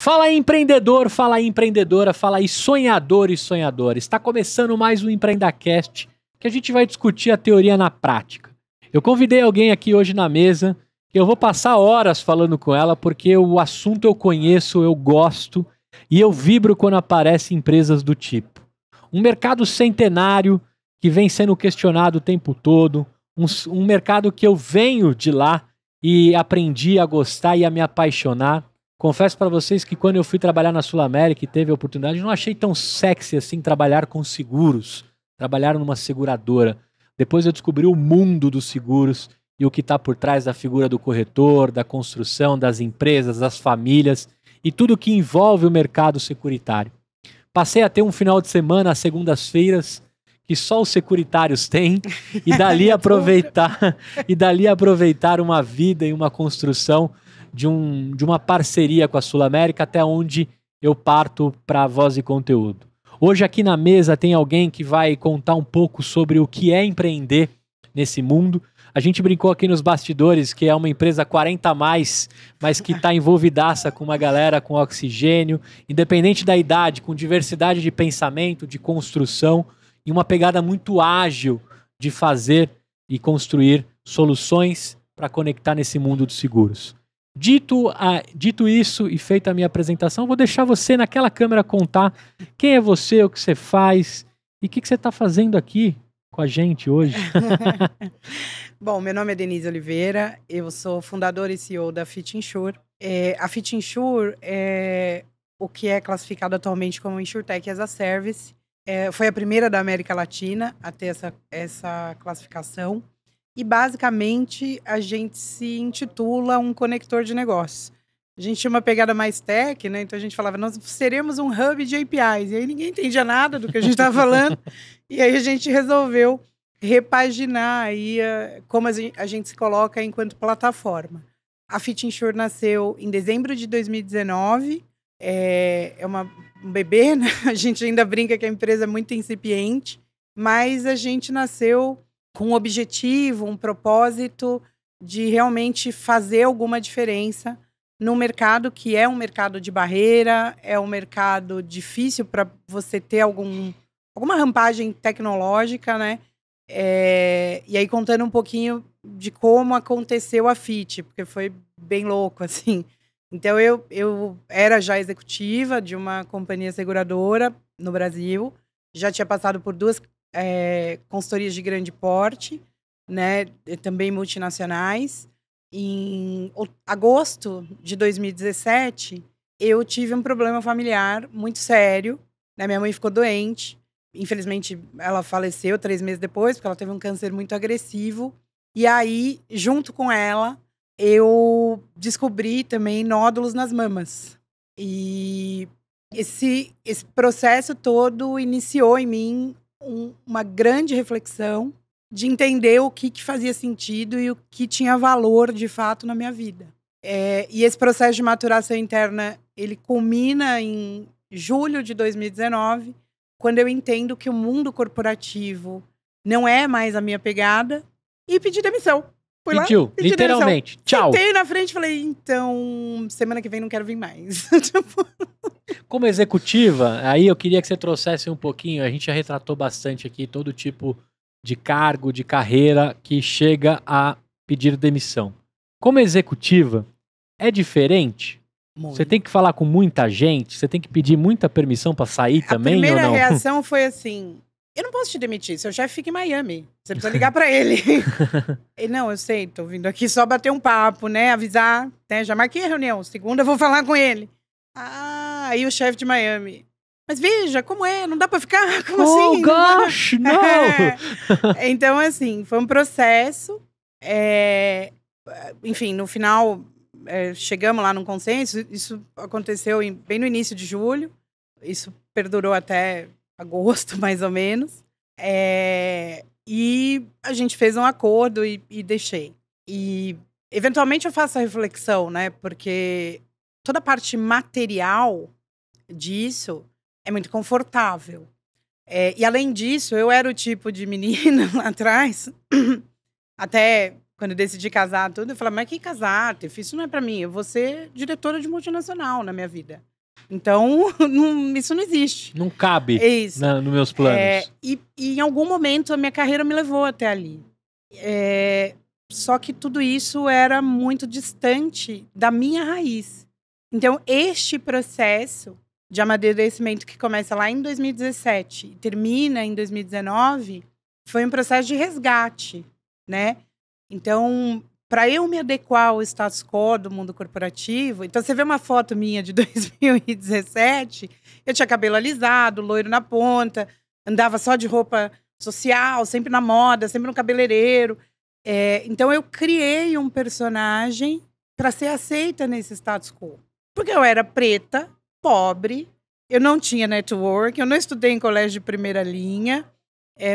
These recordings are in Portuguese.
Fala aí, empreendedor, fala aí, empreendedora, fala aí, sonhador e sonhadora. Está começando mais um EmpreendaCast, que a gente vai discutir a teoria na prática. Eu convidei alguém aqui hoje na mesa, que eu vou passar horas falando com ela, porque o assunto eu conheço, eu gosto, e eu vibro quando aparecem empresas do tipo. Um mercado centenário, que vem sendo questionado o tempo todo, um mercado que eu venho de lá e aprendi a gostar e a me apaixonar. Confesso para vocês que quando eu fui trabalhar na Sul América e teve a oportunidade, eu não achei tão sexy assim trabalhar com seguros, trabalhar numa seguradora. Depois eu descobri o mundo dos seguros e o que está por trás da figura do corretor, da construção, das empresas, das famílias e tudo que envolve o mercado securitário. Passei a ter um final de semana, às segundas-feiras, que só os securitários têm, e dali aproveitar uma vida e uma construção de uma parceria com a Sul América, até onde eu parto para a voz e conteúdo. Hoje aqui na mesa tem alguém que vai contar um pouco sobre o que é empreender nesse mundo. A gente brincou aqui nos bastidores que é uma empresa 40 a mais, mas que está envolvidaça com uma galera com oxigênio, independente da idade, com diversidade de pensamento, de construção e uma pegada muito ágil de fazer e construir soluções para conectar nesse mundo dos seguros. Dito isso e feita a minha apresentação, vou deixar você naquela câmera contar quem é você, o que você faz e o que você está fazendo aqui com a gente hoje. Bom, meu nome é Denise Oliveira, eu sou fundadora e CEO da FitInsure. A FitInsure é o que é classificado atualmente como InsurTech as a Service. Foi a primeira da América Latina a ter essa classificação. E, basicamente, a gente se intitula um conector de negócios. A gente tinha uma pegada mais tech, né? Então, a gente falava, nós seremos um hub de APIs. E aí, ninguém entendia nada do que a gente estava falando. E aí, a gente resolveu repaginar aí como a gente se coloca enquanto plataforma. A FitInsure nasceu em dezembro de 2019. É um bebê, né? A gente ainda brinca que a empresa é muito incipiente. Mas a gente nasceu com um objetivo, um propósito de realmente fazer alguma diferença no mercado que é um mercado de barreira, é um mercado difícil para você ter alguma rampagem tecnológica, né? E aí contando um pouquinho de como aconteceu a Fit, porque foi bem louco, assim. Então eu era já executiva de uma companhia seguradora no Brasil, já tinha passado por duas consultorias de grande porte, né, também multinacionais. Em agosto de 2017, eu tive um problema familiar muito sério, né? Minha mãe ficou doente. Infelizmente, ela faleceu 3 meses depois, porque ela teve um câncer muito agressivo. E aí, junto com ela, eu descobri também nódulos nas mamas. E esse processo todo iniciou em mim uma grande reflexão de entender o que fazia sentido e o que tinha valor, de fato, na minha vida. E esse processo de maturação interna, ele culmina em julho de 2019, quando eu entendo que o mundo corporativo não é mais a minha pegada, e pedi demissão. Fui lá, pedi literalmente. demissão. Tchau. Sentei na frente e falei, então, semana que vem não quero vir mais. Como executiva, aí eu queria que você trouxesse um pouquinho, a gente já retratou bastante aqui todo tipo de cargo, de carreira que chega a pedir demissão. Como executiva, é diferente? Muito. Você tem que falar com muita gente? Você tem que pedir muita permissão para sair também ou não? A primeira reação foi assim, eu não posso te demitir, seu chefe fica em Miami, você precisa ligar para ele. Não, eu sei, tô vindo aqui só bater um papo, né, avisar, né, já marquei a reunião, segunda eu vou falar com ele. Aí o chefe de Miami, mas veja, como é, não dá para ficar, como assim? Oh gosh, não! Então, assim, foi um processo, enfim, no final, chegamos lá num consenso, isso aconteceu bem no início de julho, isso perdurou até agosto, mais ou menos, e a gente fez um acordo e deixei. E, eventualmente, eu faço a reflexão, né, porque toda a parte material disso é muito confortável. E, além disso, eu era o tipo de menina lá atrás, até quando eu decidi casar, tudo, eu falava, mas que casar, Tef, isso não é pra mim, eu vou ser diretora de multinacional na minha vida. Então, isso não existe. Não cabe nos meus planos. E em algum momento a minha carreira me levou até ali. Só que tudo isso era muito distante da minha raiz. Então, este processo de amadurecimento que começa lá em 2017 e termina em 2019, foi um processo de resgate, né? Então, para eu me adequar ao status quo do mundo corporativo, então você vê uma foto minha de 2017, eu tinha cabelo alisado, loiro na ponta, andava só de roupa social, sempre na moda, sempre no cabeleireiro. Então, eu criei um personagem para ser aceita nesse status quo. Porque eu era preta, pobre, eu não tinha network, eu não estudei em colégio de primeira linha,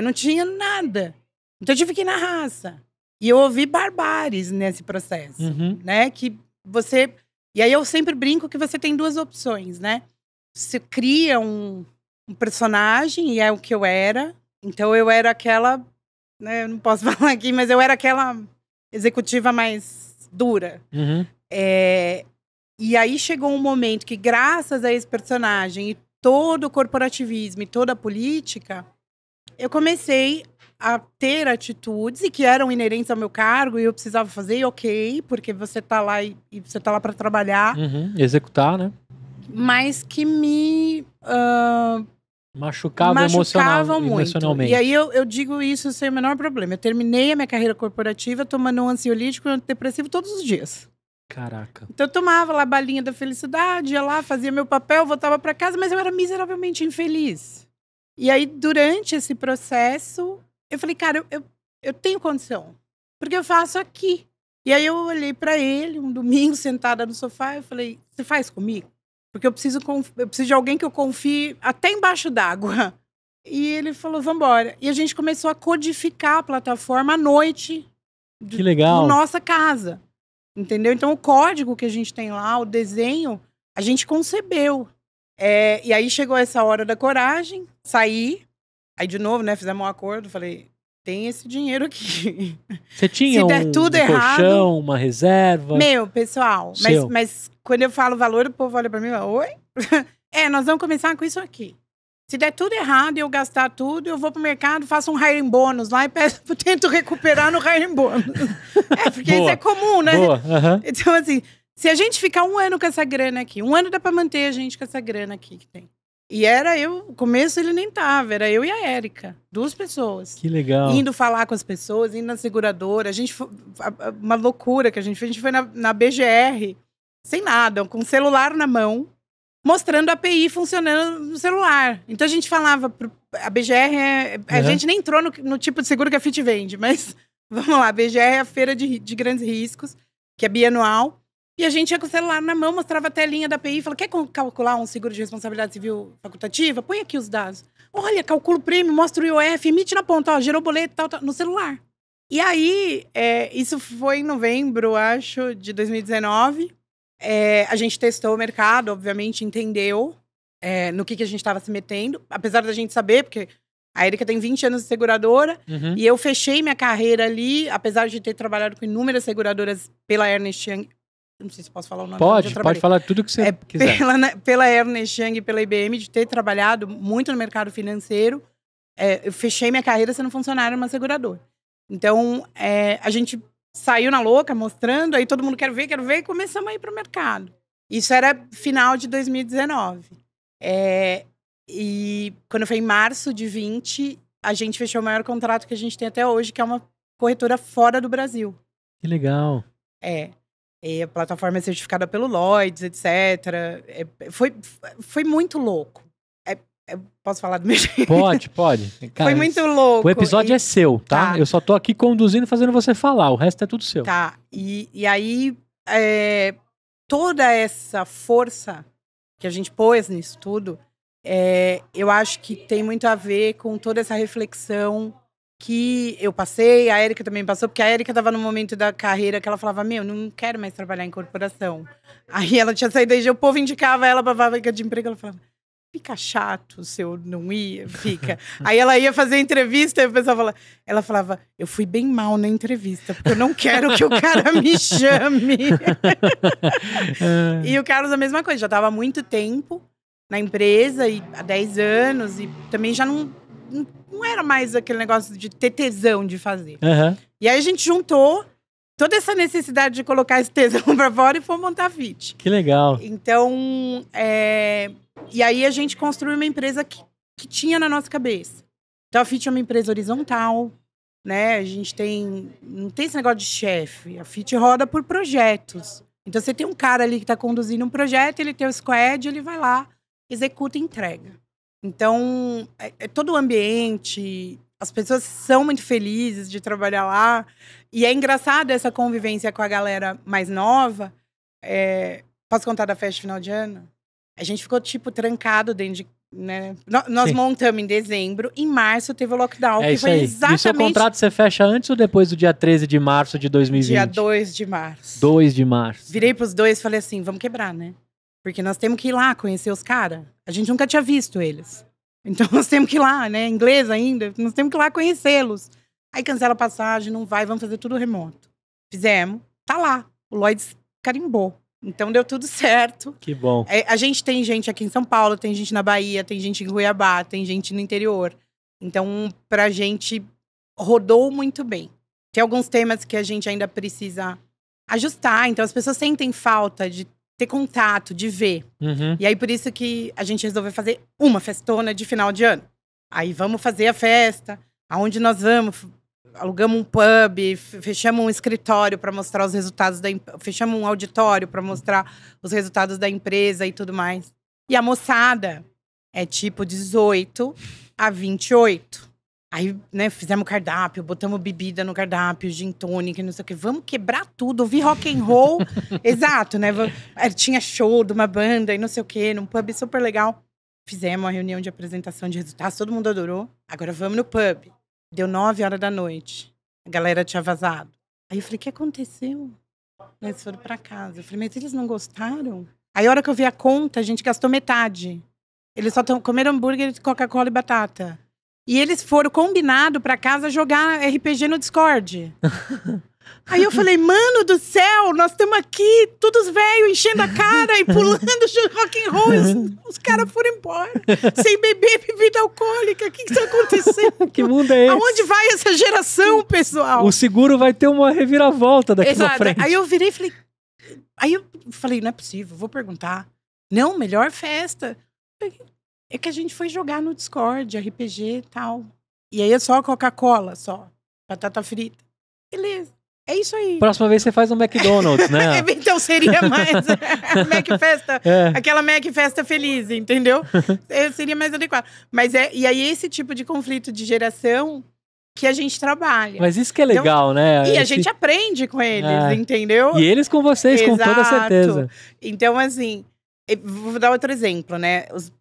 não tinha nada. Então eu tive que ir na raça. E eu ouvi barbáries nesse processo, né? Que você... E aí eu sempre brinco que você tem duas opções, né? Você cria um personagem, e é o que eu era. Então eu era aquela... Né, eu não posso falar aqui, mas eu era aquela executiva mais dura. E aí chegou um momento que, graças a esse personagem e todo o corporativismo e toda a política, eu comecei a ter atitudes e que eram inerentes ao meu cargo e eu precisava fazer, ok, porque você tá lá e você tá lá para trabalhar. Executar, né? Mas que me machucavam muito. Emocionalmente. E aí eu digo isso sem o menor problema. Eu terminei a minha carreira corporativa tomando um ansiolítico e um antidepressivo todos os dias. Caraca. Então eu tomava lá a balinha da felicidade, ia lá, fazia meu papel, voltava para casa, mas eu era miseravelmente infeliz. E aí, durante esse processo, eu falei, cara, eu tenho condição. Porque eu faço aqui. E aí eu olhei para ele, um domingo, sentada no sofá, eu falei, você faz comigo? Porque eu preciso de alguém que eu confie até embaixo d'água. E ele falou, vambora. E a gente começou a codificar a plataforma à noite. Que legal. Na nossa casa. Entendeu? Então, o código que a gente tem lá, o desenho, a gente concebeu. E aí, chegou essa hora da coragem, saí. Aí, de novo, né, fizemos um acordo. Falei, tem esse dinheiro aqui. Você tinha Se der tudo errado, colchão, uma reserva? Meu, pessoal. Mas quando eu falo valor, o povo olha pra mim e fala, oi? Nós vamos começar com isso aqui. Se der tudo errado e eu gastar tudo, eu vou pro mercado, faço um hiring bônus lá e tento recuperar no hiring bônus. Porque isso é comum, né? Então, assim, se a gente ficar um ano com essa grana aqui, um ano dá pra manter a gente com essa grana aqui que tem. E era eu, no começo ele nem tava, era eu e a Érica, 2 pessoas. Que legal. Indo falar com as pessoas, indo na seguradora. Uma loucura que a gente foi na BGR, sem nada, com o celular na mão, mostrando a API funcionando no celular. Então a gente falava, a BGR a gente nem entrou no tipo de seguro que a FIT vende, mas vamos lá, a BGR é a feira de grandes riscos, que é bianual, e a gente ia com o celular na mão, mostrava a telinha da API, falava, quer calcular um seguro de responsabilidade civil facultativa? Põe aqui os dados. Olha, calcula o prêmio, mostra o IOF, emite na ponta, ó, gerou boleto, tal, no celular. E aí, isso foi em novembro, acho, de 2019, a gente testou o mercado, obviamente, entendeu no que a gente estava se metendo, apesar da gente saber, porque a Érica tem 20 anos de seguradora, e eu fechei minha carreira ali, apesar de ter trabalhado com inúmeras seguradoras pela Ernst Young. Não sei se posso falar o nome. Pode falar tudo que você quiser. Pela Ernst Young e pela IBM, de ter trabalhado muito no mercado financeiro, eu fechei minha carreira sendo funcionária numa seguradora. Então, a gente saiu na louca, mostrando, aí todo mundo quer ver, e começamos a ir para o mercado. Isso era final de 2019. E quando foi em março de 20, a gente fechou o maior contrato que a gente tem até hoje, que é uma corretora fora do Brasil. Que legal. A plataforma é certificada pelo Lloyds, etc. Foi muito louco. Posso falar do meu jeito? Pode. Cara, foi muito louco. O episódio é seu, tá? Eu só tô aqui conduzindo e fazendo você falar. O resto é tudo seu. Tá. E aí, toda essa força que a gente pôs nisso tudo, eu acho que tem muito a ver com toda essa reflexão que eu passei, a Érica também passou, porque a Érica estava num momento da carreira que ela falava, não quero mais trabalhar em corporação. Aí ela tinha saído da IG, o povo indicava ela para vaga de emprego, ela falava, fica chato se eu não ia, fica. Aí ela ia fazer entrevista e o pessoal ela falava, eu fui bem mal na entrevista, porque eu não quero que o cara me chame. E o Carlos, a mesma coisa, já estava há muito tempo na empresa, e há 10 anos, e também já não era mais aquele negócio de ter tesão de fazer. E aí a gente juntou toda essa necessidade de colocar esse tesão pra fora e foi montar a Fit. Que legal. Então, e aí a gente construiu uma empresa que tinha na nossa cabeça. Então a Fit é uma empresa horizontal, né? A gente não tem esse negócio de chefe. A Fit roda por projetos. Então você tem um cara ali que está conduzindo um projeto, ele tem o squad, ele vai lá, executa e entrega. Então, todo o ambiente, as pessoas são muito felizes de trabalhar lá. E é engraçado essa convivência com a galera mais nova. Posso contar da festa de final de ano? A gente ficou, tipo, trancado dentro de... Né? Nós montamos em dezembro. Em março teve o lockdown. É que isso foi aí. exatamente... E o seu contrato você fecha antes ou depois do dia 13 de março de 2020? Dia 2 de março. 2 de março. Virei pros dois e falei assim, vamos quebrar, né? Porque nós temos que ir lá conhecer os caras. A gente nunca tinha visto eles. Então nós temos que ir lá, né? Inglês ainda. Nós temos que ir lá conhecê-los. Aí cancela a passagem, não vai, vamos fazer tudo remoto. Fizemos. Tá lá. O Lloyds carimbou. Então deu tudo certo. Que bom. A gente tem gente aqui em São Paulo, tem gente na Bahia, tem gente em Cuiabá, tem gente no interior. Então, pra gente, rodou muito bem. Tem alguns temas que a gente ainda precisa ajustar. Então, as pessoas sentem falta de ter contato, de ver. E aí, por isso que a gente resolveu fazer uma festona de final de ano. Aí, vamos fazer a festa. Aonde nós vamos? Alugamos um pub, fechamos um escritório para mostrar os resultados fechamos um auditório para mostrar os resultados da empresa e tudo mais. E a moçada é tipo 18 a 28. Aí, né, fizemos cardápio, botamos bebida no cardápio, gin tônica, não sei o quê. Vamos quebrar tudo, ouvir rock and roll. Exato, né? Tinha show de uma banda e não sei o quê, num pub super legal. Fizemos uma reunião de apresentação de resultados, todo mundo adorou. Agora vamos no pub. Deu 9 horas da noite. A galera tinha vazado. Aí eu falei, o que aconteceu? Eles foram pra casa. Eu falei, mas eles não gostaram? Aí a hora que eu vi a conta, a gente gastou metade. Eles só comeram hambúrguer, Coca-Cola e batata. E eles foram combinado pra casa jogar RPG no Discord. Aí eu falei, mano do céu, nós estamos aqui, todos velhos, enchendo a cara e pulando rock and roll. Os caras foram embora, sem beber bebida alcoólica. O que está acontecendo? Que mundo é esse? Aonde vai essa geração, pessoal? O seguro vai ter uma reviravolta daqui pra frente. Aí eu virei e falei... Aí eu falei, não é possível, vou perguntar. Não, melhor festa. É que a gente foi jogar no Discord, RPG e tal. E aí é só Coca-Cola, só. Batata frita. Beleza. É isso aí. Próxima vez você faz um McDonald's, né? Então seria mais Mac Festa, aquela Mac Festa feliz, entendeu? Seria mais adequado. Mas e aí esse tipo de conflito de geração que a gente trabalha. Mas isso que é legal, então, né? E a gente aprende com eles, entendeu? E eles com vocês, com toda certeza. Então, assim, vou dar outro exemplo, né? Os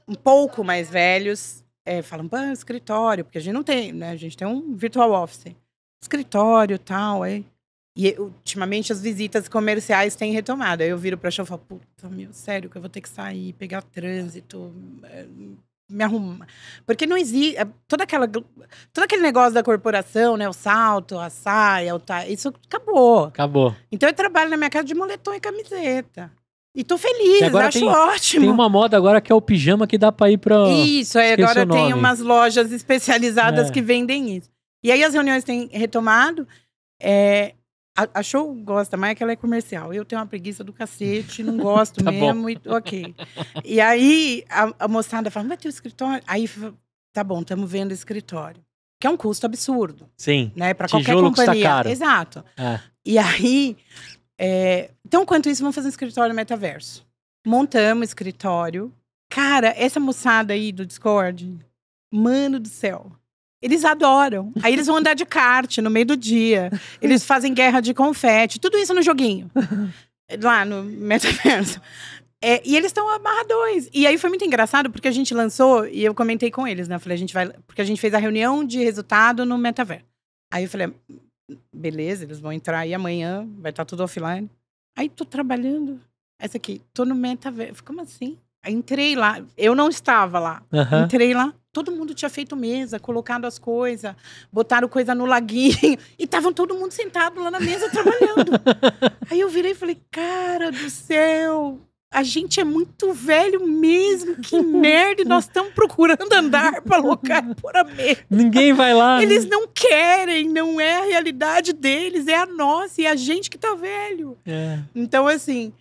um pouco mais velhos falam, escritório, porque a gente não tem, né? A gente tem um virtual office. Escritório e tal, E ultimamente as visitas comerciais têm retomado. Aí eu viro pra show e falo, puta, meu, sério, que eu vou ter que sair, pegar trânsito, me arrumar. Porque não existe... Todo aquele negócio da corporação, né? O salto, a saia, isso acabou. Acabou. Então eu trabalho na minha casa de moletom e camiseta. E tô feliz, acho ótimo. Tem uma moda agora que é o pijama que dá pra ir pra... Isso, agora tem umas lojas especializadas que vendem isso. E aí as reuniões têm retomado. A show gosta mais que ela é comercial. Eu tenho uma preguiça do cacete, não gosto Tá mesmo. Ok. E aí a moçada fala, vai ter o escritório? Aí, tá bom, estamos vendo o escritório. Que é um custo absurdo. Sim. Né? Pra qualquer Tijolo companhia. Custa caro. Exato. E aí... Então, enquanto isso, vamos fazer um escritório no metaverso. Montamos escritório. Cara, essa moçada aí do Discord, mano do céu. Eles adoram. Aí eles vão andar de kart no meio do dia. Eles fazem guerra de confete. Tudo isso no joguinho. Lá no metaverso. E eles estão amarradões. E aí foi muito engraçado, porque a gente lançou, e eu comentei com eles, né? Eu falei, porque a gente fez a reunião de resultado no metaverso. Aí eu falei, beleza, eles vão entrar aí amanhã, vai estar tudo offline. Aí tô trabalhando. Essa aqui, tô no metaverso. Como assim? Aí entrei lá, eu não estava lá. Aham. Entrei lá, todo mundo tinha feito mesa, colocado as coisas, botaram coisa no laguinho. E estavam todo mundo sentado lá na mesa trabalhando. Aí eu virei e falei, cara do céu, a gente é muito velho mesmo, que merda. E nós estamos procurando andar para alocar e pôr a mesa. Ninguém vai lá. Eles né? não querem, não é a realidade deles, é a nossa, e a gente que tá velho. É, Então, assim,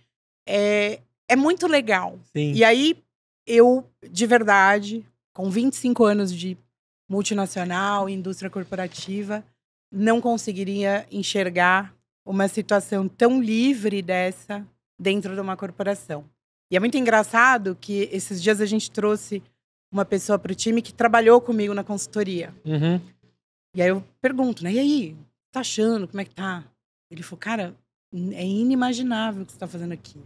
é muito legal. sim. E aí, eu, de verdade, com 25 anos de multinacional, indústria corporativa, não conseguiria enxergar uma situação tão livre dessa dentro de uma corporação. E é muito engraçado que esses dias a gente trouxe uma pessoa para o time que trabalhou comigo na consultoria. Uhum. E aí eu pergunto, né? E aí, tá achando? Como é que tá? Ele falou, cara, é inimaginável o que você tá fazendo aqui.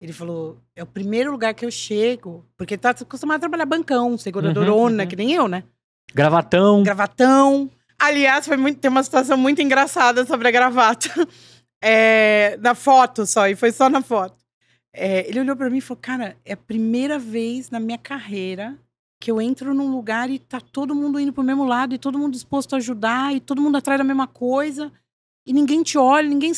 Ele falou, é o primeiro lugar que eu chego, porque tá acostumado a trabalhar bancão, seguradorona, que nem eu, né? Gravatão. Gravatão. Aliás, tem uma situação muito engraçada sobre a gravata. Na foto só, e foi só na foto. Ele olhou pra mim e falou, cara, é a primeira vez na minha carreira que eu entro num lugar e tá todo mundo indo pro mesmo lado, e todo mundo disposto a ajudar, e todo mundo atrás da mesma coisa, e ninguém te olha, ninguém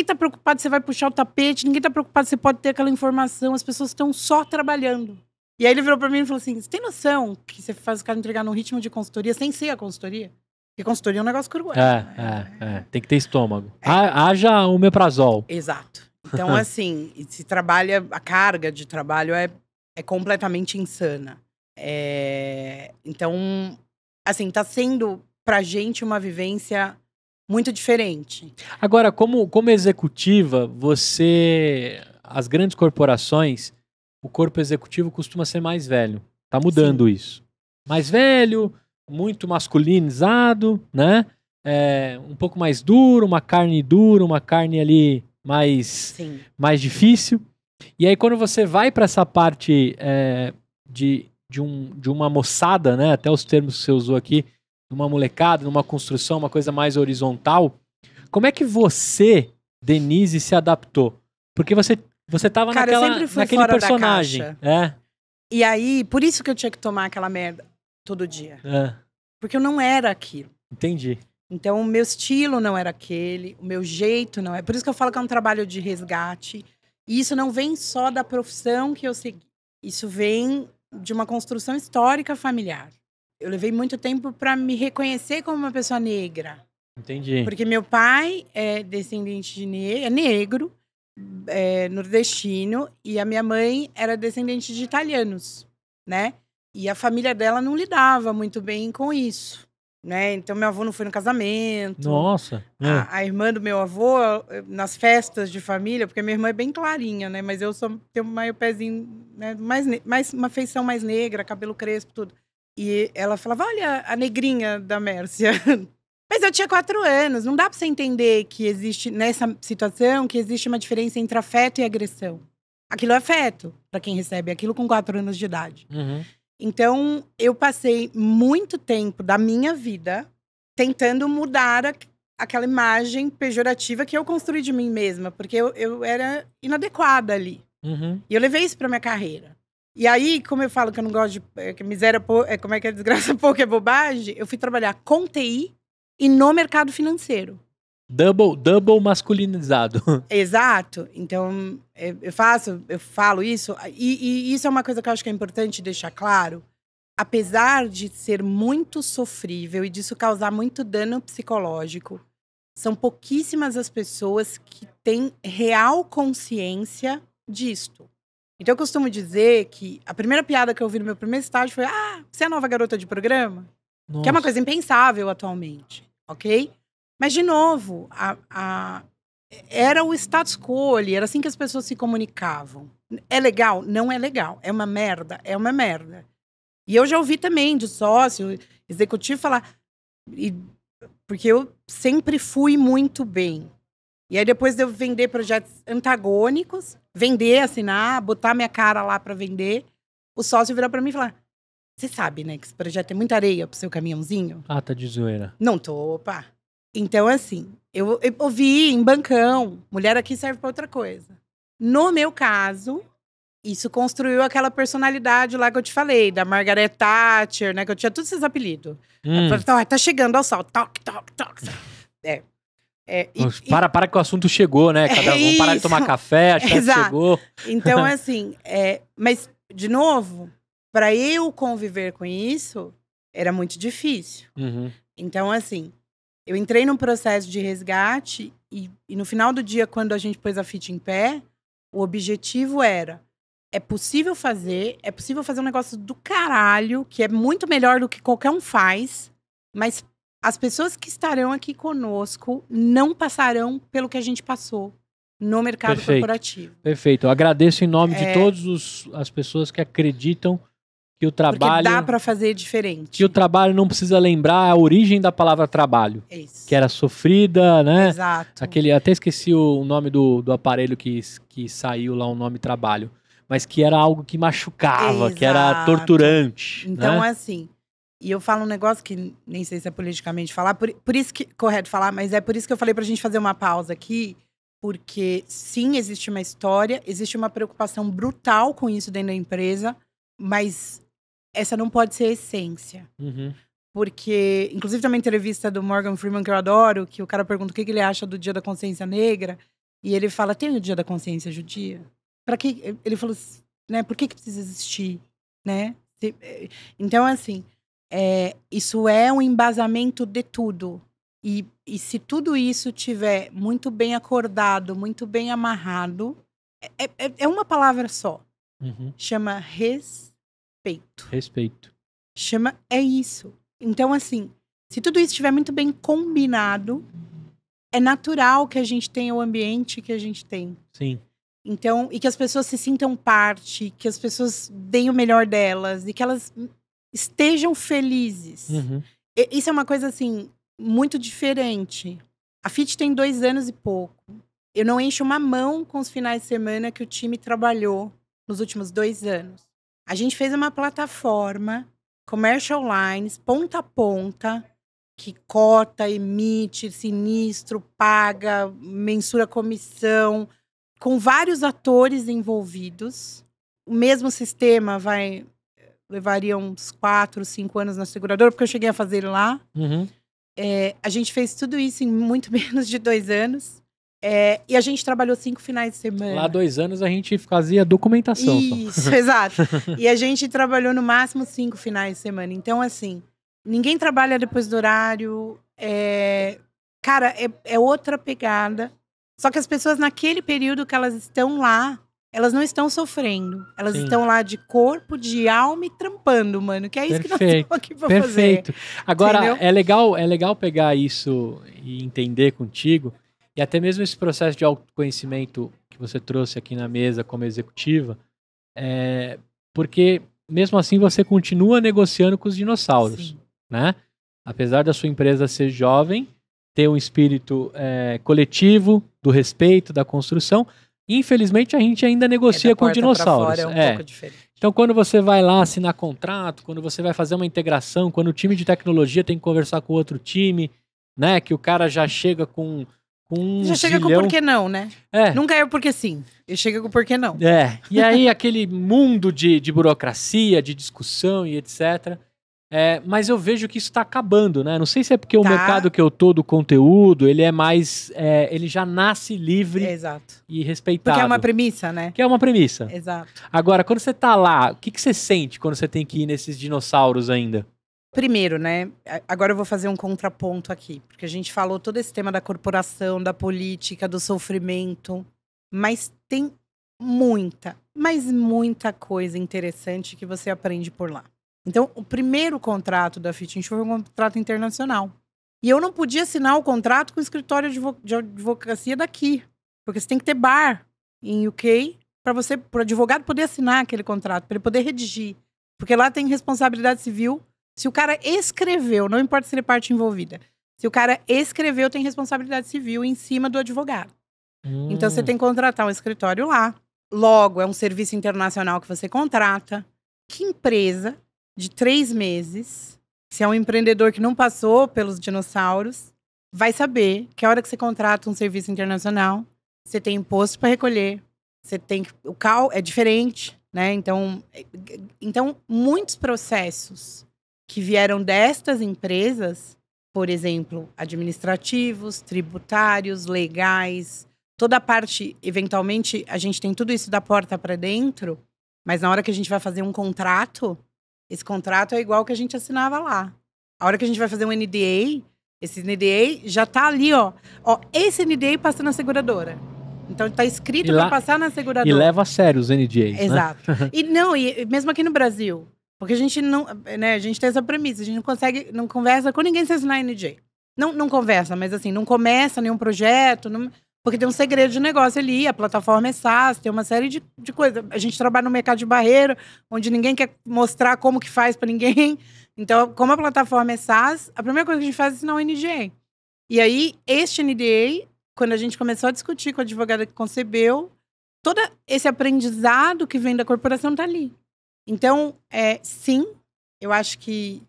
tá preocupado se você vai puxar o tapete, ninguém tá preocupado se você pode ter aquela informação, as pessoas estão só trabalhando. E aí ele virou pra mim e falou assim, você tem noção que você faz o cara entregar num ritmo de consultoria sem ser a consultoria? Porque consultoria é um negócio cruel. Tem que ter estômago. Haja omeprazol. Exato. Então, assim, se trabalha, a carga de trabalho é completamente insana. Então, assim, tá sendo pra gente uma vivência muito diferente. Agora, como executiva, as grandes corporações, o corpo executivo costuma ser mais velho. Tá mudando isso. Mais velho, muito masculinizado, né? Um pouco mais duro, uma carne dura, uma carne ali mais difícil. E aí, quando você vai para essa parte de uma moçada, né? Até os termos que você usou aqui, numa molecada, numa construção, uma coisa mais horizontal. Como é que você, Denise, se adaptou? Porque você tava naquele personagem. E aí, por isso que eu tinha que tomar aquela merda todo dia. Porque eu não era aquilo. Entendi. Então, o meu estilo não era aquele, o meu jeito não é. Por isso que eu falo que é um trabalho de resgate. E isso não vem só da profissão que eu segui. Isso vem de uma construção histórica familiar. Eu levei muito tempo para me reconhecer como uma pessoa negra. Entendi. Porque meu pai é descendente de negro, nordestino, e a minha mãe era descendente de italianos, né? E a família dela não lidava muito bem com isso, né? Então, meu avô não foi no casamento. Nossa! A irmã do meu avô, nas festas de família, porque minha irmã é bem clarinha, né? Mas eu tenho mais pezinho, né? mais uma feição mais negra, cabelo crespo, tudo. E ela falava, olha a negrinha da Mércia. Mas eu tinha 4 anos, não dá pra você entender que existe, nessa situação, que existe uma diferença entre afeto e agressão. Aquilo é afeto, pra quem recebe aquilo com 4 anos de idade. Uhum. Então, eu passei muito tempo da minha vida tentando mudar aquela imagem pejorativa que eu construí de mim mesma, porque eu era inadequada ali. Uhum. E eu levei isso pra minha carreira. E aí, como eu falo que eu não gosto de... que miséria, como é que é desgraça pouco é bobagem, eu fui trabalhar com TI e no mercado financeiro. Double masculinizado. Exato. Então, eu falo isso. E isso é uma coisa que eu acho que é importante deixar claro. Apesar de ser muito sofrível e disso causar muito dano psicológico, são pouquíssimas as pessoas que têm real consciência disto. Então, eu costumo dizer que a primeira piada que eu ouvi no meu primeiro estágio foi: você é a nova garota de programa? Nossa. Que é uma coisa impensável atualmente, ok? Mas, de novo, era o status quo ali, era assim que as pessoas se comunicavam. É legal? Não é legal. É uma merda? É uma merda. E eu já ouvi também de sócio, executivo falar... porque eu sempre fui muito bem. E aí, depois de eu vender projetos antagônicos, vender, assinar, botar minha cara lá para vender, o sócio virou para mim e falar: você sabe, né, que esse projeto é muita areia pro seu caminhãozinho? Tá de zoeira. Não tô, opa. Então, assim, eu ouvi em bancão, mulher aqui serve para outra coisa. No meu caso, isso construiu aquela personalidade lá que eu te falei, da Margaret Thatcher, né? Que eu tinha todos esses apelidos. Tá chegando ao sol, toque, toque, toque. Para que o assunto chegou, né? Vamos parar de tomar café, achar que chegou. Então, assim, mas, de novo, para eu conviver com isso, era muito difícil. Uhum. Então, assim, eu entrei num processo de resgate e no final do dia, quando a gente pôs a FIT em pé, o objetivo era: é possível fazer um negócio do caralho, que é muito melhor do que qualquer um faz, mas as pessoas que estarão aqui conosco não passarão pelo que a gente passou no mercado corporativo. Perfeito. Eu agradeço em nome de todas as pessoas que acreditam que o trabalho... Porque dá para fazer diferente. Que o trabalho não precisa lembrar a origem da palavra trabalho. É isso. Que era sofrida, né? Exato. Até esqueci o nome do aparelho que saiu lá, o nome trabalho. Mas que era algo que machucava, Exato. Que era torturante. Então, né? assim... E eu falo um negócio que nem sei se é politicamente falar, por isso que correto falar, mas é por isso que eu falei pra gente fazer uma pausa aqui, porque sim, existe uma história, existe uma preocupação brutal com isso dentro da empresa, mas essa não pode ser a essência. Uhum. Porque, inclusive tem uma entrevista do Morgan Freeman que eu adoro, que o cara pergunta o que ele acha do Dia da Consciência Negra, e ele fala, tem o Dia da Consciência Judia? Pra que? Ele falou, né, por que precisa existir? Né? Então, assim... isso é um embasamento de tudo. E se tudo isso tiver muito bem acordado, muito bem amarrado, é uma palavra só. Uhum. Chama respeito. Respeito. É isso. Então, assim, se tudo isso estiver muito bem combinado, é natural que a gente tenha o ambiente que a gente tem. Sim. Então, e que as pessoas se sintam parte, que as pessoas deem o melhor delas, e que elas... estejam felizes. Uhum. Isso é uma coisa, assim, muito diferente. A FIT tem 2 anos e pouco. Eu não encho uma mão com os finais de semana que o time trabalhou nos últimos 2 anos. A gente fez uma plataforma, Commercial Lines, ponta a ponta, que cota, emite, sinistro, paga, mensura comissão, com vários atores envolvidos. O mesmo sistema levaria uns 4, 5 anos na seguradora, porque eu cheguei a fazer ele lá. Uhum. A gente fez tudo isso em muito menos de 2 anos. E a gente trabalhou 5 finais de semana. Lá 2 anos a gente fazia documentação. Isso, exato. E a gente trabalhou no máximo 5 finais de semana. Então, assim, ninguém trabalha depois do horário. Cara, é outra pegada. Só que as pessoas, naquele período que elas estão lá, elas não estão sofrendo. Elas Sim. estão lá de corpo, de alma e trampando, mano. Que é isso que nós estamos aqui pra fazer. Perfeito. Agora, entendeu? é legal pegar isso e entender contigo. E até mesmo esse processo de autoconhecimento que você trouxe aqui na mesa como executiva. Porque, mesmo assim, você continua negociando com os dinossauros. Sim. Né? Apesar da sua empresa ser jovem, ter um espírito coletivo, do respeito, da construção... Infelizmente, a gente ainda negocia com dinossauros. Fora é um pouco diferente. Então, quando você vai lá assinar contrato, quando você vai fazer uma integração, quando o time de tecnologia tem que conversar com outro time, né? Que o cara já chega com já chega com por que não, né? Nunca é o porquê sim. Ele chega com por que não. E aí, aquele mundo de burocracia, de discussão e etc. Mas eu vejo que isso está acabando, né? Não sei se é porque o mercado que eu tô do conteúdo, ele é mais... ele já nasce livre e respeitado. Porque é uma premissa, né? Que é uma premissa. Exato. Agora, quando você tá lá, o que você sente quando você tem que ir nesses dinossauros ainda? Primeiro, né? Agora eu vou fazer um contraponto aqui. Porque a gente falou todo esse tema da corporação, da política, do sofrimento. Mas tem muita, mas muita coisa interessante que você aprende por lá. Então, o primeiro contrato da FIT Insure foi um contrato internacional. E eu não podia assinar o contrato com o escritório de advocacia daqui. Porque você tem que ter bar em UK para o advogado poder assinar aquele contrato, para ele poder redigir. Porque lá tem responsabilidade civil. Se o cara escreveu, não importa se ele é parte envolvida. Se o cara escreveu, tem responsabilidade civil em cima do advogado. Então, você tem que contratar um escritório lá. Logo, é um serviço internacional que você contrata. Que empresa... de 3 meses, se é um empreendedor que não passou pelos dinossauros, vai saber que a hora que você contrata um serviço internacional, você tem imposto para recolher, você tem o CAL é diferente, né? Então, muitos processos que vieram destas empresas, por exemplo, administrativos, tributários, legais, toda a parte, eventualmente, a gente tem tudo isso da porta para dentro, mas na hora que a gente vai fazer um contrato, esse contrato é igual que a gente assinava lá. A hora que a gente vai fazer um NDA, esse NDA já tá ali, ó. Esse NDA passa na seguradora. Então tá escrito para passar na seguradora. E leva a sério os NDAs, exato. Né? E mesmo aqui no Brasil, porque a gente não, né, a gente tem essa premissa, a gente não conversa com ninguém sem assinar NDA. Não conversa, mas assim, não começa nenhum projeto, porque tem um segredo de negócio ali, a plataforma é SaaS, tem uma série de coisas. A gente trabalha no mercado de barreira, onde ninguém quer mostrar como que faz para ninguém. Então, como a plataforma é SaaS, a primeira coisa que a gente faz é assinar um NDA. E aí, este NDA, quando a gente começou a discutir com a advogada que concebeu, todo esse aprendizado que vem da corporação está ali. Então, sim, eu acho que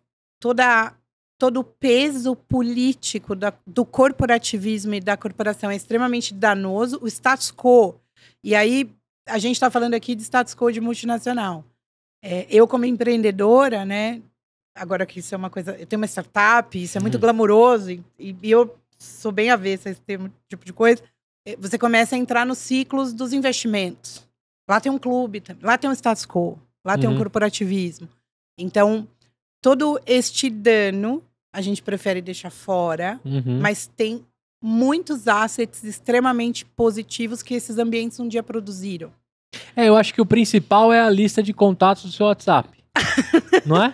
todo o peso político do corporativismo e da corporação é extremamente danoso. O status quo, e aí a gente está falando aqui de status quo de multinacional. Eu, como empreendedora, né, agora que isso é uma coisa... Eu tenho uma startup, isso é muito glamouroso, e eu sou bem avessa a esse tipo de coisa. Você começa a entrar nos ciclos dos investimentos. Lá tem um clube, lá tem um status quo, lá tem um corporativismo. Então, todo este dano a gente prefere deixar fora, mas tem muitos assets extremamente positivos que esses ambientes um dia produziram. Eu acho que o principal é a lista de contatos do seu WhatsApp. Não é?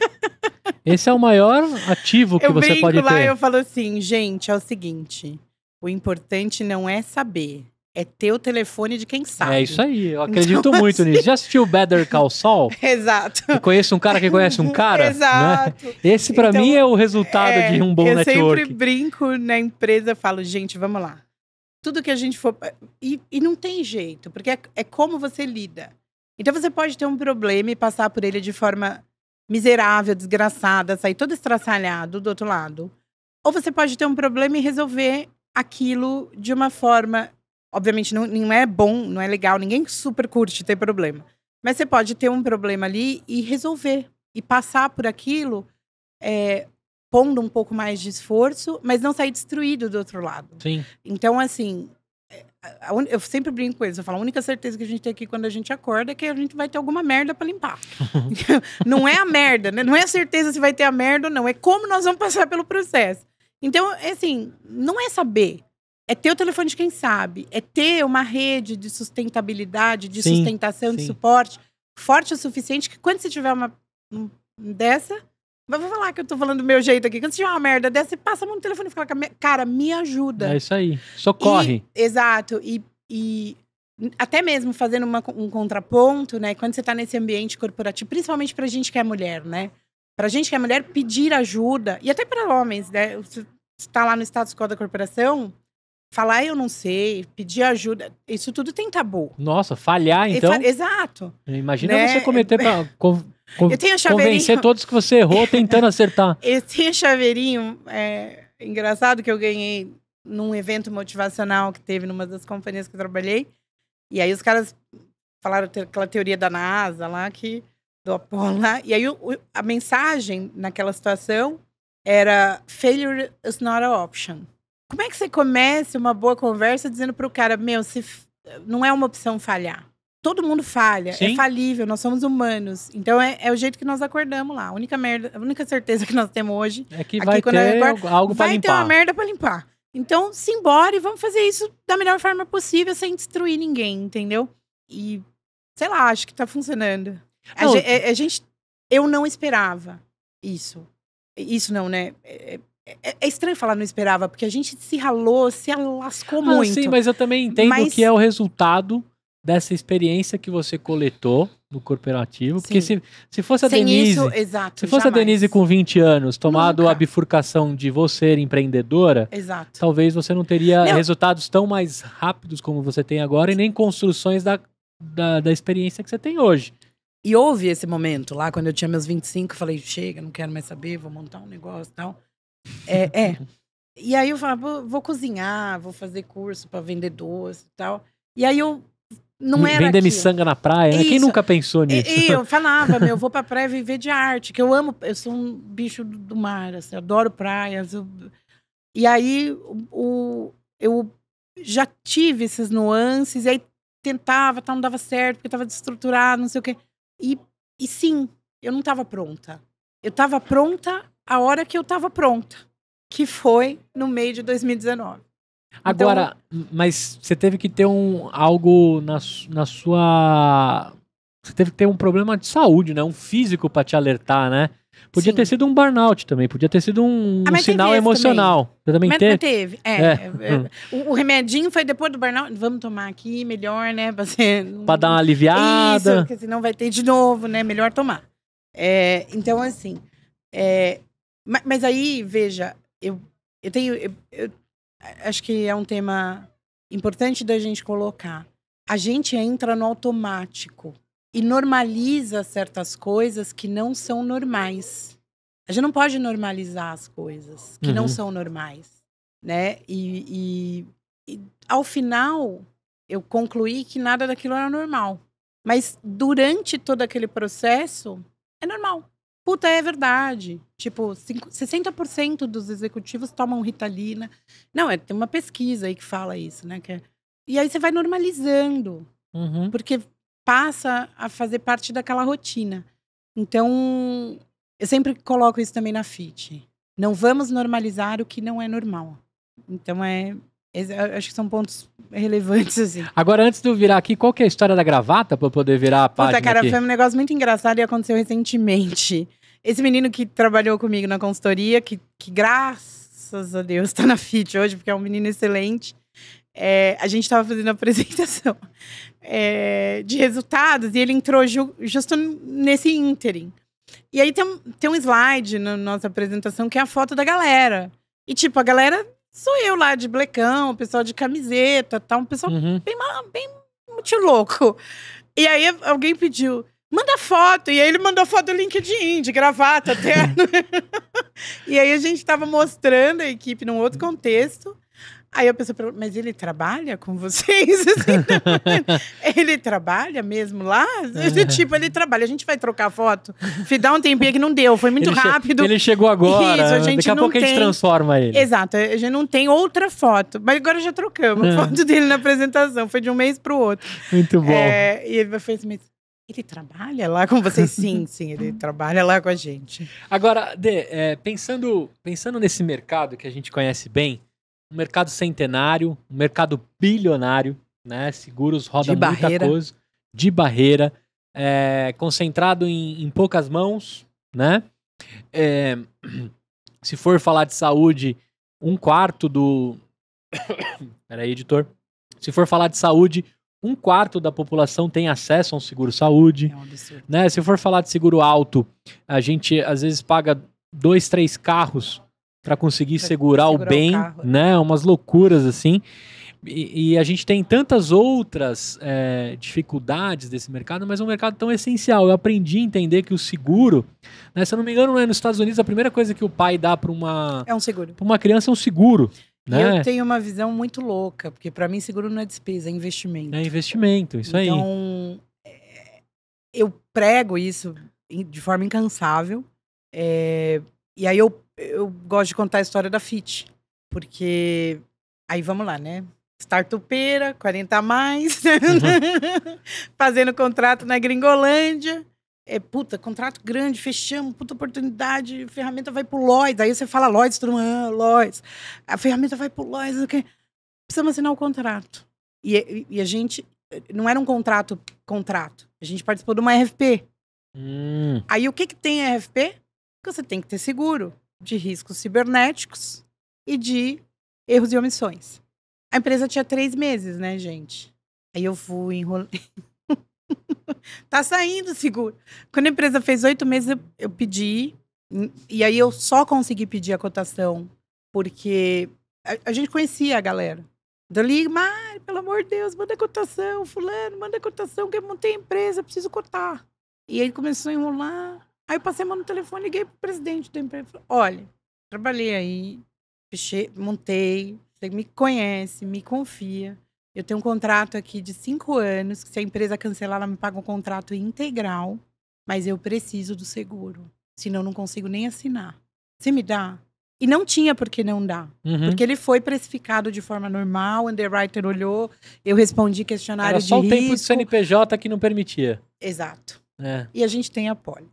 Esse é o maior ativo que você pode ter. Eu brinco lá e eu falo assim, gente, é o seguinte, o importante não é saber, é ter o telefone de quem sabe. É isso aí, eu acredito muito nisso. Já assistiu Better Call Saul? Exato. Eu conheço um cara que conhece um cara? Exato. Né? Esse pra mim é o resultado de um bom network. Eu sempre brinco na empresa, falo, gente, vamos lá. Tudo que a gente for... E não tem jeito, porque é como você lida. Então você pode ter um problema e passar por ele de forma miserável, desgraçada, sair todo estraçalhado do outro lado. Ou você pode ter um problema e resolver aquilo de uma forma... Obviamente não é bom, não é legal, ninguém super curte ter problema. Mas você pode ter um problema ali e resolver. E passar por aquilo, pondo um pouco mais de esforço, mas não sair destruído do outro lado. Sim. Então, assim, eu sempre brinco com eles. Eu falo, a única certeza que a gente tem aqui quando a gente acorda é que a gente vai ter alguma merda pra limpar. Não é a merda, né? Não é a certeza se vai ter a merda ou não. É como nós vamos passar pelo processo. Então, assim, não é saber. É ter o telefone de quem sabe. É ter uma rede de sustentabilidade, de sustentação, de suporte forte o suficiente que quando você tiver uma dessa... Vou falar que eu tô falando do meu jeito aqui. Quando você tiver uma merda dessa, você passa a mão no telefone e fala, cara, me ajuda. É isso aí. Socorre. Exato. E até mesmo fazendo um contraponto, né? Quando você tá nesse ambiente corporativo, principalmente pra gente que é mulher, né? Pra gente que é mulher, pedir ajuda. E até para homens, né? Você tá lá no status quo da corporação... Falar, eu não sei, pedir ajuda, isso tudo tem tabu. Nossa, falhar então. Exato. Imagina né? você cometer pra eu tenho convencer todos que você errou tentando acertar. Eu tenho chaveirinho engraçado que eu ganhei num evento motivacional que teve numa das companhias que eu trabalhei. E aí os caras falaram aquela teoria da NASA lá, do Apollo lá. E aí a mensagem naquela situação era failure is not an option. Como é que você começa uma boa conversa dizendo pro cara, não é uma opção falhar. Todo mundo falha, é falível, nós somos humanos. Então é o jeito que nós acordamos lá. A única certeza que nós temos hoje é que vai ter algo pra limpar. Vai ter uma merda pra limpar. Então, simbora e vamos fazer isso da melhor forma possível, sem destruir ninguém, entendeu? E, sei lá, acho que tá funcionando. Eu não esperava isso. Isso não, né? É estranho falar não esperava, porque a gente se ralou, se lascou muito. Sim, mas eu também entendo que é o resultado dessa experiência que você coletou no corporativo. Porque se fosse a Denise... Isso, exato, se fosse a Denise com 20 anos, tomado a bifurcação de você ser empreendedora, talvez você não teria resultados tão mais rápidos como você tem agora e nem construções da experiência que você tem hoje. E houve esse momento lá, quando eu tinha meus 25, eu falei, chega, não quero mais saber, vou montar um negócio e tal. E aí eu falava, vou cozinhar, vou fazer curso para vender doce e tal. E aí eu não era Vender aquilo. miçanga na praia, né? Quem Isso. nunca pensou nisso? E eu falava, eu vou pra praia viver de arte, que eu amo, eu sou um bicho do mar, assim, eu adoro praias. E aí, eu já tive esses nuances, e aí tentava, não dava certo, porque estava desestruturado, não sei o quê. E sim, eu não estava pronta. Eu estava pronta a hora que eu estava pronta, que foi no meio de 2019. Agora, mas você teve que ter algo na sua... Você teve que ter um problema de saúde, né? Um físico pra te alertar, né? Podia Sim. ter sido um burnout também, podia ter sido um sinal emocional. Você também Mas teve? teve. O remedinho foi depois do burnout. Vamos tomar aqui, melhor, né? Pra dar uma aliviada. Isso, porque senão vai ter de novo, né? Melhor tomar. Então, assim... Mas aí, veja, eu acho que é um tema importante da gente colocar. A gente entra no automático e normaliza certas coisas que não são normais. A gente não pode normalizar as coisas que não são normais, né? E ao final, eu concluí que nada daquilo era normal. Mas durante todo aquele processo, é normal. Puta, é verdade. Tipo, 60% dos executivos tomam Ritalina. Não, tem uma pesquisa aí que fala isso, né? E aí você vai normalizando. Porque passa a fazer parte daquela rotina. Então, eu sempre coloco isso também na FIT. Não vamos normalizar o que não é normal. Então, acho que são pontos relevantes, assim. Agora, antes de eu virar aqui, qual que é a história da gravata pra eu poder virar a página cara, aqui? foi um negócio muito engraçado e aconteceu recentemente. Esse menino que trabalhou comigo na consultoria, que graças a Deus tá na FIT hoje, porque é um menino excelente. A gente estava fazendo a apresentação de resultados e ele entrou justo nesse ínterim. E aí tem um slide na nossa apresentação que é a foto da galera. E tipo, a galera sou eu lá de blecão, o pessoal de camiseta, tá, um pessoal bem muito louco. E aí alguém pediu, manda foto. E aí ele mandou foto do LinkedIn, de gravata até. E aí a gente tava mostrando a equipe num outro contexto. Aí a pessoa perguntou, mas ele trabalha com vocês? Ele trabalha mesmo lá? Tipo, ele trabalha. A gente vai trocar foto? Dá um tempinho que não deu, foi muito rápido. Ele chegou agora, Isso, daqui a pouco a gente transforma ele. Exato, a gente não tem outra foto. Mas agora já trocamos a foto dele na apresentação. Foi de um mês pro outro. Muito bom. E ele fez assim, ele trabalha lá com vocês? Sim, ele trabalha lá com a gente. Agora, Dê, pensando nesse mercado que a gente conhece bem, um mercado centenário, um mercado bilionário, né? Seguros roda muita coisa, de barreira, concentrado em poucas mãos, né? Se for falar de saúde, 1/4 do... Peraí, editor. Se for falar de saúde, 1/4 da população tem acesso a um seguro-saúde. É um absurdo. Né? Se for falar de seguro alto, a gente às vezes paga 2, 3 carros para conseguir segurar o bem, né? Umas loucuras assim. E a gente tem tantas outras dificuldades desse mercado, mas é um mercado tão essencial. Eu aprendi a entender que o seguro, né, se eu não me engano, nos Estados Unidos, a primeira coisa que o pai dá para é um seguro. Pra uma criança é um seguro. Né? Eu tenho uma visão muito louca, porque para mim seguro não é despesa, é investimento. É investimento, isso aí. Então, eu prego isso de forma incansável. E aí eu gosto de contar a história da FIT, porque aí vamos lá, né? Startupeira, 40 a mais, fazendo contrato na Gringolândia. Contrato grande, fechamos, puta oportunidade, a ferramenta vai pro Lloyds. Aí você fala Lloyds, todo mundo, Lloyds. A ferramenta vai pro Lloyds, okay. Precisamos assinar o contrato. E a gente, não era um contrato, a gente participou de uma RFP. Aí o que tem a RFP? Que você tem que ter seguro de riscos cibernéticos e de erros e omissões. A empresa tinha 3 meses, né, gente? Aí eu fui enrolando. Tá saindo seguro. Quando a empresa fez 8 meses, eu pedi. E aí eu só consegui pedir a cotação porque a gente conhecia a galera. Eu li, mas pelo amor de Deus, manda cotação, fulano, manda cotação, que eu montei a empresa, preciso cotar. E aí começou a enrolar. Aí eu passei a mão no telefone e liguei pro presidente da empresa. Falei, olha, trabalhei aí, fechei, montei, você me conhece, me confia. Eu tenho um contrato aqui de 5 anos, que se a empresa cancelar, ela me paga um contrato integral, mas eu preciso do seguro. Senão eu não consigo nem assinar. Você me dá? E não tinha por que não dar. Porque ele foi precificado de forma normal, o underwriter olhou, eu respondi questionário de risco. Era só o tempo do CNPJ que não permitia. Exato. E a gente tem a pólice,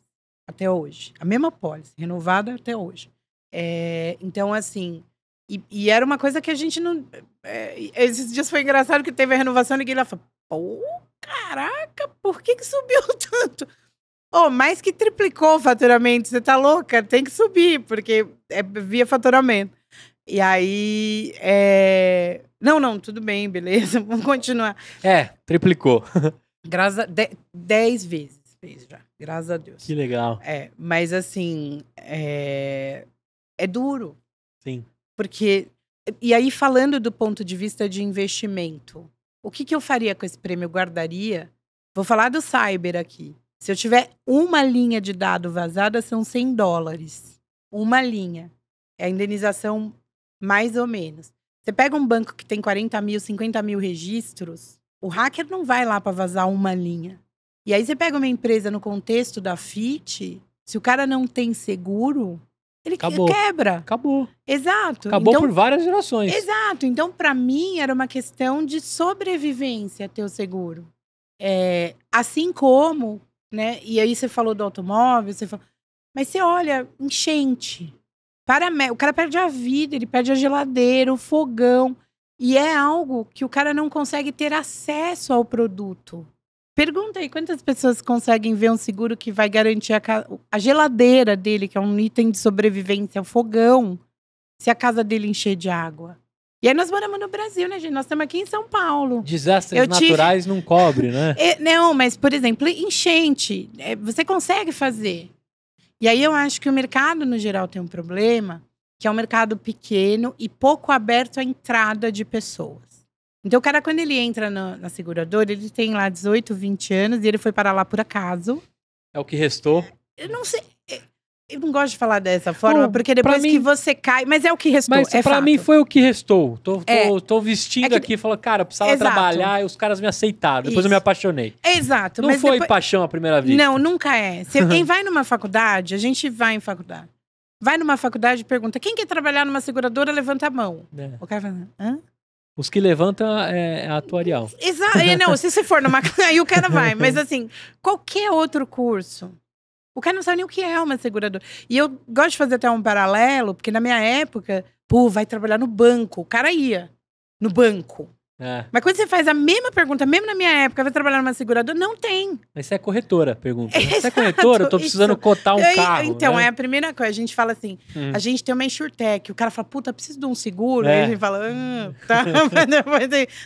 até hoje. A mesma pólice, renovada até hoje. Então, assim... E era uma coisa que a gente não... esses dias foi engraçado que teve a renovação e ninguém lá falou, pô, caraca, por que subiu tanto? Mais que triplicou o faturamento, você tá louca? Tem que subir, porque é via faturamento. E aí, Não, tudo bem, beleza, vamos continuar. Triplicou. 10 vezes fez já, graças a Deus. Que legal. Mas assim, é duro. Sim. Porque, e aí falando do ponto de vista de investimento, o que eu faria com esse prêmio? Eu guardaria, vou falar do cyber aqui. Se eu tiver uma linha de dado vazada, são $100. Uma linha. É a indenização mais ou menos. Você pega um banco que tem 40 mil, 50 mil registros, o hacker não vai lá para vazar uma linha. E aí você pega uma empresa no contexto da FIT, se o cara não tem seguro... Ele quebra. Acabou. Exato. Acabou então, por várias gerações. Exato. Então, para mim, era uma questão de sobrevivência ter o seguro. Assim como, né? E aí você falou do automóvel, mas você olha, enchente. O cara perde a vida, ele perde a geladeira, o fogão. E é algo que o cara não consegue ter acesso ao produto. Pergunta aí, quantas pessoas conseguem ver um seguro que vai garantir a geladeira dele, que é um item de sobrevivência, o fogão, se a casa dele encher de água? E aí nós moramos no Brasil, né, gente? Nós estamos aqui em São Paulo. Desastres naturais não cobre, né? Não, mas, por exemplo, enchente, você consegue fazer. E aí eu acho que o mercado, no geral, tem um problema, que é um mercado pequeno e pouco aberto à entrada de pessoas. Então, o cara, quando ele entra na seguradora, ele tem lá 18, 20 anos e ele foi parar lá por acaso. É o que restou? Eu não sei. Eu não gosto de falar dessa forma, porque depois que você cai... Mas é o que restou, mas pra mim foi o que restou. Tô vestindo aqui e falo, cara, eu precisava trabalhar e os caras me aceitaram. Depois eu me apaixonei. Exato. Não foi paixão à primeira vista. Não, nunca é. Quem vai numa faculdade, a gente vai em faculdade. Vai numa faculdade e pergunta, quem quer trabalhar numa seguradora, levanta a mão. O cara fala, hã? Os que levantam é atuarial. Exato. Não, se você for numa... Aí o cara vai. Mas assim, qualquer outro curso, o cara não sabe nem o que é uma seguradora. E eu gosto de fazer até um paralelo, porque na minha época, vai trabalhar no banco. O cara ia no banco. Mas quando você faz a mesma pergunta, mesmo na minha época, vai trabalhar numa seguradora, não tem. Mas você é corretora, pergunta. Você é corretora? Eu tô precisando cotar um carro. Então, né? é a primeira coisa. A gente fala assim, a gente tem uma insurtech. O cara fala, puta, preciso de um seguro. Aí a gente fala, tá.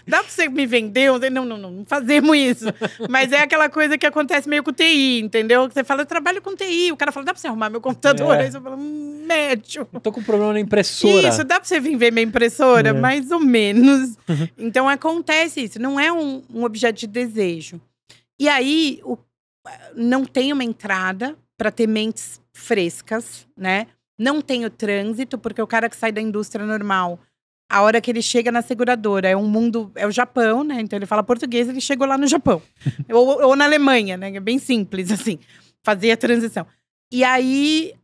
Dá pra você me vender? Não fazemos isso. Mas é aquela coisa que acontece meio com TI, entendeu? Você fala, eu trabalho com TI. O cara fala, dá pra você arrumar meu computador? Aí você fala, médio. Eu tô com problema na impressora. Isso, dá pra você vir ver minha impressora? Mais ou menos. Então, acontece isso. Não é um objeto de desejo. E aí, não tem uma entrada para ter mentes frescas, né? Não tem o trânsito, porque o cara que sai da indústria normal, a hora que ele chega na seguradora, é o Japão, né? Então, ele fala português, ele chegou lá no Japão. ou na Alemanha, né? É bem simples, assim, fazer a transição. E aí,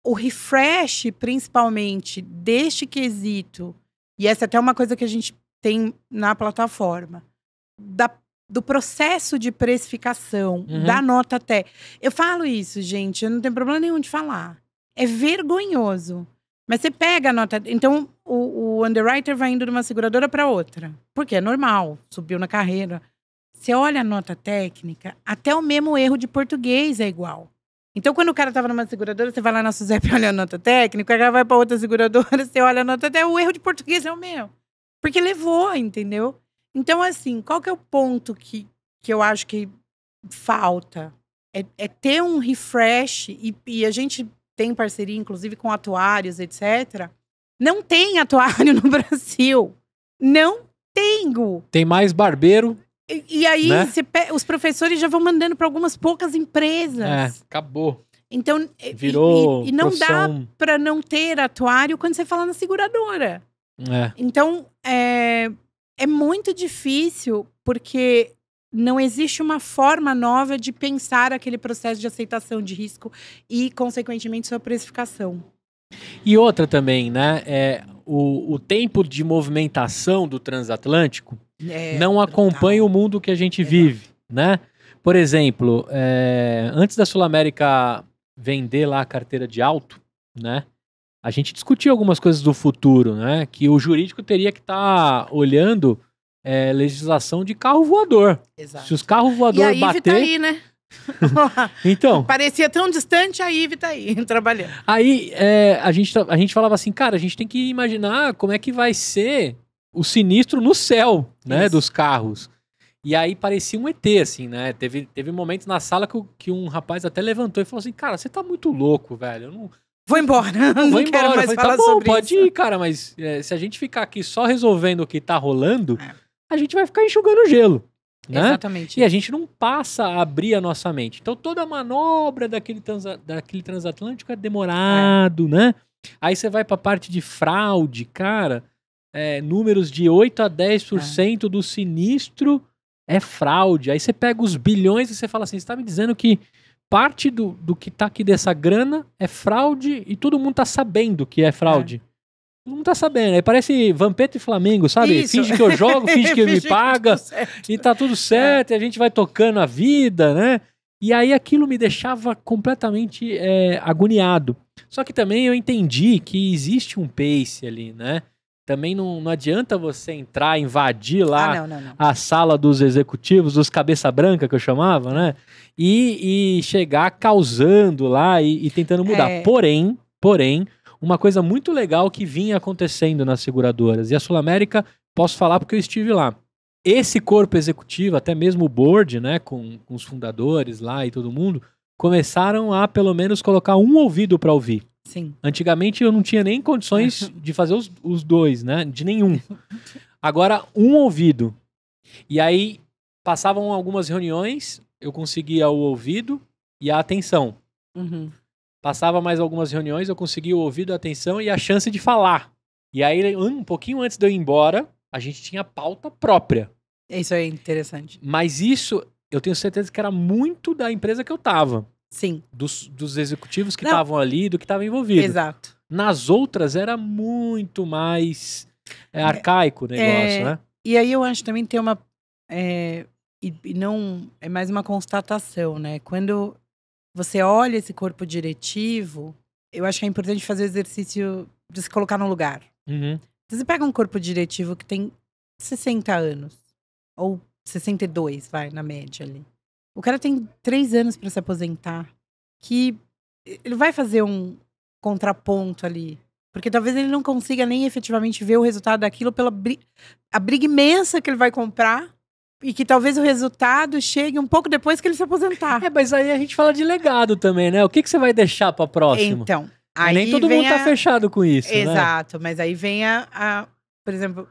o refresh, principalmente, deste quesito, e essa é até uma coisa que a gente tem na plataforma, do processo de precificação, da nota até. Eu falo isso, gente, eu não tenho problema nenhum de falar. É vergonhoso. Mas você pega a nota... Então, o underwriter vai indo de uma seguradora para outra. Porque é normal, subiu na carreira. Você olha a nota técnica, até o mesmo erro de português é igual. Então, quando o cara estava numa seguradora, você vai lá na Suzep e olha a nota técnica, o cara vai para outra seguradora, você olha a nota até o erro de português é o mesmo. Porque levou, entendeu? Então, assim, qual que é o ponto que eu acho que falta? É ter um refresh, e a gente tem parceria, inclusive, com atuários, etc. Não tem atuário no Brasil. Não tenho. Tem mais barbeiro. E aí, né? Os professores já vão mandando para algumas poucas empresas. Acabou. Então, virou e não profissão... dá para não ter atuário quando você fala na seguradora. Então, É muito difícil, porque não existe uma forma nova de pensar aquele processo de aceitação de risco e, consequentemente, sua precificação. E outra também, né? O tempo de movimentação do transatlântico não acompanha o mundo que a gente vive, né? Por exemplo, antes da Sul América vender lá a carteira de auto, né? A gente discutiu algumas coisas do futuro, né? Que o jurídico teria que estar olhando legislação de carro voador. Exato. Se os carros voadores bater... E a Ive tá aí, né? Então... Parecia tão distante, a Ive tá aí, trabalhando. Aí a gente falava assim, cara, a gente tem que imaginar como é que vai ser o sinistro no céu, né? Isso. Dos carros. E aí parecia um ET, assim, né? Teve momentos na sala que um rapaz até levantou e falou assim, cara, você tá muito louco, velho. Eu não... Vou embora, não quero mais falar sobre isso. Pode ir, cara, mas se a gente ficar aqui só resolvendo o que tá rolando, a gente vai ficar enxugando gelo, né? Exatamente. E a gente não passa a abrir a nossa mente. Então toda a manobra daquele transatlântico é demorado, né? Aí você vai pra parte de fraude, cara, números de 8 a 10% do sinistro é fraude. Aí você pega os bilhões e você fala assim, você tá me dizendo que parte do que tá aqui dessa grana é fraude e todo mundo tá sabendo que é fraude. Todo mundo tá sabendo. Aí parece Vampeta e Flamengo, sabe? Isso. Finge que eu jogo, finge que me paga e tá tudo certo e a gente vai tocando a vida, né? E aí aquilo me deixava completamente agoniado. Só que também eu entendi que existe um pace ali, né? Também não adianta você entrar, invadir lá a sala dos executivos, dos cabeça branca que eu chamava, né? E chegar causando lá e tentando mudar. Porém, uma coisa muito legal que vinha acontecendo nas seguradoras. E a Sul América, posso falar porque eu estive lá. Esse corpo executivo, até mesmo o board, né, com os fundadores lá e todo mundo, começaram a pelo menos colocar um ouvido para ouvir. Sim. Antigamente eu não tinha nem condições de fazer os dois, né? De nenhum. Agora, um ouvido. E aí, passavam algumas reuniões, eu conseguia o ouvido e a atenção. Uhum. Passava mais algumas reuniões, eu conseguia o ouvido, a atenção e a chance de falar. E aí, um pouquinho antes de eu ir embora, a gente tinha pauta própria. Isso é interessante. Mas isso, eu tenho certeza que era muito da empresa que eu tava. Sim. Dos executivos que estavam ali, do que estava envolvido. Exato. Nas outras era muito mais arcaico o negócio, né? E aí eu acho também tem uma... e não... É mais uma constatação, né? Quando você olha esse corpo diretivo, eu acho que é importante fazer o exercício de se colocar no lugar. Uhum. Você pega um corpo diretivo que tem 60 anos, ou 62, vai, na média ali. O cara tem 3 anos para se aposentar, que ele vai fazer um contraponto ali. Porque talvez ele não consiga nem efetivamente ver o resultado daquilo pela a briga imensa que ele vai comprar. E que talvez o resultado chegue um pouco depois que ele se aposentar. Mas aí a gente fala de legado também, né? O que você vai deixar para próximo? Então, aí nem todo mundo tá fechado com isso, Exato, né? Mas aí vem por exemplo,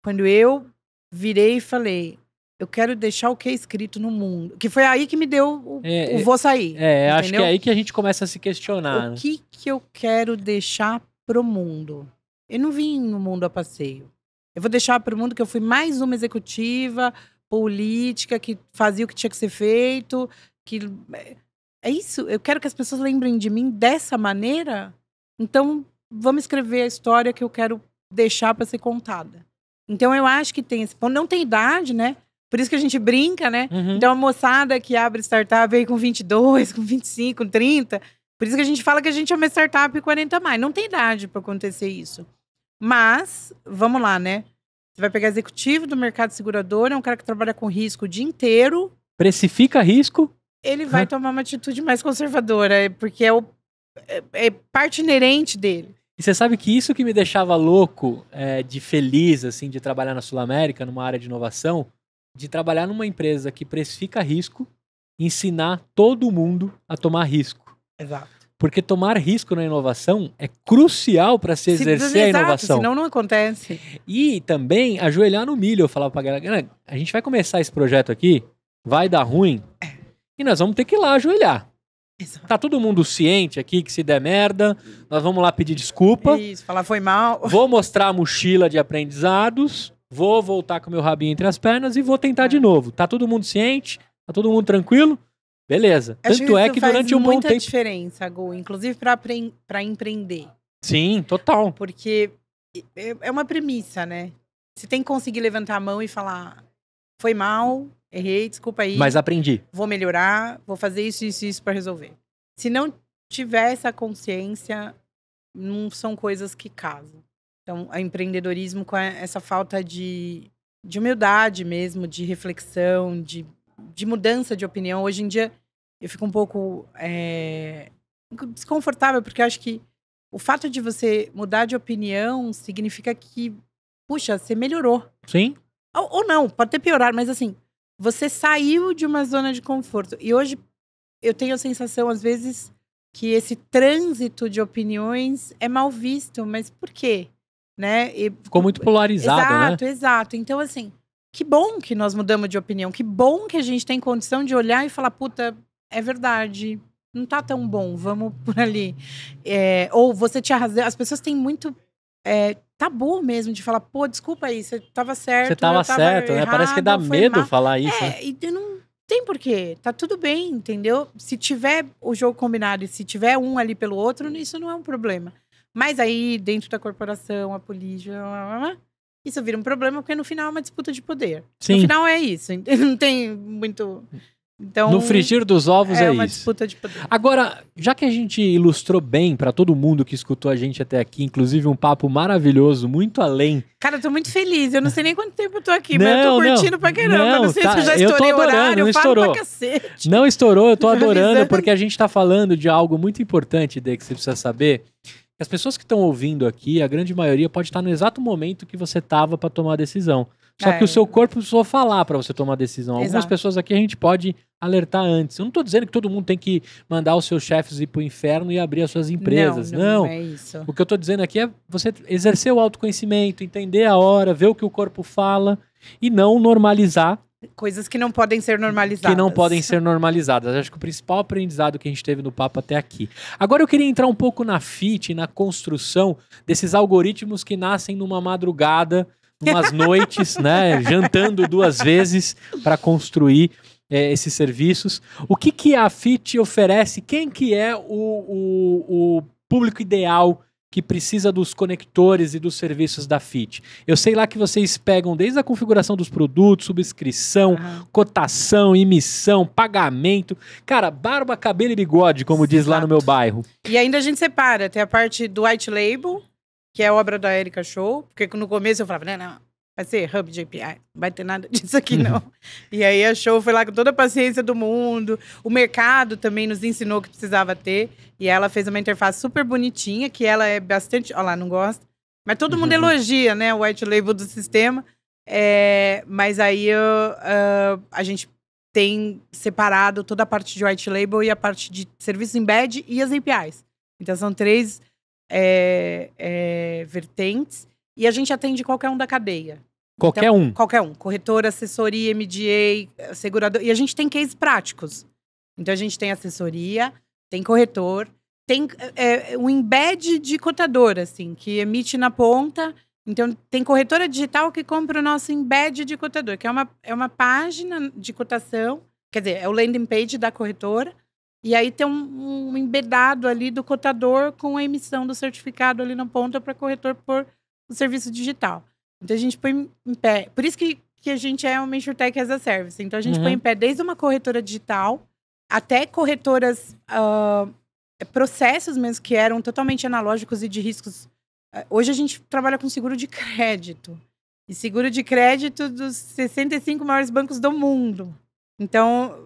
quando eu virei e falei... Eu quero deixar o que é escrito no mundo. Que foi aí que me deu o vou sair. Acho que é aí que a gente começa a se questionar. O que eu quero deixar pro mundo? Eu não vim no mundo a passeio. Eu vou deixar pro mundo que eu fui mais uma executiva política que fazia o que tinha que ser feito. É isso. Eu quero que as pessoas lembrem de mim dessa maneira. Então, vamos escrever a história que eu quero deixar para ser contada. Então, eu acho que tem esse ponto. Não tem idade, né? Por isso que a gente brinca, né? Uhum. Então, a moçada que abre startup aí com 22, com 25, com 30. Por isso que a gente fala que a gente é uma startup 40 mais. Não tem idade para acontecer isso. Mas, vamos lá, né? Você vai pegar executivo do mercado segurador, é um cara que trabalha com risco o dia inteiro. Precifica risco. Ele vai tomar uma atitude mais conservadora, porque é parte inerente dele. E você sabe que isso que me deixava louco, de feliz, assim, de trabalhar na Sul América, numa área de inovação, de trabalhar numa empresa que precifica risco, ensinar todo mundo a tomar risco. Exato. Porque tomar risco na inovação é crucial para se exercer a inovação. Senão não acontece. E também ajoelhar no milho. Eu falava pra galera, a gente vai começar esse projeto aqui, vai dar ruim, e nós vamos ter que ir lá ajoelhar. Exato. Tá todo mundo ciente aqui que se der merda, nós vamos lá pedir desculpa. Isso, falar foi mal. Vou mostrar a mochila de aprendizados vou voltar com o meu rabinho entre as pernas e vou tentar de novo. Tá todo mundo ciente? Tá todo mundo tranquilo? Beleza. Tanto é que durante um bom tempo... faz muita diferença, Gu, inclusive para empreender. Sim, total. Porque é uma premissa, né? Você tem que conseguir levantar a mão e falar, foi mal, errei, desculpa aí. Mas aprendi. Vou melhorar, vou fazer isso para resolver. Se não tiver essa consciência, não são coisas que casam. Então, o empreendedorismo com essa falta de humildade mesmo, de reflexão, de mudança de opinião. Hoje em dia, eu fico um pouco desconfortável, porque eu acho que o fato de você mudar de opinião significa que, puxa, você melhorou. Sim. Ou não, pode ter piorado, mas assim, você saiu de uma zona de conforto. E hoje eu tenho a sensação, às vezes, que esse trânsito de opiniões é mal visto. Mas por quê? Né? Ficou muito polarizado, né? Exato. Então, assim, que bom que nós mudamos de opinião. Que bom que a gente tem condição de olhar e falar, puta, é verdade. Não tá tão bom, vamos por ali. Ou você tinha razão. As pessoas têm muito tabu mesmo de falar, pô, desculpa aí, você tava certo. Você tava certo, né? Parece que dá medo falar isso. E não tem porquê. Tá tudo bem, entendeu? Se tiver o jogo combinado e se tiver um ali pelo outro, isso não é um problema. Mas aí, dentro da corporação, a política, isso vira um problema, porque no final é uma disputa de poder. Sim. No final é isso. Não tem muito... Então, no frigir dos ovos é uma isso. Disputa de poder. Agora, já que a gente ilustrou bem pra todo mundo que escutou a gente até aqui, inclusive um papo maravilhoso, muito além... Cara, eu tô muito feliz. Eu não sei nem quanto tempo eu tô aqui, mas eu tô curtindo pra caramba. Não sei se eu já eu estourei tô o adorando, horário, não falo estourou. pra cacete. Não estourou, eu tô adorando, porque a gente tá falando de algo muito importante, Dê, que você precisa saber. As pessoas que estão ouvindo aqui, a grande maioria pode estar no exato momento que você tava pra tomar a decisão. Só que o seu corpo precisou falar pra você tomar a decisão. Algumas pessoas aqui a gente pode alertar antes. Eu não tô dizendo que todo mundo tem que mandar os seus chefes ir pro inferno e abrir as suas empresas. Não é isso. O que eu tô dizendo aqui é você exercer o autoconhecimento, entender a hora, ver o que o corpo fala e não normalizar coisas que não podem ser normalizadas. Acho que o principal aprendizado que a gente teve no papo até aqui. Agora eu queria entrar um pouco na FIT, na construção desses algoritmos que nascem numa madrugada, umas noites, né, jantando 2 vezes para construir esses serviços. O que a FIT oferece? Quem que é o público ideal que precisa dos conectores e dos serviços da FIT? Eu sei lá que vocês pegam desde a configuração dos produtos, subscrição, cotação, emissão, pagamento. Cara, barba, cabelo e bigode, como diz lá no meu bairro. E ainda a gente separa. Tem a parte do white label, que é obra da Erika Show. Porque no começo eu falava, não, vai ser Hub de API. Não vai ter nada disso aqui, não. E aí a Show foi lá com toda a paciência do mundo. O mercado também nos ensinou que precisava ter. E ela fez uma interface super bonitinha, que ela é bastante... Olha lá, não gosta. Mas todo mundo elogia, né? O white label do sistema. Mas aí a gente tem separado toda a parte de white label e a parte de serviço embed e as APIs. Então são 3 vertentes. E a gente atende qualquer um da cadeia. Qualquer um? Qualquer um. Corretora, assessoria, MDA, segurador. E a gente tem cases práticos. Então a gente tem assessoria, tem corretor, tem um embed de cotadora, assim, que emite na ponta. Então tem corretora digital que compra o nosso embed de cotador, que é uma página de cotação, quer dizer, é o landing page da corretora. E aí tem um embedado ali do cotador com a emissão do certificado ali na ponta para corretor por o serviço digital. Então a gente põe em pé. Por isso que a gente é uma InsurTech as a Service. Então a gente põe em pé desde uma corretora digital até corretoras, processos mesmo que eram totalmente analógicos e de riscos. Hoje a gente trabalha com seguro de crédito. E seguro de crédito dos 65 maiores bancos do mundo. Então,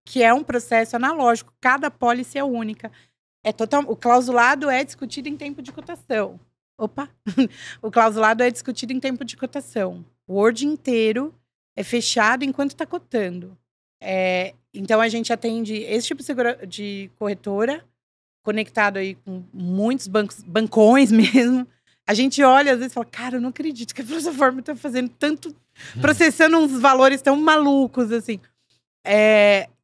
que é um processo analógico. Cada pólice é única. O clausulado é discutido em tempo de cotação. O clausulado é discutido em tempo de cotação. O Word inteiro é fechado enquanto está cotando. Então, a gente atende esse tipo de corretora, conectado aí com muitos bancões mesmo. A gente olha, às vezes, e fala, cara, eu não acredito que a plataforma está fazendo tanto, processando uns valores tão malucos, assim.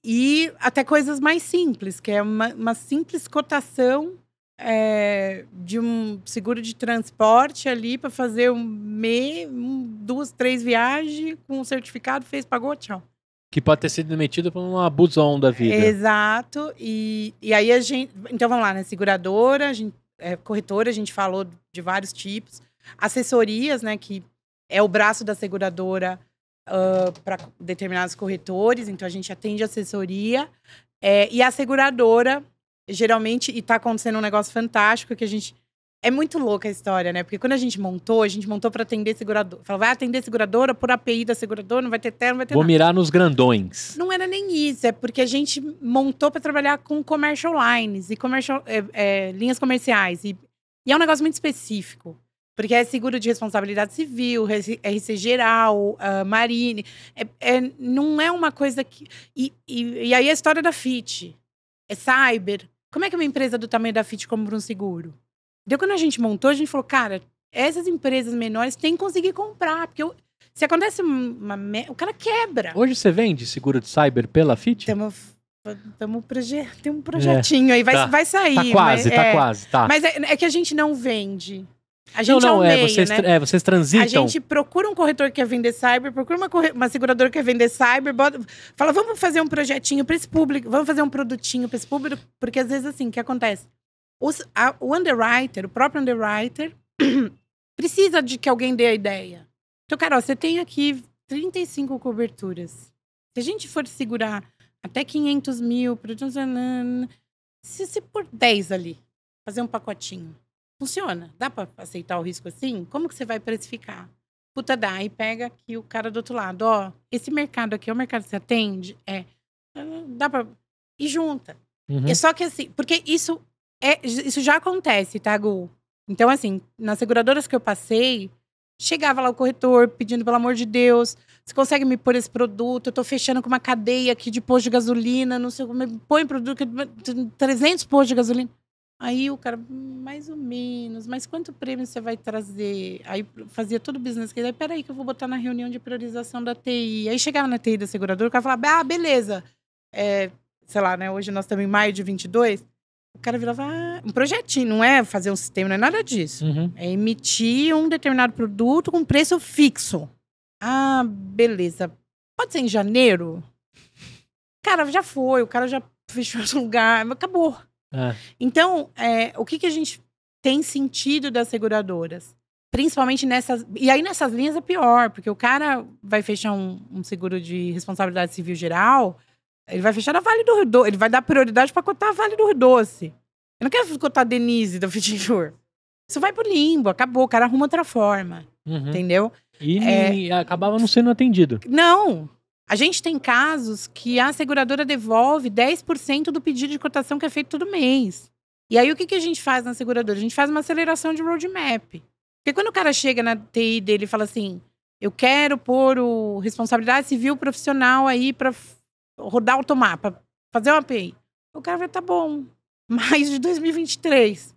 E até coisas mais simples, que é uma simples cotação de um seguro de transporte ali para fazer 2, 3 viagens com um certificado, pagou, tchau. Que pode ter sido emitido por um abusão da vida. Exato. E aí a gente... Então vamos lá, né? Seguradora, corretora, a gente falou de vários tipos. Assessorias, né? Que é o braço da seguradora para determinados corretores. Então a gente atende assessoria. E a seguradora, geralmente, e tá acontecendo um negócio fantástico que a gente... É muito louca a história, né? Porque quando a gente montou para atender seguradora. Falou, vai atender seguradora por API da seguradora, não vai ter termo, não vai ter Vou nada. mirar nos grandões. Não era nem isso, é porque a gente montou para trabalhar com commercial lines e linhas comerciais. E é um negócio muito específico. Porque é seguro de responsabilidade civil, RC geral, marine. Não é uma coisa que... E aí a história da FIT. É cyber. Como é que uma empresa do tamanho da FIT compra um seguro? Então, quando a gente montou, a gente falou, cara, essas empresas menores têm que conseguir comprar. Porque se acontece o cara quebra. Hoje você vende seguro de cyber pela FIT? Tem um projetinho aí, vai sair. Tá quase, tá quase. Tá. Mas é que a gente não vende. A gente é o meio, né? Vocês transitam. A gente procura um corretor que quer vender cyber, procura uma seguradora que quer vender cyber, fala, vamos fazer um projetinho para esse público, vamos fazer um produtinho para esse público, porque às vezes assim, o que acontece? O underwriter, o próprio underwriter, precisa de que alguém dê a ideia. Então, Carol, você tem aqui 35 coberturas. Se a gente for segurar até 500 mil, se por 10 ali, fazer um pacotinho, funciona? Dá para aceitar o risco assim? Como que você vai precificar? Puta, dá. Aí pega aqui o cara do outro lado. Ó, esse mercado aqui é o mercado que você atende? Dá para... E junta. Uhum. É só que assim, porque isso já acontece, tá, Gu? Então, assim, nas seguradoras que eu passei, chegava lá o corretor pedindo, pelo amor de Deus, você consegue me pôr esse produto? Eu tô fechando com uma cadeia aqui de posto de gasolina, não sei como, põe produto, 300 postos de gasolina. Aí o cara, mais ou menos, mas quanto prêmio você vai trazer? Aí fazia todo o business case. Aí, peraí que eu vou botar na reunião de priorização da TI. Aí chegava na TI da seguradora, o cara falava, beleza. Sei lá, né, hoje nós estamos em maio de 22. O cara virava, um projetinho, não é fazer um sistema, não é nada disso. Uhum. É emitir um determinado produto com preço fixo. Beleza. Pode ser em janeiro? Cara, já foi, o cara já fechou esse lugar, mas acabou. Então, o que a gente tem sentido das seguradoras? Principalmente nessas... E aí, nessas linhas é pior, porque o cara vai fechar um seguro de responsabilidade civil geral, ele vai fechar na Vale do Rio Doce, ele vai dar prioridade para cotar a Vale do Rio Doce. Ele não quer cotar a Denise da Fit Insure. Isso vai pro limbo, acabou, o cara arruma outra forma, entendeu? E acabava não sendo atendido. Não! A gente tem casos que a seguradora devolve 10% do pedido de cotação que é feito todo mês. E aí, o que a gente faz na seguradora? A gente faz uma aceleração de roadmap. Porque quando o cara chega na TI dele e fala assim, eu quero pôr o responsabilidade civil profissional aí para rodar automático, para fazer uma API. O cara vai, tá bom, mais de 2023.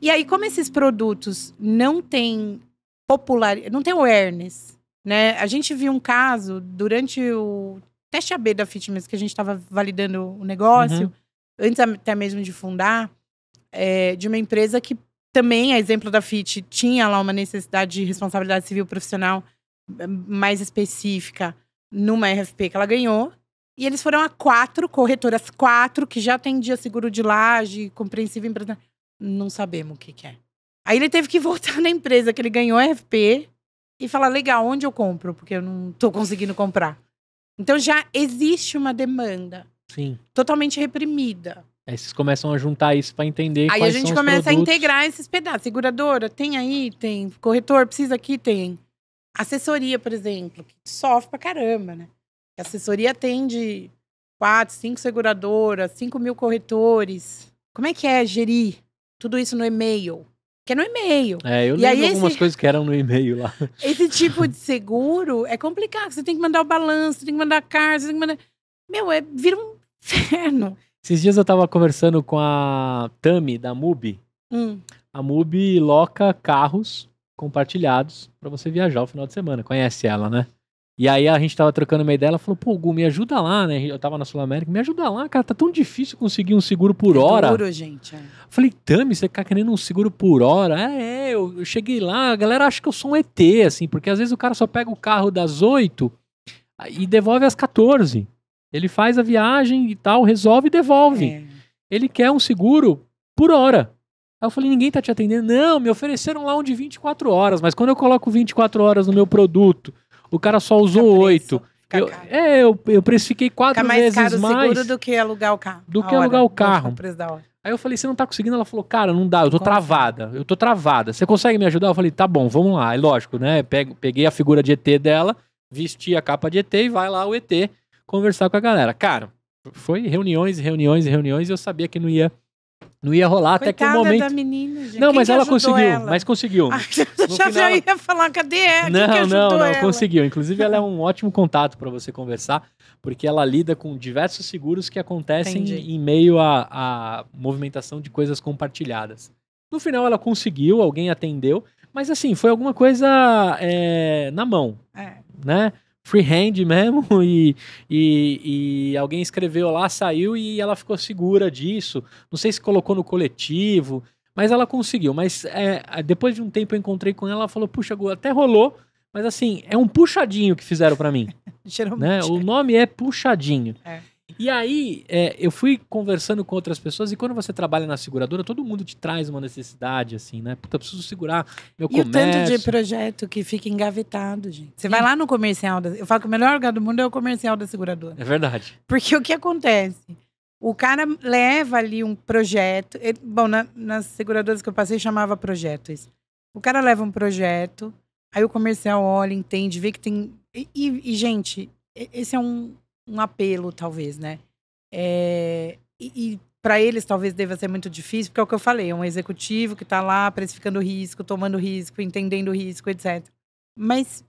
E aí, como esses produtos não têm popularidade, não tem awareness, né? A gente viu um caso durante o teste AB da Fitness, que a gente estava validando o negócio, antes até mesmo de fundar, de uma empresa que também, a exemplo da Fit, tinha lá uma necessidade de responsabilidade civil profissional mais específica numa RFP que ela ganhou. E eles foram a 4 corretoras, 4 que já atendia seguro de laje, compreensível empresa. Não sabemos o que é. Aí ele teve que voltar na empresa que ele ganhou a RFP e falar, legal, onde eu compro? Porque eu não tô conseguindo comprar. Então já existe uma demanda. Sim. Totalmente reprimida. Aí vocês começam a juntar isso para entender aí quais a gente são começa os produtos. a integrar esses pedaços. Seguradora, tem aí, tem. Corretor, precisa aqui, tem. Assessoria, por exemplo, que sofre pra caramba, né? A assessoria atende 4, 5 seguradoras, 5 mil corretores. Como é que é gerir tudo isso no e-mail? Que é no e-mail. Eu lembro algumas coisas que eram no e-mail lá. Esse tipo de seguro é complicado. Você tem que mandar o balanço, tem que mandar a carta, tem que mandar... vira um inferno. Esses dias eu tava conversando com a Tami, da MUBI. A MUBI loca carros compartilhados para você viajar o final de semana. Conhece ela, né? E aí a gente tava trocando uma ideia, ela falou, pô, Gu, me ajuda lá, né? Eu tava na Sul América, me ajuda lá, cara, tá tão difícil conseguir um seguro por hora. Duro, gente. Falei, Tami, você tá querendo um seguro por hora? Eu cheguei lá, a galera acha que eu sou um ET, assim, porque às vezes o cara só pega o carro das 8 e devolve às 14. Ele faz a viagem e tal, resolve e devolve. Ele quer um seguro por hora. Aí eu falei, ninguém tá te atendendo? Não, me ofereceram lá um de 24 horas, mas quando eu coloco 24 horas no meu produto, o cara só usou 8. Eu precifiquei 4 vezes mais. Fica mais caro o seguro do que alugar o carro. Do que alugar o carro. Aí eu falei, você não tá conseguindo? Ela falou, cara, não dá, eu tô travada. Você consegue me ajudar? Eu falei, tá bom, vamos lá. Aí lógico, né, peguei a figura de ET dela, vesti a capa de ET e vai lá o ET conversar com a galera. Cara, foi reuniões e eu sabia que não ia rolar. Coitada até que o momento. Da menina, gente. Não, mas ela conseguiu. Mas conseguiu. Já ia falar, cadê ela? Não, conseguiu. Inclusive, ela é um ótimo contato para você conversar, porque ela lida com diversos seguros que acontecem em meio à movimentação de coisas compartilhadas. No final, ela conseguiu, alguém atendeu, mas assim, foi alguma coisa na mão, né? Freehand mesmo, e alguém escreveu lá, saiu e ela ficou segura disso. Não sei se colocou no coletivo, mas ela conseguiu. Mas depois de um tempo eu encontrei com ela falou, puxa, até rolou, mas assim, é um puxadinho que fizeram pra mim. Né? O nome é puxadinho. E aí, eu fui conversando com outras pessoas, e quando você trabalha na seguradora, todo mundo te traz uma necessidade, assim, né? Puta, eu preciso segurar meu comércio. E o tanto de projeto que fica engavetado, gente. Você vai lá no comercial, eu falo que o melhor lugar do mundo é o comercial da seguradora. É verdade. Porque o que acontece? O cara leva ali um projeto, nas seguradoras que eu passei chamava projeto isso. O cara leva um projeto, aí o comercial olha, entende, vê que tem... E gente, esse é um apelo, talvez, né? E para eles, talvez, deva ser muito difícil, porque é o que eu falei, é um executivo que tá lá precificando risco, tomando risco, entendendo o risco, etc. Mas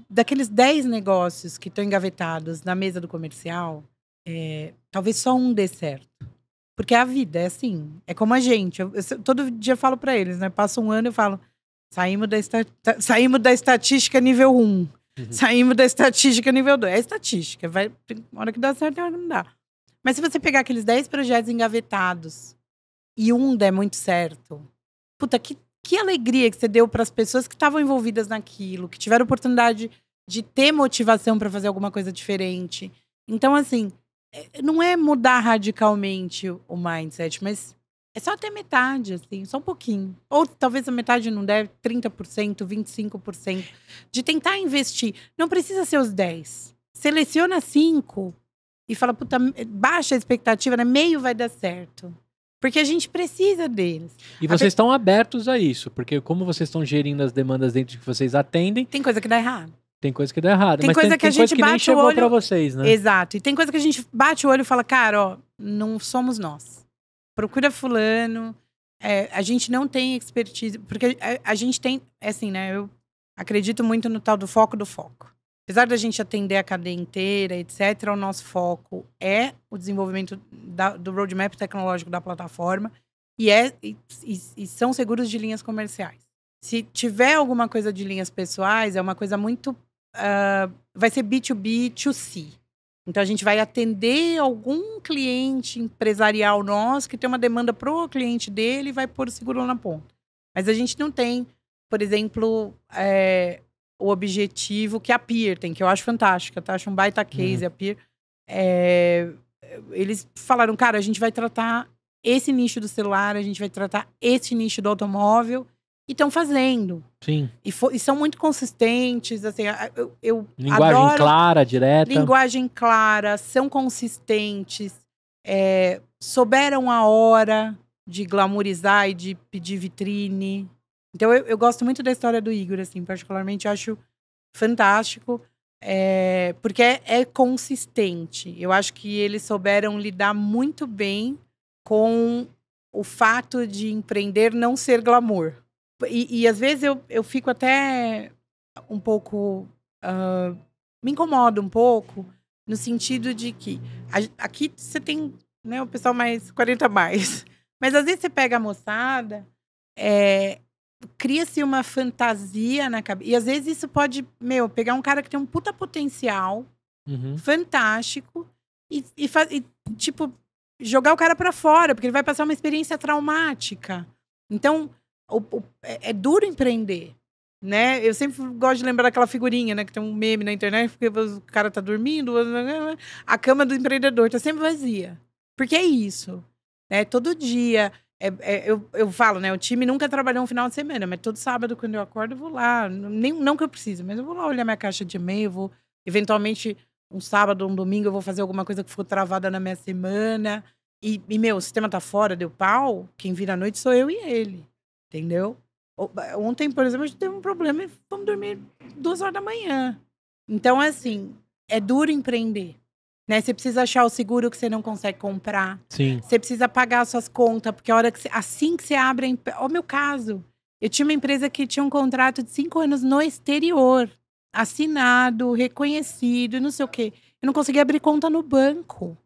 daqueles 10 negócios que estão engavetados na mesa do comercial, talvez só um dê certo. Porque a vida é assim, é como a gente. Eu todo dia falo para eles, né? Passa um ano e eu falo, saímos da estatística nível 1. Saímos da estatística nível 2. É estatística. Tem hora que dá certo, tem hora que não dá. Mas se você pegar aqueles 10 projetos engavetados e um der muito certo, puta, que alegria que você deu para as pessoas que estavam envolvidas naquilo, que tiveram oportunidade de ter motivação para fazer alguma coisa diferente. Então, assim, não é mudar radicalmente o mindset, mas é só ter metade, assim, só um pouquinho. Ou talvez a metade não der, 30%, 25%. De tentar investir. Não precisa ser os 10. Seleciona 5 e fala, puta, baixa a expectativa, né? Meio vai dar certo. Porque a gente precisa deles. E vocês estão abertos a isso, porque como vocês estão gerindo as demandas dentro de que vocês atendem... Tem coisa que dá errado. Tem coisa que dá errado. Tem coisa que a gente bate o olho... pra vocês, né? Exato. E tem coisa que a gente bate o olho e fala, cara, ó, não somos nós. Procura fulano. A gente não tem expertise. Porque a gente tem, assim, né? Eu acredito muito no tal do foco do foco. Apesar da gente atender a cadeia inteira, etc., o nosso foco é o desenvolvimento do roadmap tecnológico da plataforma e são seguros de linhas comerciais. Se tiver alguma coisa de linhas pessoais, é uma coisa muito... vai ser B2B, 2C. Então, a gente vai atender algum cliente empresarial nosso que tem uma demanda pro cliente dele e vai pôr o seguro lá na ponta. Mas a gente não tem, por exemplo, o objetivo que a Peer tem, que eu acho fantástico. Eu acho um baita case, a Peer. Eles falaram, cara, a gente vai tratar esse nicho do celular, a gente vai tratar esse nicho do automóvel. E estão fazendo. Sim. E são muito consistentes, assim, eu linguagem adoro, clara, direta. Linguagem clara, são consistentes, souberam a hora de glamourizar e de pedir vitrine. Então, eu gosto muito da história do Igor, assim, particularmente, eu acho fantástico, porque é consistente. Eu acho que eles souberam lidar muito bem com o fato de empreender não ser glamour. E às vezes eu fico até um pouco... me incomoda um pouco, no sentido de que... Aqui você tem, né, o pessoal mais 40 mais. Mas às vezes você pega a moçada... cria-se uma fantasia na cabeça. E às vezes isso pode, pegar um cara que tem um puta potencial, fantástico, e tipo, jogar o cara pra fora, porque ele vai passar uma experiência traumática. Então, é duro empreender, né? Eu sempre gosto de lembrar daquela figurinha, né? Que tem um meme na internet, porque o cara tá dormindo, a cama do empreendedor tá sempre vazia. Porque é isso, né? Todo dia... eu falo, né? O time nunca trabalhou um final de semana, mas todo sábado, quando eu acordo, eu vou lá. Não que eu precise, mas eu vou lá olhar minha caixa de e-mail, vou, eventualmente, um sábado ou um domingo, eu vou fazer alguma coisa que ficou travada na minha semana. E o sistema tá fora, deu pau. Quem vira à noite sou eu e ele. Entendeu? Ontem, por exemplo, a gente teve um problema e fomos dormir 2 horas da manhã. Então, assim, é duro empreender. Né? Você precisa achar o seguro que você não consegue comprar. Sim. Você precisa pagar as suas contas, porque a hora que assim que você abre... Ó, o meu caso. Eu tinha uma empresa que tinha um contrato de 5 anos no exterior. Assinado, reconhecido, não sei o quê. Eu não conseguia abrir conta no banco.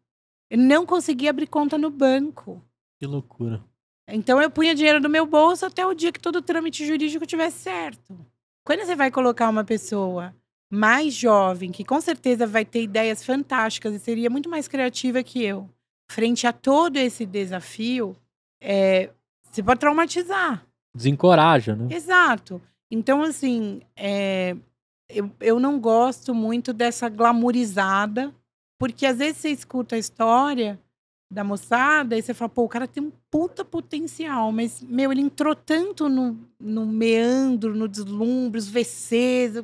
Eu não conseguia abrir conta no banco. Que loucura. Então eu punha dinheiro no meu bolso até o dia que todo o trâmite jurídico tivesse certo. Quando você vai colocar uma pessoa mais jovem, que com certeza vai ter ideias fantásticas e seria muito mais criativa que eu, frente a todo esse desafio, você pode traumatizar. Desencoraja, né? Exato. Então, assim, eu não gosto muito dessa glamourizada, porque às vezes você escuta a história da moçada e você fala, pô, o cara tem um puta potencial, mas, ele entrou tanto no meandro, no deslumbre, os VCs...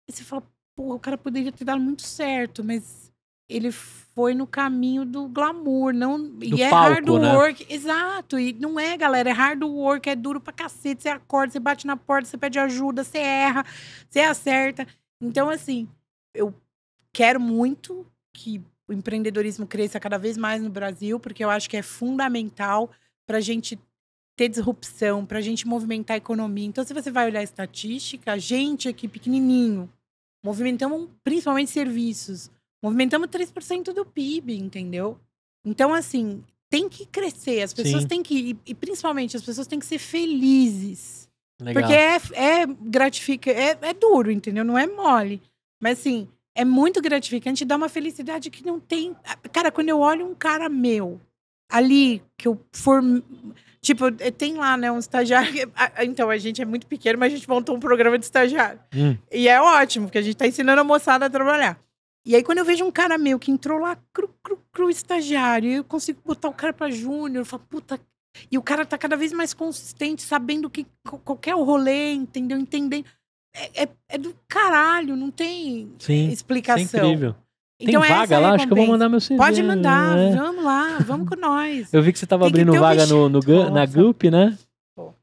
E você fala, porra, o cara poderia ter dado muito certo, mas ele foi no caminho do glamour, não... Do e é palco, hard work, né? Exato, e não é, galera, é hard work, é duro pra cacete, você acorda, você bate na porta, você pede ajuda, você erra, você acerta. Então, assim, eu quero muito que o empreendedorismo cresça cada vez mais no Brasil, porque eu acho que é fundamental pra gente ter disrupção, pra gente movimentar a economia. Então, se você vai olhar a estatística, a gente aqui, pequenininho, movimentamos principalmente serviços, movimentamos 3% do PIB, entendeu? Então, assim, tem que crescer, as pessoas têm que, e principalmente as pessoas têm que ser felizes. Legal. Porque é gratificante, é duro, entendeu? Não é mole. Mas, assim, é muito gratificante, dá uma felicidade que não tem... Cara, quando eu olho um cara meu, ali, que eu tipo, tem lá, né, um estagiário... Então, a gente é muito pequeno, mas a gente montou um programa de estagiário. E é ótimo, porque a gente tá ensinando a moçada a trabalhar. E aí, quando eu vejo um cara meu que entrou lá, estagiário, eu consigo botar o cara pra júnior, eu falo, puta... E o cara tá cada vez mais consistente, sabendo que qualquer rolê, entendeu? Entendendo. É do caralho, não tem explicação. Isso é incrível. Então, tem vaga lá? Acho que eu vou mandar meu CV. Pode mandar, vamos lá, vamos com nós. Eu vi que você tava abrindo vaga na Gup, né? Pô.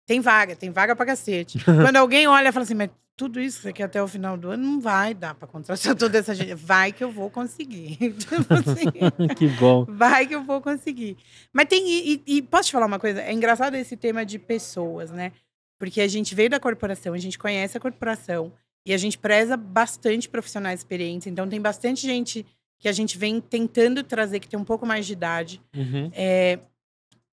Tem vaga pra cacete. Quando alguém olha e fala assim, mas tudo isso aqui até o final do ano não vai dar pra contratar toda essa gente. Vai que eu vou conseguir. Tipo assim, que bom. Vai que eu vou conseguir. Mas tem... E posso te falar uma coisa? É engraçado esse tema de pessoas, né? Porque a gente veio da corporação, a gente conhece a corporação e a gente preza bastante profissionais experientes. Então, tem bastante gente que a gente vem tentando trazer, que tem um pouco mais de idade.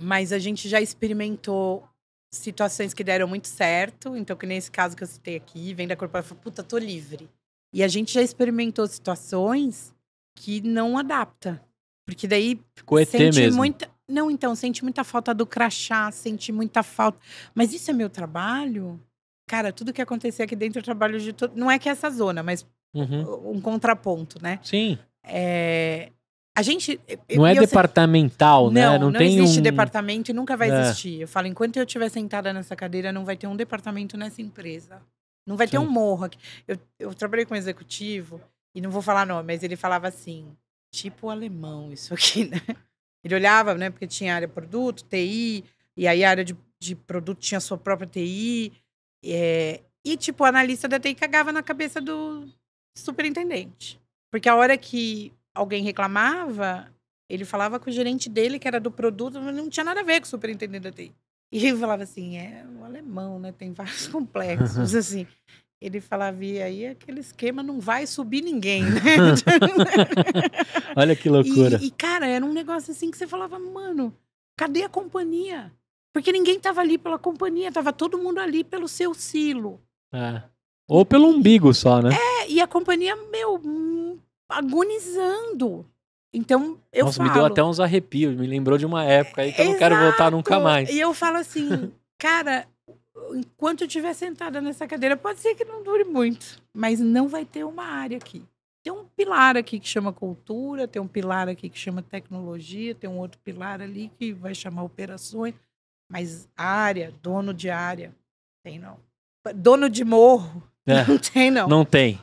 Mas a gente já experimentou situações que deram muito certo. Então, que nesse caso que eu citei aqui, vem da corporação, puta, tô livre. E a gente já experimentou situações que não adapta. Porque daí ficou ET mesmo. Não, então, sente muita falta do crachá, sente muita falta. Mas isso é meu trabalho? Cara, tudo que acontecer aqui dentro é trabalho de todo... Não é que é essa zona, mas um contraponto, né? Sim. A gente... Não é departamental, né? Não existe departamento e nunca vai existir. Eu falo, enquanto eu estiver sentada nessa cadeira, não vai ter um departamento nessa empresa. Não vai ter um morro aqui. Eu trabalhei com um executivo, e não vou falar nome, mas ele falava assim, tipo alemão isso aqui, né? Ele olhava, né? Porque tinha área de produto, TI, e aí a área de produto tinha a sua própria TI. E, tipo, o analista da TI cagava na cabeça do superintendente. Porque a hora que alguém reclamava, ele falava com o gerente dele, que era do produto, mas não tinha nada a ver com o superintendente da TI. E ele falava assim, o alemão, né? Tem vários complexos, assim. Ele falava, e aí aquele esquema não vai subir ninguém, né? Olha que loucura. E, cara, era um negócio assim que você falava, mano, cadê a companhia? Porque ninguém tava ali pela companhia, tava todo mundo ali pelo seu silo. Ou pelo umbigo só, né? E a companhia, agonizando. Então, eu Nossa, falo... me deu até uns arrepios, me lembrou de uma época aí que eu não quero voltar nunca mais. E eu falo assim, cara, enquanto eu estiver sentada nessa cadeira, pode ser que não dure muito, mas não vai ter uma área aqui. Tem um pilar aqui que chama cultura, tem um pilar aqui que chama tecnologia, tem um outro pilar ali que vai chamar operações, mas área, dono de área, tem não. Dono de morro, não tem não.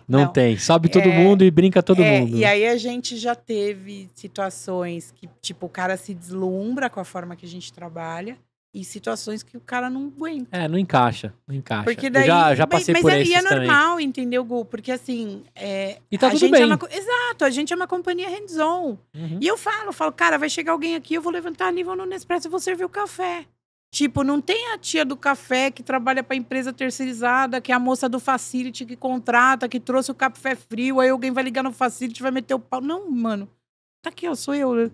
Não tem. Sobe todo mundo e brinca todo mundo. E aí a gente já teve situações que, tipo, o cara se deslumbra com a forma que a gente trabalha. E situações que o cara não aguenta. Não encaixa. Porque daí, eu já passei por esses também. Mas é normal, também. entendeu, Gu? Porque assim... E tá tudo bem. Exato, a gente é uma companhia hands-on. E eu falo, cara, vai chegar alguém aqui, eu vou levantar nível no Nespresso e vou servir o café. Tipo, não tem a tia do café que trabalha pra empresa terceirizada, que é a moça do facility que contrata, que trouxe o café frio, aí alguém vai ligar no facility e vai meter o pau. Não, mano. Tá aqui, ó, sou eu.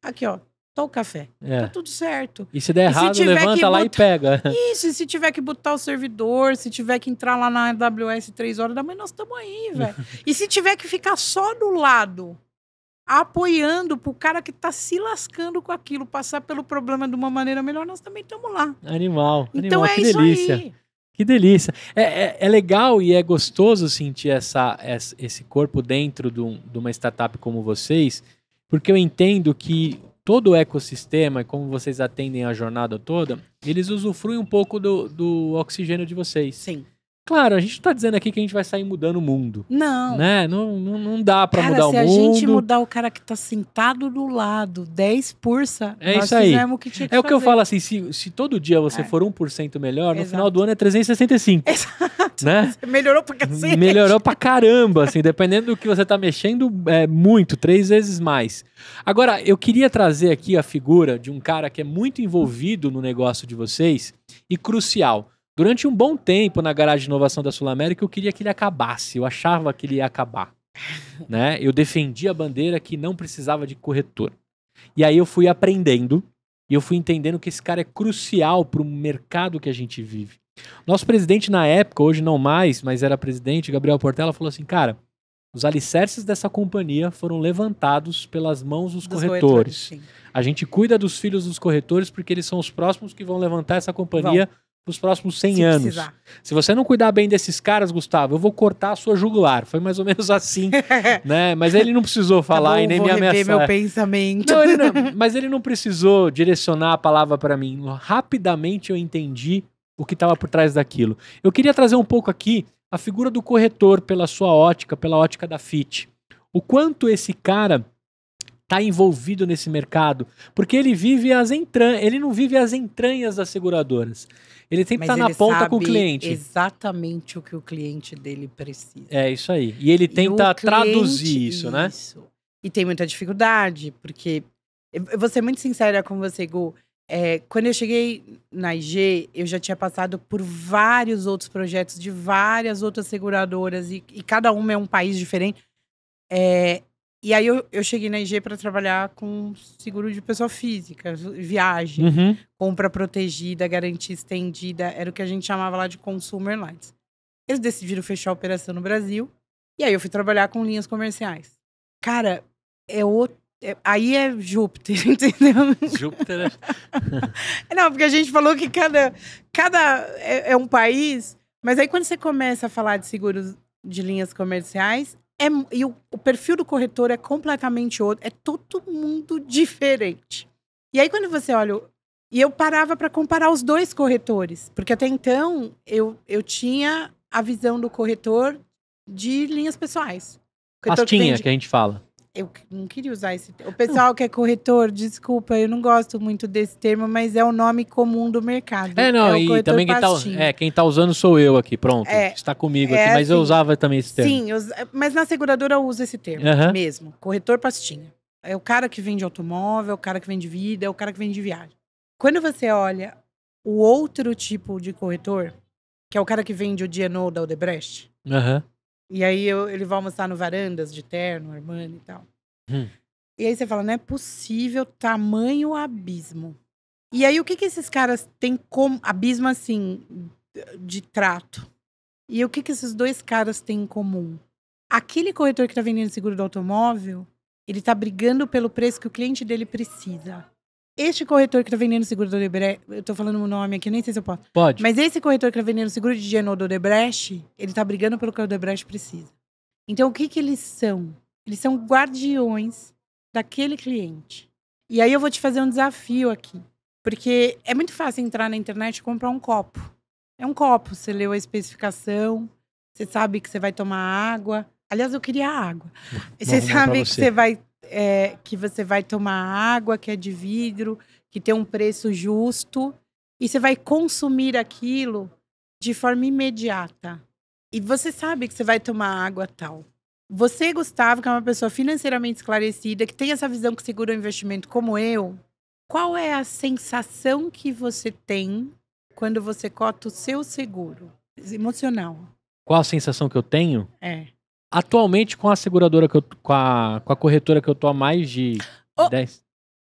Aqui, ó. Tô o café. Tá tudo certo. E se der errado, levanta lá e pega. Isso, e se tiver que botar o servidor, se tiver que entrar lá na AWS 3 horas da manhã, nós estamos aí, velho. E se tiver que ficar só do lado, apoiando pro cara que tá se lascando com aquilo, passar pelo problema de uma maneira melhor, nós também estamos lá. Animal. Então que isso delícia. aí. Que delícia. É legal e é gostoso sentir esse corpo dentro de uma startup como vocês, porque eu entendo que todo o ecossistema, como vocês atendem a jornada toda, eles usufruem um pouco do oxigênio de vocês. Sim. Claro, a gente não tá dizendo aqui que a gente vai sair mudando o mundo. Não. Né? Não dá pra mudar o mundo. Se a gente mudar o cara que tá sentado do lado, 10%, nós isso aí. fizemos o que tinha que fazer. É o que eu falo assim, se todo dia você for 1% melhor, no final do ano é 365. Exato. Né? Você melhorou pra cacete. Melhorou pra caramba, assim, dependendo do que você tá mexendo, muito, 3 vezes mais. Agora, eu queria trazer aqui a figura de um cara que é muito envolvido no negócio de vocês e crucial. Durante um bom tempo na garagem de inovação da Sul América, eu queria que ele acabasse. Eu achava que ele ia acabar. Né? Eu defendia a bandeira que não precisava de corretor. E aí eu fui aprendendo e eu fui entendendo que esse cara é crucial para o mercado que a gente vive. Nosso presidente na época, hoje não mais, mas era presidente, Gabriel Portela, falou assim, cara, os alicerces dessa companhia foram levantados pelas mãos dos corretores. A gente cuida dos filhos dos corretores porque eles são os próximos que vão levantar essa companhia nos próximos 100 anos. Precisar. Se você não cuidar bem desses caras, Gustavo, eu vou cortar a sua jugular. Foi mais ou menos assim, né? Mas ele não precisou falar e nem me ameaçar. Meu pensamento. Mas ele não precisou direcionar a palavra para mim. Rapidamente eu entendi o que estava por trás daquilo. Eu queria trazer um pouco aqui a figura do corretor pela sua ótica, pela ótica da FIT. O quanto esse cara está envolvido nesse mercado, porque ele ele não vive as entranhas das seguradoras. Ele sempre está na ponta com o cliente. Exatamente o que o cliente dele precisa. É isso aí. E ele tenta traduzir isso, né? E tem muita dificuldade, porque eu vou ser muito sincera com você, Gu. Quando eu cheguei na IG, eu já tinha passado por vários outros projetos de várias outras seguradoras, e cada uma é um país diferente. E aí eu cheguei na IG para trabalhar com seguro de pessoa física, viagem, compra protegida, garantia estendida, era o que a gente chamava lá de consumer lines. Eles decidiram fechar a operação no Brasil, e aí eu fui trabalhar com linhas comerciais. Cara, aí é Júpiter, entendeu? Júpiter Não, porque a gente falou que cada é um país, mas aí quando você começa a falar de seguros de linhas comerciais, e o perfil do corretor é completamente outro, é todo mundo diferente. E aí quando você olha, e eu parava para comparar os dois corretores, porque até então eu tinha a visão do corretor de linhas pessoais. Pastinha que a gente fala. Eu não queria usar esse termo. O pessoal que é corretor, desculpa, eu não gosto muito desse termo, mas é o nome comum do mercado. E também quem tá usando sou eu aqui, pronto. Está comigo aqui, mas assim, eu usava também esse termo. Sim, mas na seguradora eu uso esse termo mesmo. Corretor pastinha. É o cara que vende automóvel, é o cara que vende vida, é o cara que vende viagem. Quando você olha o outro tipo de corretor, que é o cara que vende o D&O da Odebrecht, e aí ele vai almoçar no Varandas de terno, Armani e tal. E aí você fala, não é possível tamanho abismo E aí, o que esses caras têm como abismo, assim, de trato? E o que esses dois caras têm em comum? Aquele corretor que tá vendendo seguro do automóvel, ele tá brigando pelo preço que o cliente dele precisa. Este corretor que tá vendendo seguro do Odebrecht, eu tô falando o nome aqui, nem sei se eu posso. Pode. Mas esse corretor que tá vendendo seguro de higiene do Odebrecht, ele tá brigando pelo que o Odebrecht precisa. Então, o que eles são? Eles são guardiões daquele cliente. E aí eu vou te fazer um desafio aqui. Porque é muito fácil entrar na internet e comprar um copo. É um copo, você leu a especificação, você sabe que você vai tomar água. Aliás, eu queria água. Você sabe que você vai tomar água, que é de vidro, que tem um preço justo. E você vai consumir aquilo de forma imediata. E você sabe que você vai tomar água tal. Você, Gustavo, que é uma pessoa financeiramente esclarecida, que tem essa visão que segura o investimento como eu, qual é a sensação que você tem quando você cota o seu seguro? Emocional. Qual a sensação que eu tenho? É. Atualmente, com a seguradora que eu, com a corretora que eu tô há mais de 10.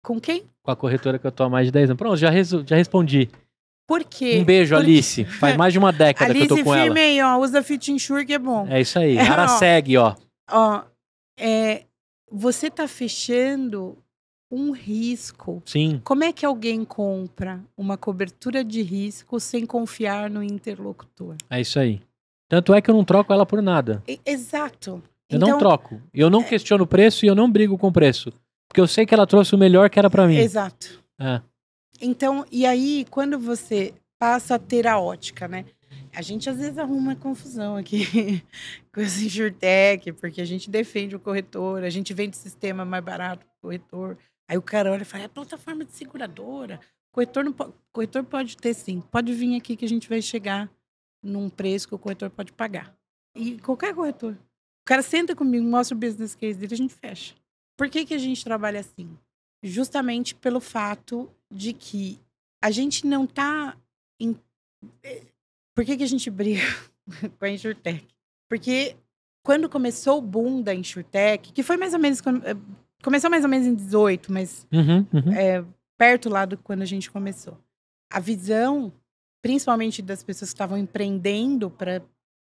Com quem? Com a corretora que eu tô há mais de 10 anos. Pronto, já respondi. Por quê? Um beijo, Alice. Faz mais de uma década que eu tô com ela. Alice, firme aí, ó. Usa Fit Insure que é bom. É isso aí. Ara segue, ó. Ó, você tá fechando um risco. Sim. Como é que alguém compra uma cobertura de risco sem confiar no interlocutor? É isso aí. Tanto é que eu não troco ela por nada. Exato. Eu não troco. Eu não questiono o preço e eu não brigo com o preço. Porque eu sei que ela trouxe o melhor que era pra mim. Exato. É. Então, e aí, quando você passa a ter a ótica, né? A gente às vezes arruma confusão aqui com esse InsurTech, porque a gente defende o corretor, a gente vende sistema mais barato pro corretor. Aí o cara olha e fala, é plataforma de seguradora. Corretor pode ter sim. Pode vir aqui que a gente vai chegar num preço que o corretor pode pagar. E qualquer corretor. O cara senta comigo, mostra o business case dele, a gente fecha. Por que a gente trabalha assim? Justamente pelo fato de que a gente não tá... Por que a gente briga com a InsurTech? Porque quando começou o boom da InsurTech, que foi mais ou menos... Começou mais ou menos em 18, mas perto lá do quando a gente começou. A visão, principalmente das pessoas que estavam empreendendo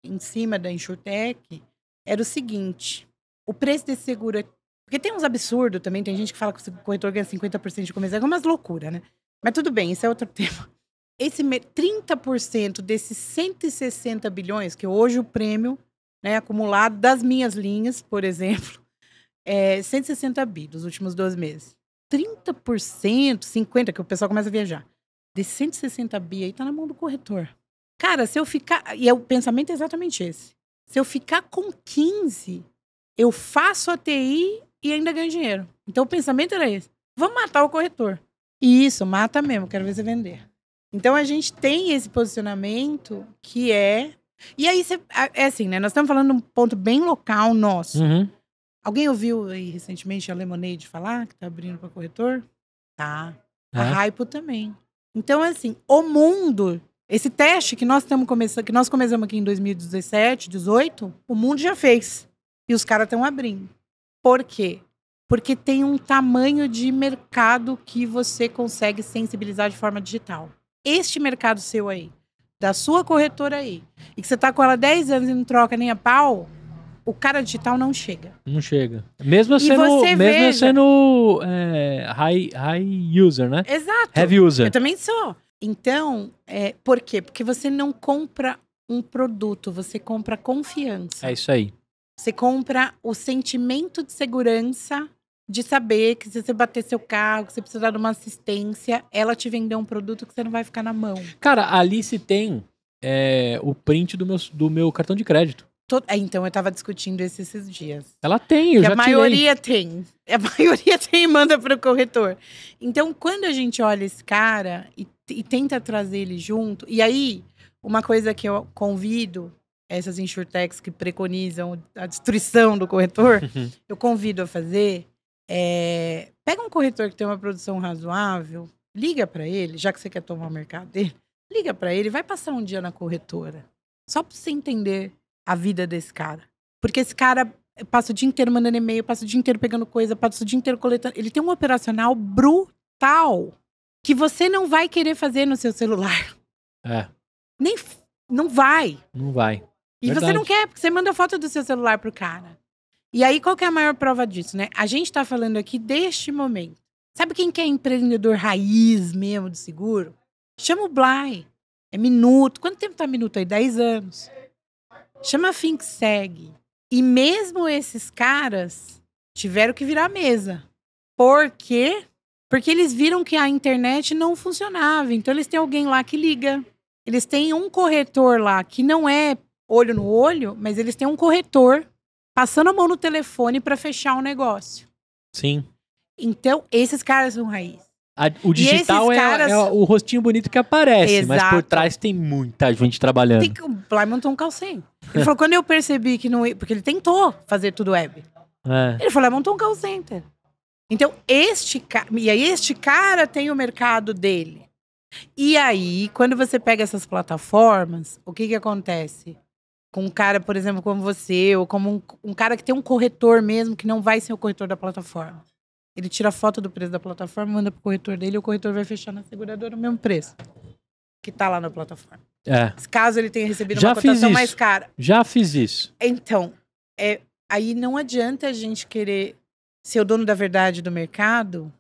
em cima da InsurTech, era o seguinte: o preço desse seguro... Porque tem uns absurdos também, tem gente que fala que o corretor ganha 50% de comissão, é umas loucuras, né? Mas tudo bem, isso é outro tema. 30% desses 160 bilhões, que hoje o prêmio, né, acumulado das minhas linhas, por exemplo, 160 bi dos últimos 12 meses. 30%, 50%, que o pessoal começa a viajar. Desses 160 bi aí tá na mão do corretor. Cara, se eu ficar... E o pensamento é exatamente esse. Se eu ficar com 15, eu faço a TI e ainda ganho dinheiro. Então o pensamento era esse. Vamos matar o corretor. E isso, mata mesmo, quero ver você vender. Então a gente tem esse posicionamento que é... E aí, é assim, né? Nós estamos falando de um ponto bem local nosso. Uhum. Alguém ouviu aí recentemente a Lemonade falar que tá abrindo para corretor? Tá. A Raipo também. Então, assim, o mundo, esse teste que nós começamos aqui em 2017, 2018, o mundo já fez. E os caras estão abrindo. Por quê? Porque tem um tamanho de mercado que você consegue sensibilizar de forma digital. Este mercado seu aí, da sua corretora aí, e que você tá com ela há 10 anos e não troca nem a pau, o cara digital não chega. Não chega. Mesmo sendo high user, né? Exato. Heavy user. Eu também sou. Então, por quê? Porque você não compra um produto, você compra confiança. É isso aí. Você compra o sentimento de segurança de saber que se você bater seu carro, que você precisar de uma assistência, ela te vendeu um produto que você não vai ficar na mão. Cara, a Alice tem o print do meu cartão de crédito. Então, eu tava discutindo esses dias. Ela tem, eu já tirei. A maioria tem e manda pro corretor. Então, quando a gente olha esse cara e tenta trazer ele junto... E aí, uma coisa que eu convido essas InsurTechs que preconizam a destruição do corretor, eu convido a fazer... pega um corretor que tem uma produção razoável, liga pra ele, já que você quer tomar o mercado dele, liga pra ele, vai passar um dia na corretora. Só pra você entender a vida desse cara. Porque esse cara passa o dia inteiro mandando e-mail, passa o dia inteiro pegando coisa, passa o dia inteiro coletando. Ele tem um operacional brutal. que você não vai querer fazer no seu celular. Não vai. Não vai. E Verdade. você não quer, porque você manda foto do seu celular pro cara. E aí, qual que é a maior prova disso, né? A gente tá falando aqui deste momento. Sabe quem que é empreendedor raiz mesmo de seguro? Chama o Bly. É Minuto. Quanto tempo tá Minuto aí? 10 anos. Chama a FinSeg. E mesmo esses caras tiveram que virar a mesa. Por quê? Porque eles viram que a internet não funcionava. Então, eles têm alguém lá que liga. Eles têm um corretor lá que não é olho no olho, mas eles têm um corretor passando a mão no telefone para fechar um negócio. Sim. Então, esses caras são raiz. O digital é o rostinho bonito que aparece, Exato. mas por trás tem muita gente trabalhando. O Bly montou um call center. Ele falou, quando eu percebi que não ia... Porque ele tentou fazer tudo web. Ele falou, montou um call center. Então, este cara tem o mercado dele. E aí, quando você pega essas plataformas, o que acontece? Com um cara, por exemplo, como você, ou como um cara que tem um corretor mesmo, que não vai ser o corretor da plataforma. Ele tira a foto do preço da plataforma, manda pro corretor dele, e o corretor vai fechar na seguradora o mesmo preço que tá lá na plataforma. Caso ele tenha recebido uma cotação mais cara. Já fiz isso. Então, aí não adianta a gente querer ser o dono da verdade do mercado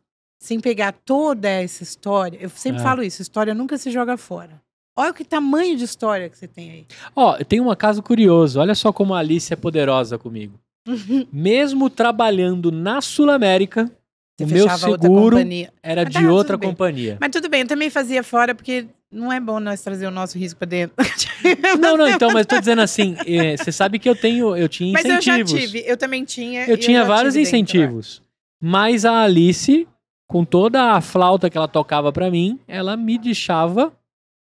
sem pegar toda essa história. Eu sempre falo isso, história nunca se joga fora. Olha que tamanho de história que você tem aí. Tem um caso curioso. Olha só como a Alice é poderosa comigo. Mesmo trabalhando na Sul-América, o meu seguro era de outra companhia. Mas tudo bem, eu também fazia fora, porque não é bom nós trazer o nosso risco pra dentro. Não, então, mas tô dizendo assim, você sabe que eu tinha incentivos. Mas eu já tive, eu também tinha. Eu tinha vários incentivos. Mas a Alice, com toda a flauta que ela tocava pra mim, ela me deixava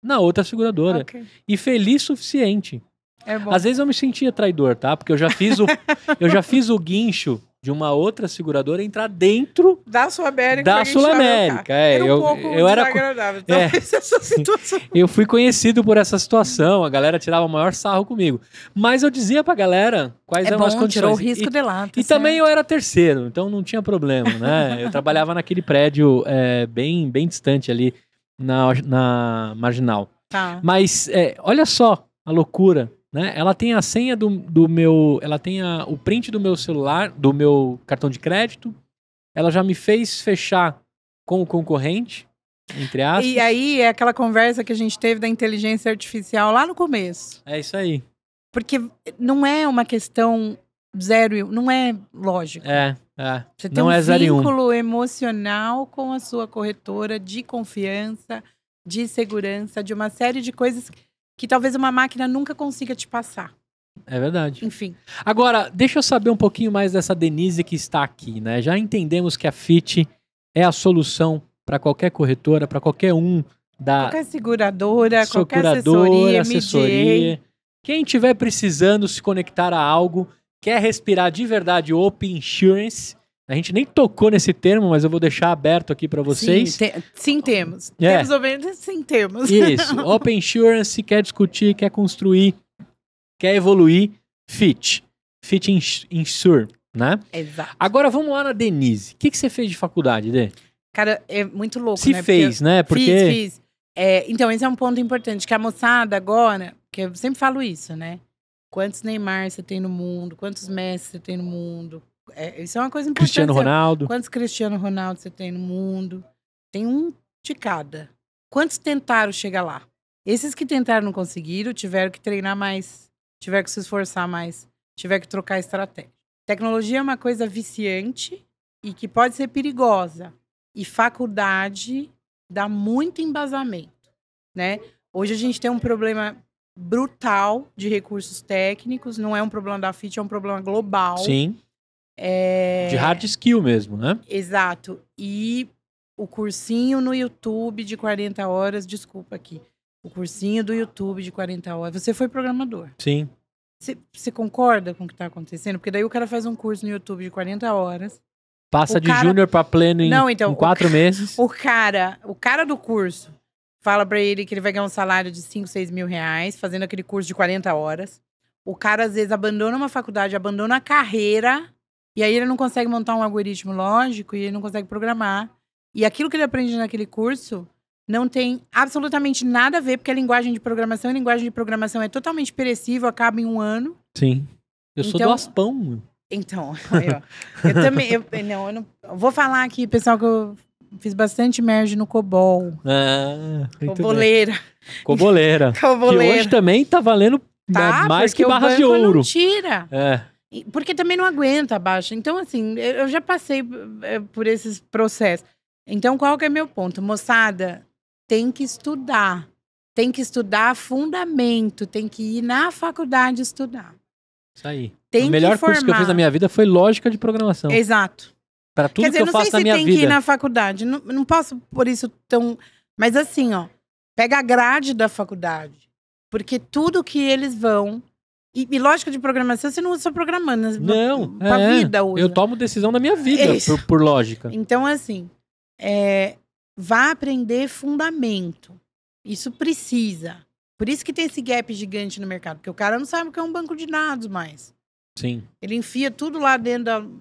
na outra seguradora. Okay. E feliz o suficiente. É bom. Às vezes eu me sentia traidor, tá? Porque eu já fiz o guincho de uma outra seguradora entrar dentro da Sul-América. Da Sul-América. Era um pouco desagradável. Essa situação. Eu fui conhecido por essa situação. A galera tirava o maior sarro comigo. Mas eu dizia pra galera quais eram as condições. Tirou o risco de lá. E também eu era terceiro, então não tinha problema, né? Eu trabalhava naquele prédio bem distante ali na Marginal. Tá. Mas olha só a loucura. Né? Ela tem a senha do meu... Ela tem o print do meu celular, do meu cartão de crédito. Ela já me fez fechar com o concorrente, entre aspas. E aí é aquela conversa que a gente teve da inteligência artificial lá no começo. É isso aí. Porque não é uma questão 0 e 1, não é lógico. Não Você tem um vínculo emocional com a sua corretora de confiança, de segurança, de uma série de coisas que talvez uma máquina nunca consiga te passar. É verdade. Enfim. Agora, deixa eu saber um pouquinho mais dessa Denise que está aqui, né? Já entendemos que a Fit é a solução para qualquer corretora, para qualquer qualquer seguradora, qualquer assessoria. Quem estiver precisando se conectar a algo, quer respirar de verdade Open Insurance. A gente nem tocou nesse termo, mas eu vou deixar aberto aqui para vocês. Sim, temos. Temos ou menos, sim, temos. Isso. Open Insurance, quer discutir, quer construir, quer evoluir, Fit Insure, né? Exato. Agora vamos lá na Denise. O que você fez de faculdade, Dê? Cara, é muito louco, né? Fez, né? Porque... Fiz. Então, esse é um ponto importante, que a moçada agora, que eu sempre falo isso, né? Quantos Neymar você tem no mundo, quantos Messi você tem no mundo... isso é uma coisa importante. Cristiano Ronaldo. Quantos Cristiano Ronaldo você tem no mundo? Tem um de cada. Quantos tentaram chegar lá? Esses que tentaram não conseguiram, tiveram que treinar mais, tiveram que se esforçar mais, tiveram que trocar estratégia. Tecnologia é uma coisa viciante e que pode ser perigosa. E faculdade dá muito embasamento, né? Hoje a gente tem um problema brutal de recursos técnicos, não é um problema da FIT, é um problema global. Sim. De hard skill mesmo, né? Exato. E o cursinho no YouTube de 40 horas, desculpa aqui. O cursinho do YouTube de 40 horas. Você foi programador. Sim. Você concorda com o que está acontecendo? Porque daí o cara faz um curso no YouTube de 40 horas. Passa de júnior para pleno em 4 meses. O cara do curso fala para ele que ele vai ganhar um salário de 5, 6 mil reais fazendo aquele curso de 40 horas. O cara, às vezes, abandona uma faculdade, abandona a carreira. E aí ele não consegue montar um algoritmo lógico e ele não consegue programar. E aquilo que ele aprende naquele curso Não tem absolutamente nada a ver, porque a linguagem de programação é totalmente perecível, acaba em 1 ano. Sim. Eu sou do Então- Aspão. Então, aí, ó. Eu também. Eu não vou falar aqui, pessoal, que eu fiz bastante merge no COBOL. Ah, muito bem. Coboleira. Coboleira. Que Coboleira. hoje também tá valendo mais porque que barras o de banco ouro. não tira. É. Porque também não aguenta a baixa. Então, assim, eu já passei por esses processos. Então, qual que é meu ponto? Moçada, tem que estudar. Tem que estudar fundamento. Tem que ir na faculdade estudar. Isso aí. Tem O melhor que curso que eu fiz na formar. minha vida foi lógica de programação. Exato. Pra tudo Quer dizer, que eu não faço sei na se minha tem que ir vida. na faculdade. Não posso por isso tão... Mas assim, ó. Pega a grade da faculdade. Porque tudo que eles vão... E lógica de programação, você não usa só programando. Não, Pra vida usa. eu tomo decisão da minha vida Isso. por lógica. Então, assim, vá aprender fundamento. Isso precisa. Por isso que tem esse gap gigante no mercado. Porque o cara não sabe o que é um banco de dados mais. Sim. Ele enfia tudo lá dentro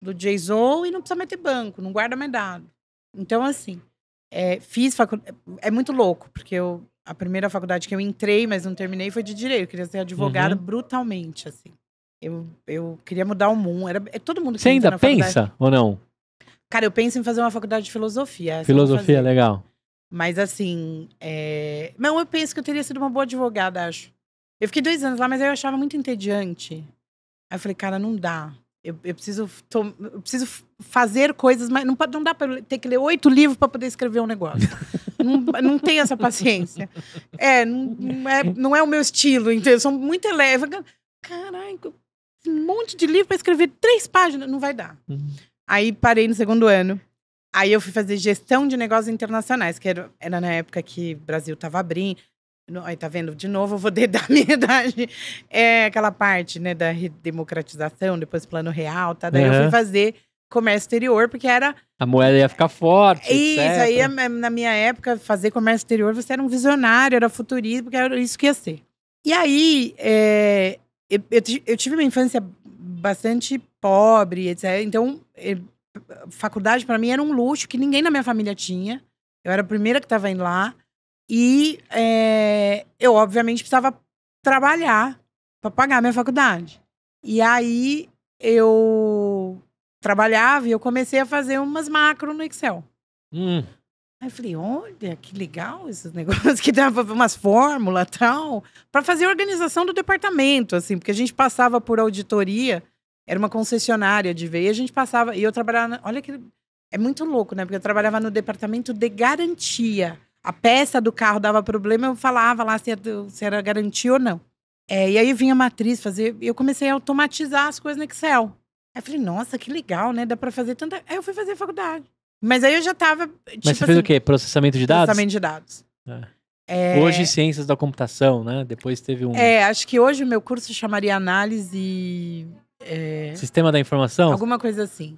do JSON e não precisa meter banco, não guarda mais dado. Então, assim, fiz faculdade. É muito louco, porque a primeira faculdade que eu entrei, mas não terminei, foi de direito. Eu queria ser advogada brutalmente, assim. Eu queria mudar o mundo. Todo mundo que Você entra ainda na faculdade. pensa ou não? Cara, eu penso em fazer uma faculdade de filosofia. essa eu vou Filosofia, fazer. legal. Mas, assim, não, eu penso que eu teria sido uma boa advogada, acho. Eu fiquei 2 anos lá, mas aí eu achava muito entediante. Aí eu falei, cara, não dá. Eu preciso fazer coisas, mas não dá pra eu ter que ler 8 livros pra poder escrever um negócio. não tenho essa paciência. Não é o meu estilo, entendeu? Eu sou muito eleva. Caralho, um monte de livro pra escrever 3 páginas. Não vai dar. Aí parei no 2º ano. Aí eu fui fazer gestão de negócios internacionais, que era na época que o Brasil tava abrindo. Aí tá vendo? De novo, eu vou dar minha idade. Aquela parte, né, da redemocratização, depois plano real, tá? Daí eu fui fazer comércio exterior, porque era... A moeda ia ficar forte, Isso, etc. aí na minha época, fazer comércio exterior, você era um visionário, era futurista, porque era isso que ia ser. E aí, eu tive uma infância bastante pobre, etc. Então, faculdade pra mim era um luxo que ninguém na minha família tinha. Eu era a primeira que estava indo lá. E eu, obviamente, precisava trabalhar para pagar a minha faculdade. E aí, eu trabalhava e eu comecei a fazer umas macros no Excel. Aí eu falei, olha, que legal esses negócios, que dava umas fórmulas e tal, para fazer a organização do departamento, assim, porque a gente passava por auditoria, era uma concessionária de veio, e a gente passava, e eu trabalhava, olha que, é muito louco, né, porque eu trabalhava no departamento de garantia. A peça do carro dava problema, eu falava lá se era garantia ou não. E aí vinha a matriz fazer, e eu comecei a automatizar as coisas no Excel. Aí eu falei, nossa, que legal, né, dá para fazer tanta... Aí eu fui fazer faculdade. Mas aí eu já tava... Mas você fez o quê? Processamento de dados? Processamento de dados. Hoje, ciências da computação, né? Depois teve um... acho que hoje o meu curso chamaria análise... Sistema da informação? Alguma coisa assim.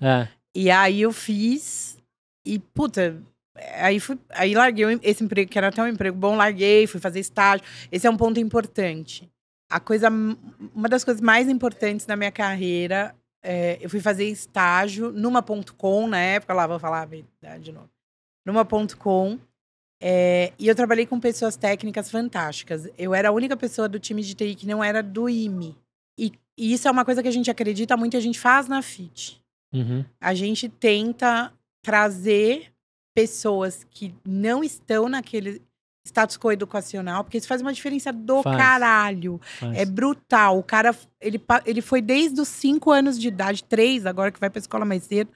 E aí eu fiz... E, puta... Aí larguei esse emprego, que era até um emprego bom, larguei, fui fazer estágio. Esse é um ponto importante. Uma das coisas mais importantes da minha carreira... eu fui fazer estágio numa .com na época, lá vou falar a verdade de novo. Numa .com, e eu trabalhei com pessoas técnicas fantásticas. Eu era a única pessoa do time de TI que não era do IME. E isso é uma coisa que a gente acredita muito e a gente faz na FIT. A gente tenta trazer pessoas que não estão naquele status quo educacional, porque isso faz uma diferença do caralho. É brutal. O cara, ele foi desde os 5 anos de idade, 3 agora que vai pra escola mais cedo.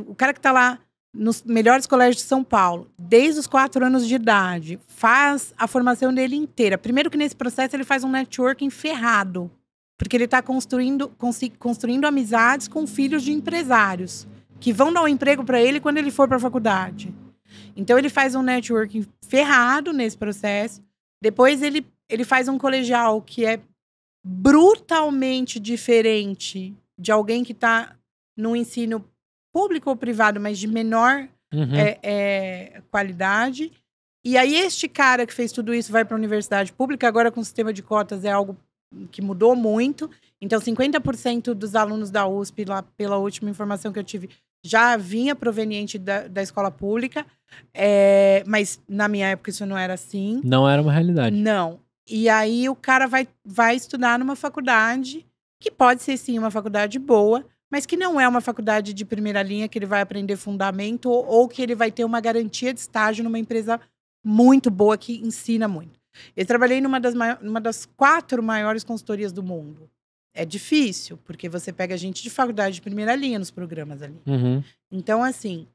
O cara que tá lá nos melhores colégios de São Paulo, desde os 4 anos de idade, faz a formação dele inteira. Primeiro que nesse processo ele faz um networking ferrado, porque ele tá construindo amizades com filhos de empresários, que vão dar um emprego para ele quando ele for para a faculdade. Então, ele faz um networking ferrado nesse processo. Depois, ele faz um colegial que é brutalmente diferente de alguém que está no ensino público ou privado, mas de menor qualidade. E aí, este cara que fez tudo isso vai para a universidade pública. Agora, com o sistema de cotas, é algo que mudou muito. Então, 50% dos alunos da USP, lá pela última informação que eu tive, já vinha proveniente da escola pública. Mas na minha época isso não era assim. Não era uma realidade. Não. E aí o cara vai estudar numa faculdade, que pode ser sim uma faculdade boa, mas que não é uma faculdade de primeira linha, que ele vai aprender fundamento, ou que ele vai ter uma garantia de estágio numa empresa muito boa, que ensina muito. Eu trabalhei numa das 4 maiores consultorias do mundo. É difícil, porque você pega gente de faculdade de primeira linha nos programas ali. Uhum. Então, assim,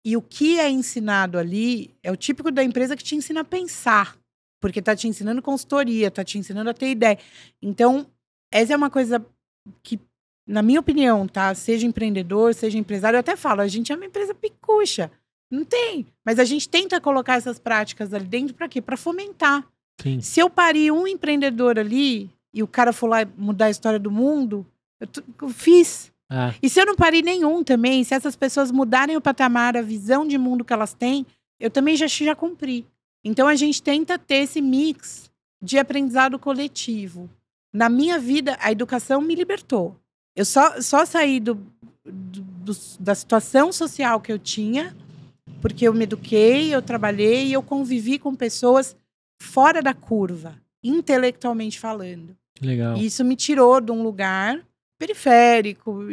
e o que é ensinado ali é o típico da empresa que te ensina a pensar. Porque tá te ensinando consultoria, tá te ensinando a ter ideia. Então, essa é uma coisa que, na minha opinião, tá? Seja empreendedor, seja empresário, eu até falo, a gente é uma empresa picucha. Não tem. Mas a gente tenta colocar essas práticas ali dentro para quê? Para fomentar. Sim. Se eu parir um empreendedor ali e o cara for lá mudar a história do mundo, eu fiz. Ah. E se eu não parir nenhum também, se essas pessoas mudarem o patamar, a visão de mundo que elas têm, eu também já cumpri. Então, a gente tenta ter esse mix de aprendizado coletivo. Na minha vida, a educação me libertou. Eu só saí da situação social que eu tinha, porque eu me eduquei, eu trabalhei e eu convivi com pessoas fora da curva, intelectualmente falando. Legal. E isso me tirou de um lugar periférico,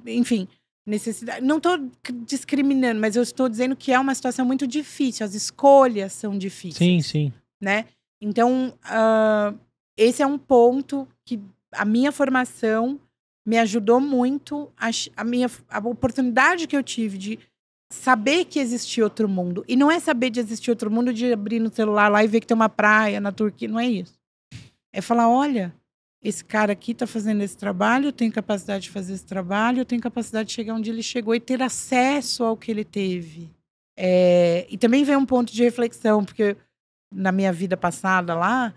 enfim, necessidade. Não estou discriminando, mas eu estou dizendo que é uma situação muito difícil. As escolhas são difíceis. Sim, sim. Né? Então, esse é um ponto que a minha formação me ajudou muito. A oportunidade que eu tive de saber que existia outro mundo. E não é saber de existir outro mundo de abrir no celular lá e ver que tem uma praia na Turquia. Não é isso. É falar, olha, esse cara aqui está fazendo esse trabalho, eu tenho capacidade de fazer esse trabalho, eu tenho capacidade de chegar onde ele chegou e ter acesso ao que ele teve. E também vem um ponto de reflexão, porque na minha vida passada lá,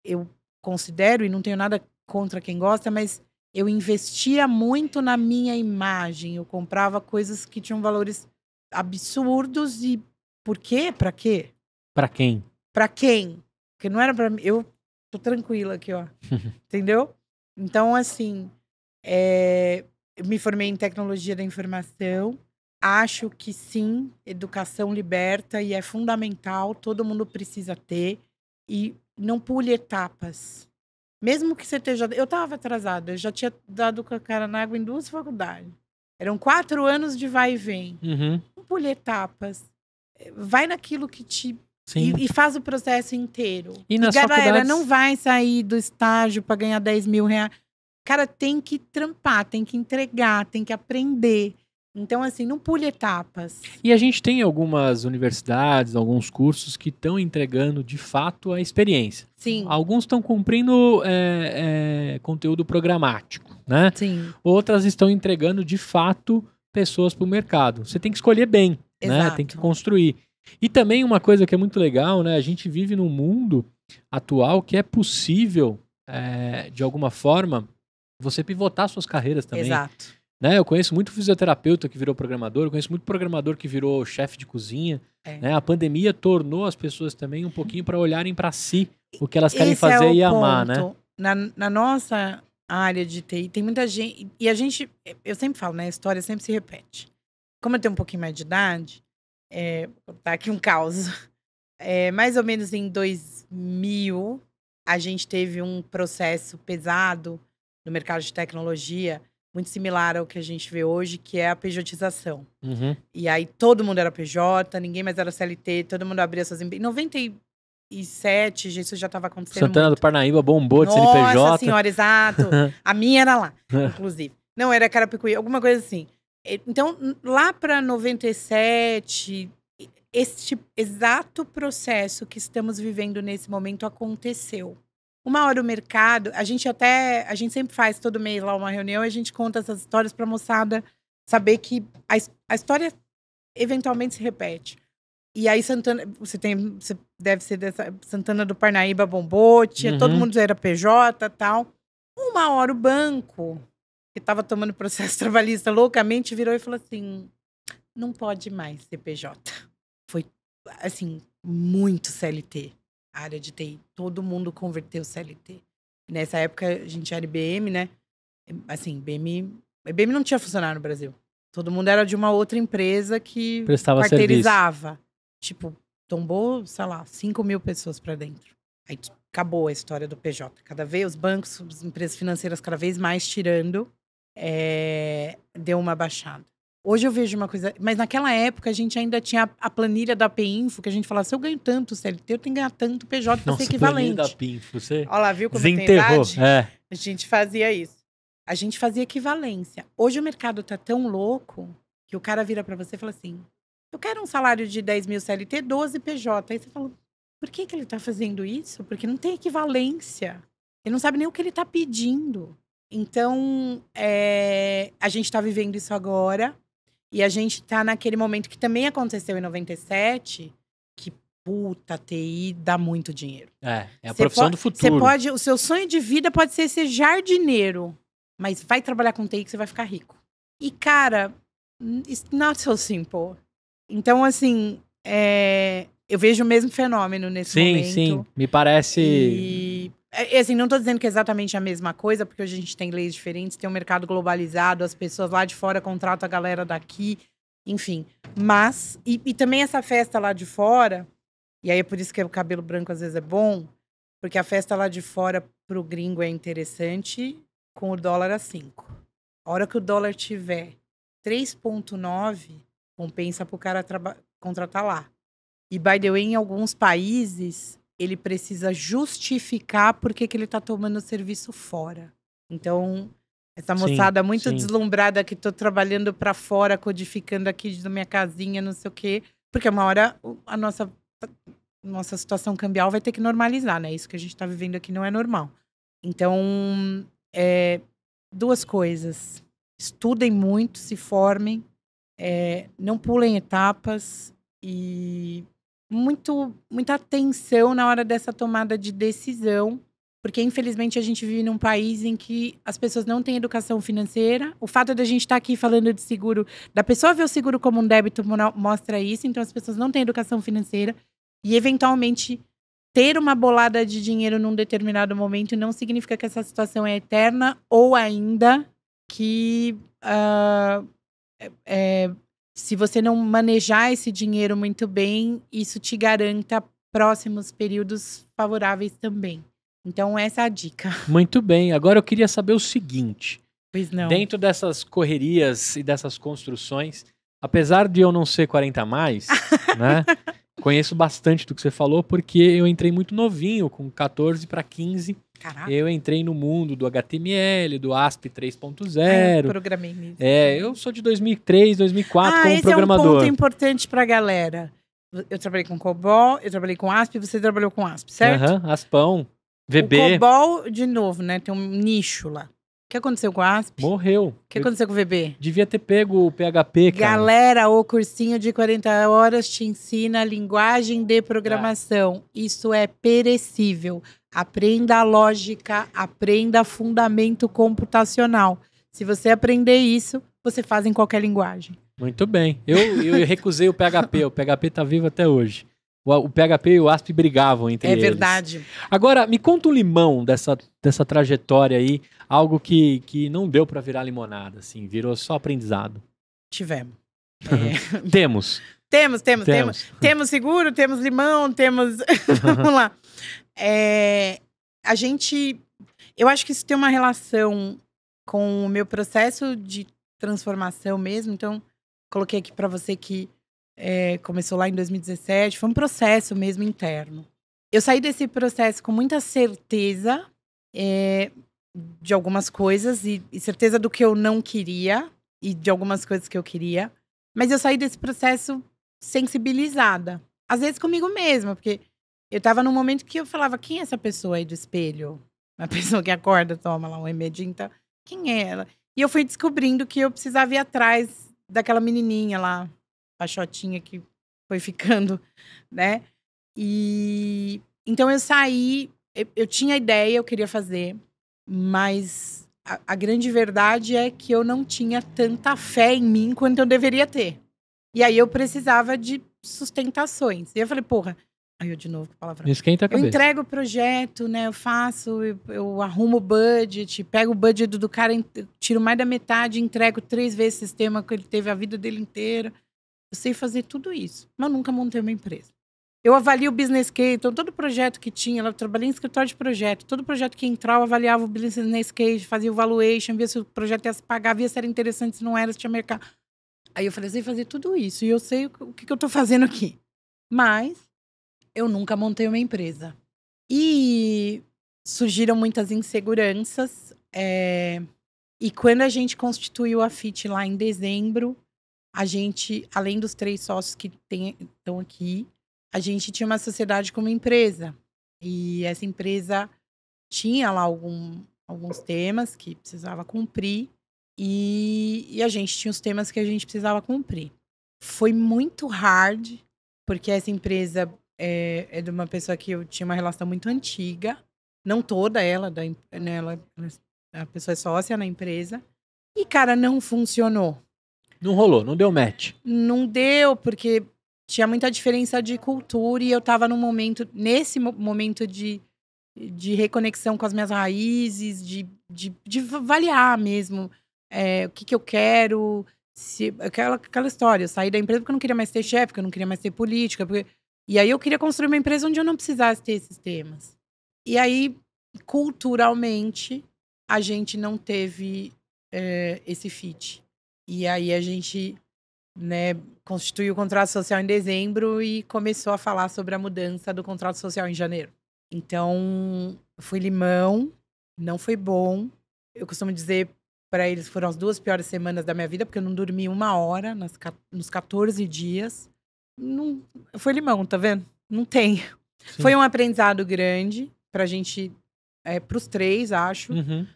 eu considero, e não tenho nada contra quem gosta, mas eu investia muito na minha imagem. Eu comprava coisas que tinham valores absurdos e por quê? Pra quê? Pra quem? Pra quem? Porque não era pra mim. Eu tô tranquila aqui, ó. Entendeu? Então, assim, eu me formei em tecnologia da informação. Acho que sim, educação liberta e é fundamental, todo mundo precisa ter. E não pule etapas. Mesmo que você esteja... Eu estava atrasada, eu já tinha dado com a cara na água em 2 faculdades. Eram 4 anos de vai e vem. Uhum. Não pule etapas. Vai naquilo que te... E faz o processo inteiro. E nas galera, faculdades... não vai sair do estágio para ganhar 10 mil reais. Cara, tem que trampar, tem que entregar, tem que aprender. Então, assim, não pule etapas. E a gente tem algumas universidades, alguns cursos que estão entregando, de fato, a experiência. Sim. Alguns estão cumprindo conteúdo programático, né? Sim. Outras estão entregando, de fato, pessoas para o mercado. Você tem que escolher bem, né? Tem que construir. E também uma coisa que é muito legal, né? A gente vive num mundo atual que é possível, de alguma forma, você pivotar suas carreiras também. Exato. Né? Eu conheço muito fisioterapeuta que virou programador, eu conheço muito programador que virou chefe de cozinha. Né? A pandemia tornou as pessoas também um pouquinho para olharem para si, o que elas querem fazer e amar, né? Na nossa área de TI, tem muita gente... E a gente... Eu sempre falo, né? A história sempre se repete. Como eu tenho um pouquinho mais de idade, vou botar aqui um caos. Mais ou menos em 2000, a gente teve um processo pesado no mercado de tecnologia, muito similar ao que a gente vê hoje, que é a pejotização. Uhum. E aí todo mundo era PJ, ninguém mais era CLT, todo mundo abria suas empresas. Em 97, isso já estava acontecendo Santana muito. do Parnaíba bombou de Nossa CNPJ. Nossa senhora, exato. A minha era lá, inclusive. Não, era Carapicuí, alguma coisa assim. Então, lá para 97, este exato processo que estamos vivendo nesse momento aconteceu. Uma hora o mercado, a gente sempre faz todo mês lá uma reunião e a gente conta essas histórias para a moçada saber que a história eventualmente se repete. E aí Santana, você deve ser dessa Santana do Parnaíba bombou, todo mundo era PJ e tal. Uma hora o banco, que estava tomando processo trabalhista loucamente, virou e falou assim, não pode mais ser PJ. Foi, assim, muito CLT. A área de TI, todo mundo converteu CLT. Nessa época, a gente era IBM, né? Assim, IBM não tinha funcionário no Brasil. Todo mundo era de uma outra empresa que prestava quarteirizava. tipo, tombou, sei lá, 5 mil pessoas pra dentro. Aí acabou a história do PJ. Cada vez os bancos, as empresas financeiras cada vez mais tirando, deu uma baixada. Hoje eu vejo uma coisa... Mas naquela época a gente ainda tinha a planilha da PInfo, que a gente falava, se eu ganho tanto CLT, eu tenho que ganhar tanto PJ pra ser equivalente. Da PInfo, você olha lá, viu como desenterrou. tem idade? A gente fazia isso. A gente fazia equivalência. Hoje o mercado tá tão louco que o cara vira pra você e fala assim, eu quero um salário de 10 mil CLT, 12 PJ. Aí você fala, por que ele tá fazendo isso? Porque não tem equivalência. Ele não sabe nem o que ele tá pedindo. Então, a gente tá vivendo isso agora. E a gente tá naquele momento que também aconteceu em 97, que puta, TI dá muito dinheiro. É a profissão do futuro. O seu sonho de vida pode ser jardineiro, mas vai trabalhar com TI que você vai ficar rico. E, cara, it's not so simple. Então, assim, eu vejo o mesmo fenômeno nesse momento. Sim, me parece... E, assim, não tô dizendo que é exatamente a mesma coisa, porque hoje a gente tem leis diferentes, tem um mercado globalizado, as pessoas lá de fora contratam a galera daqui, enfim. Mas, e também essa festa lá de fora, e aí é por isso que o cabelo branco às vezes é bom, porque a festa lá de fora pro gringo é interessante com o dólar a 5. A hora que o dólar tiver 3,9, compensa pro cara contratar lá. E, by the way, em alguns países, ele precisa justificar por que ele tá tomando o serviço fora. Então, essa moçada muito deslumbrada que tô trabalhando pra fora, codificando aqui da minha casinha, não sei o quê. Porque uma hora a nossa situação cambial vai ter que normalizar, né? Isso que a gente tá vivendo aqui não é normal. Então, 2 coisas. Estudem muito, se formem, não pulem etapas e muita atenção na hora dessa tomada de decisão, porque infelizmente a gente vive num país em que as pessoas não têm educação financeira. O fato de a gente estar aqui falando de seguro, da pessoa ver o seguro como um débito mostra isso, então as pessoas não têm educação financeira e eventualmente ter uma bolada de dinheiro num determinado momento não significa que essa situação é eterna ou ainda que se você não manejar esse dinheiro muito bem, isso te garanta próximos períodos favoráveis também. Então, essa é a dica. Muito bem. Agora eu queria saber o seguinte. Pois não. Dentro dessas correrias e dessas construções, apesar de eu não ser 40 a mais, né? Conheço bastante do que você falou, porque eu entrei muito novinho, com 14 para 15. Caraca. Eu entrei no mundo do HTML, do ASP 3.0. Programei mesmo. Eu sou de 2003, 2004 como esse programador. É um ponto importante pra galera. Eu trabalhei com COBOL, eu trabalhei com ASP, você trabalhou com ASP, certo? Aspão, VB. O COBOL, de novo, né? Tem um nicho lá. O que aconteceu com a ASP? Morreu. O que aconteceu com o VB? Devia ter pego o PHP, cara. Galera, o cursinho de 40 horas te ensina a linguagem de programação. Isso é perecível. Aprenda a lógica, aprenda fundamento computacional. Se você aprender isso, você faz em qualquer linguagem. Muito bem. Eu recusei o PHP. O PHP tá vivo até hoje. O PHP e o ASP brigavam entre eles. É verdade. Agora, me conta um limão dessa trajetória aí. Algo que não deu pra virar limonada, assim. Virou só aprendizado. Tivemos. Temos. Temos seguro, temos limão, temos... Vamos lá. Eu acho que isso tem uma relação com o meu processo de transformação mesmo. Então, coloquei aqui pra você que começou lá em 2017. Foi um processo mesmo interno. Eu saí desse processo com muita certeza de algumas coisas e certeza do que eu não queria e de algumas coisas que eu queria. Mas eu saí desse processo sensibilizada. Às vezes comigo mesma, porque eu tava num momento que eu falava, quem é essa pessoa aí do espelho? Uma pessoa que acorda, toma lá um remedinho, tá? Quem é ela? E eu fui descobrindo que eu precisava ir atrás daquela menininha lá, a Xotinha que foi ficando, né? E então eu saí, eu tinha ideia, eu queria fazer, mas a grande verdade é que eu não tinha tanta fé em mim quanto eu deveria ter. E aí eu precisava de sustentações. E eu falei, porra, aí eu de novo com a palavra. Esquenta a cabeça. Eu entrego o projeto, né? Eu faço, eu arrumo o budget, pego o budget do cara, tiro mais da metade, entrego 3 vezes o sistema que ele teve a vida dele inteira. eu sei fazer tudo isso, mas eu nunca montei uma empresa. Eu avalio o business case, então todo projeto que tinha, eu trabalhei em escritório de projeto, todo projeto que entrava, eu avaliava o business case, fazia o valuation, via se o projeto ia se pagar, via se era interessante, se não era, se tinha mercado. Aí eu falei, eu sei fazer tudo isso, e eu sei o que eu tô fazendo aqui. Mas eu nunca montei uma empresa. E surgiram muitas inseguranças, e quando a gente constituiu a FIT lá em dezembro, a gente, além dos 3 sócios que estão aqui, a gente tinha uma sociedade como empresa. E essa empresa tinha lá alguns temas que precisava cumprir. E a gente tinha os temas que a gente precisava cumprir. Foi muito hard, porque essa empresa é de uma pessoa que eu tinha uma relação muito antiga. Não toda ela, a pessoa é sócia na empresa. E, cara, não funcionou. Não rolou, não deu match. Não deu, porque tinha muita diferença de cultura e eu tava nesse momento de reconexão com as minhas raízes, de avaliar mesmo o que eu quero. Aquela história, eu saí da empresa porque eu não queria mais ter chefe, porque eu não queria mais ter política. E aí eu queria construir uma empresa onde eu não precisasse ter esses temas. E aí, culturalmente, a gente não teve esse fit. E aí a gente, né, constituiu o contrato social em dezembro e começou a falar sobre a mudança do contrato social em janeiro. Então, foi limão, não foi bom. Eu costumo dizer para eles que foram as 2 piores semanas da minha vida, porque eu não dormi 1 hora nos 14 dias. Não, foi limão, tá vendo? Não tem. Sim. Foi um aprendizado grande pra gente, pros 3, acho. Uhum.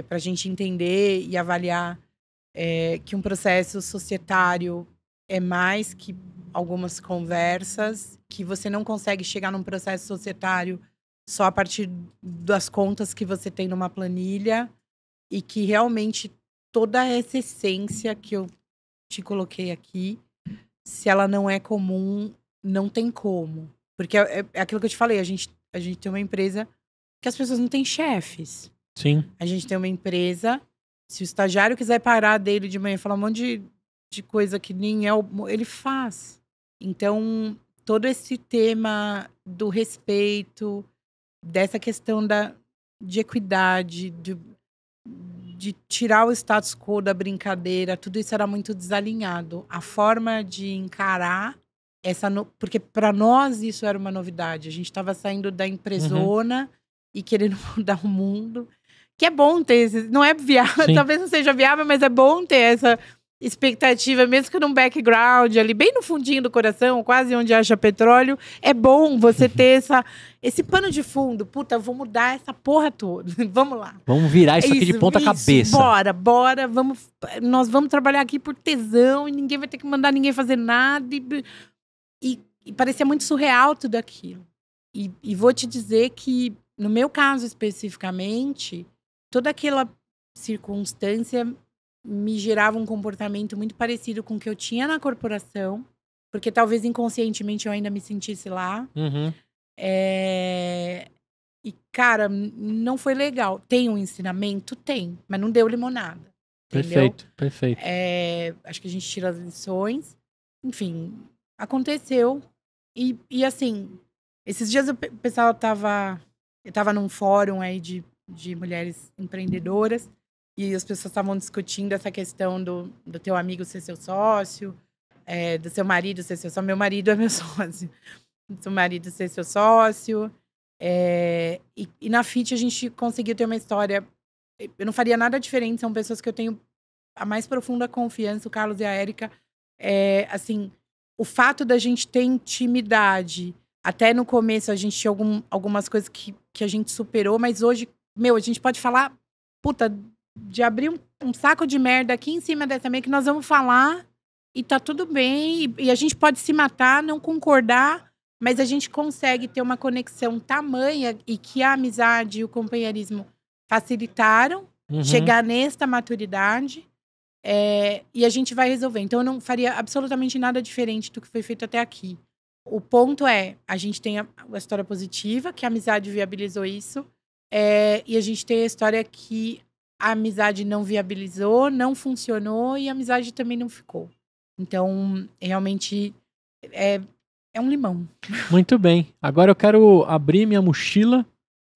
Pra gente entender e avaliar que um processo societário é mais que algumas conversas, que você não consegue chegar num processo societário só a partir das contas que você tem numa planilha, e que realmente toda essa essência que eu te coloquei aqui, se ela não é comum, não tem como. Porque é aquilo que eu te falei, a gente tem uma empresa que as pessoas não têm chefes. Sim. A gente tem uma empresa, se o estagiário quiser parar dele de manhã e falar um monte de coisa que nem ele faz. Então, todo esse tema do respeito, dessa questão de equidade, de tirar o status quo da brincadeira, tudo isso era muito desalinhado. A forma de encarar porque para nós isso era uma novidade. A gente estava saindo da empresona e querendo mudar o mundo. Que é bom ter não é viável, Sim. Talvez não seja viável, mas é bom ter essa expectativa, mesmo que num background ali, bem no fundinho do coração, quase onde acha petróleo. É bom você ter esse pano de fundo. Puta, eu vou mudar essa porra toda. Vamos lá. Vamos virar isso aqui de ponta cabeça. Bora. Nós vamos trabalhar aqui por tesão e ninguém vai ter que mandar ninguém fazer nada. E parecia muito surreal tudo aquilo. E vou te dizer que, no meu caso especificamente, toda aquela circunstância me gerava um comportamento muito parecido com o que eu tinha na corporação, porque talvez inconscientemente eu ainda me sentisse lá. Uhum. E, cara, não foi legal. Tem um ensinamento? Tem, mas não deu limonada. Entendeu? Perfeito. Acho que a gente tira as lições. Enfim, aconteceu. E assim, esses dias o pessoal eu tava num fórum aí de mulheres empreendedoras, e as pessoas estavam discutindo essa questão do teu amigo ser seu sócio, do seu marido ser seu sócio. Meu marido é meu sócio. Do seu marido ser seu sócio. E na FIT a gente conseguiu ter uma história. Eu não faria nada diferente, são pessoas que eu tenho a mais profunda confiança, o Carlos e a Érica. Assim, o fato da gente ter intimidade, até no começo a gente tinha algumas coisas que a gente superou, mas hoje, a gente pode falar, puta, de abrir um saco de merda aqui em cima dessa mesa que nós vamos falar e tá tudo bem, e a gente pode se matar, não concordar, mas a gente consegue ter uma conexão tamanha e que a amizade e o companheirismo facilitaram chegar nesta maturidade, e a gente vai resolver. Então eu não faria absolutamente nada diferente do que foi feito até aqui. O ponto a gente tem a história positiva, que a amizade viabilizou isso, e a gente tem a história que a amizade não viabilizou, não funcionou, e a amizade também não ficou. Então, realmente, é um limão. Muito bem. Agora eu quero abrir minha mochila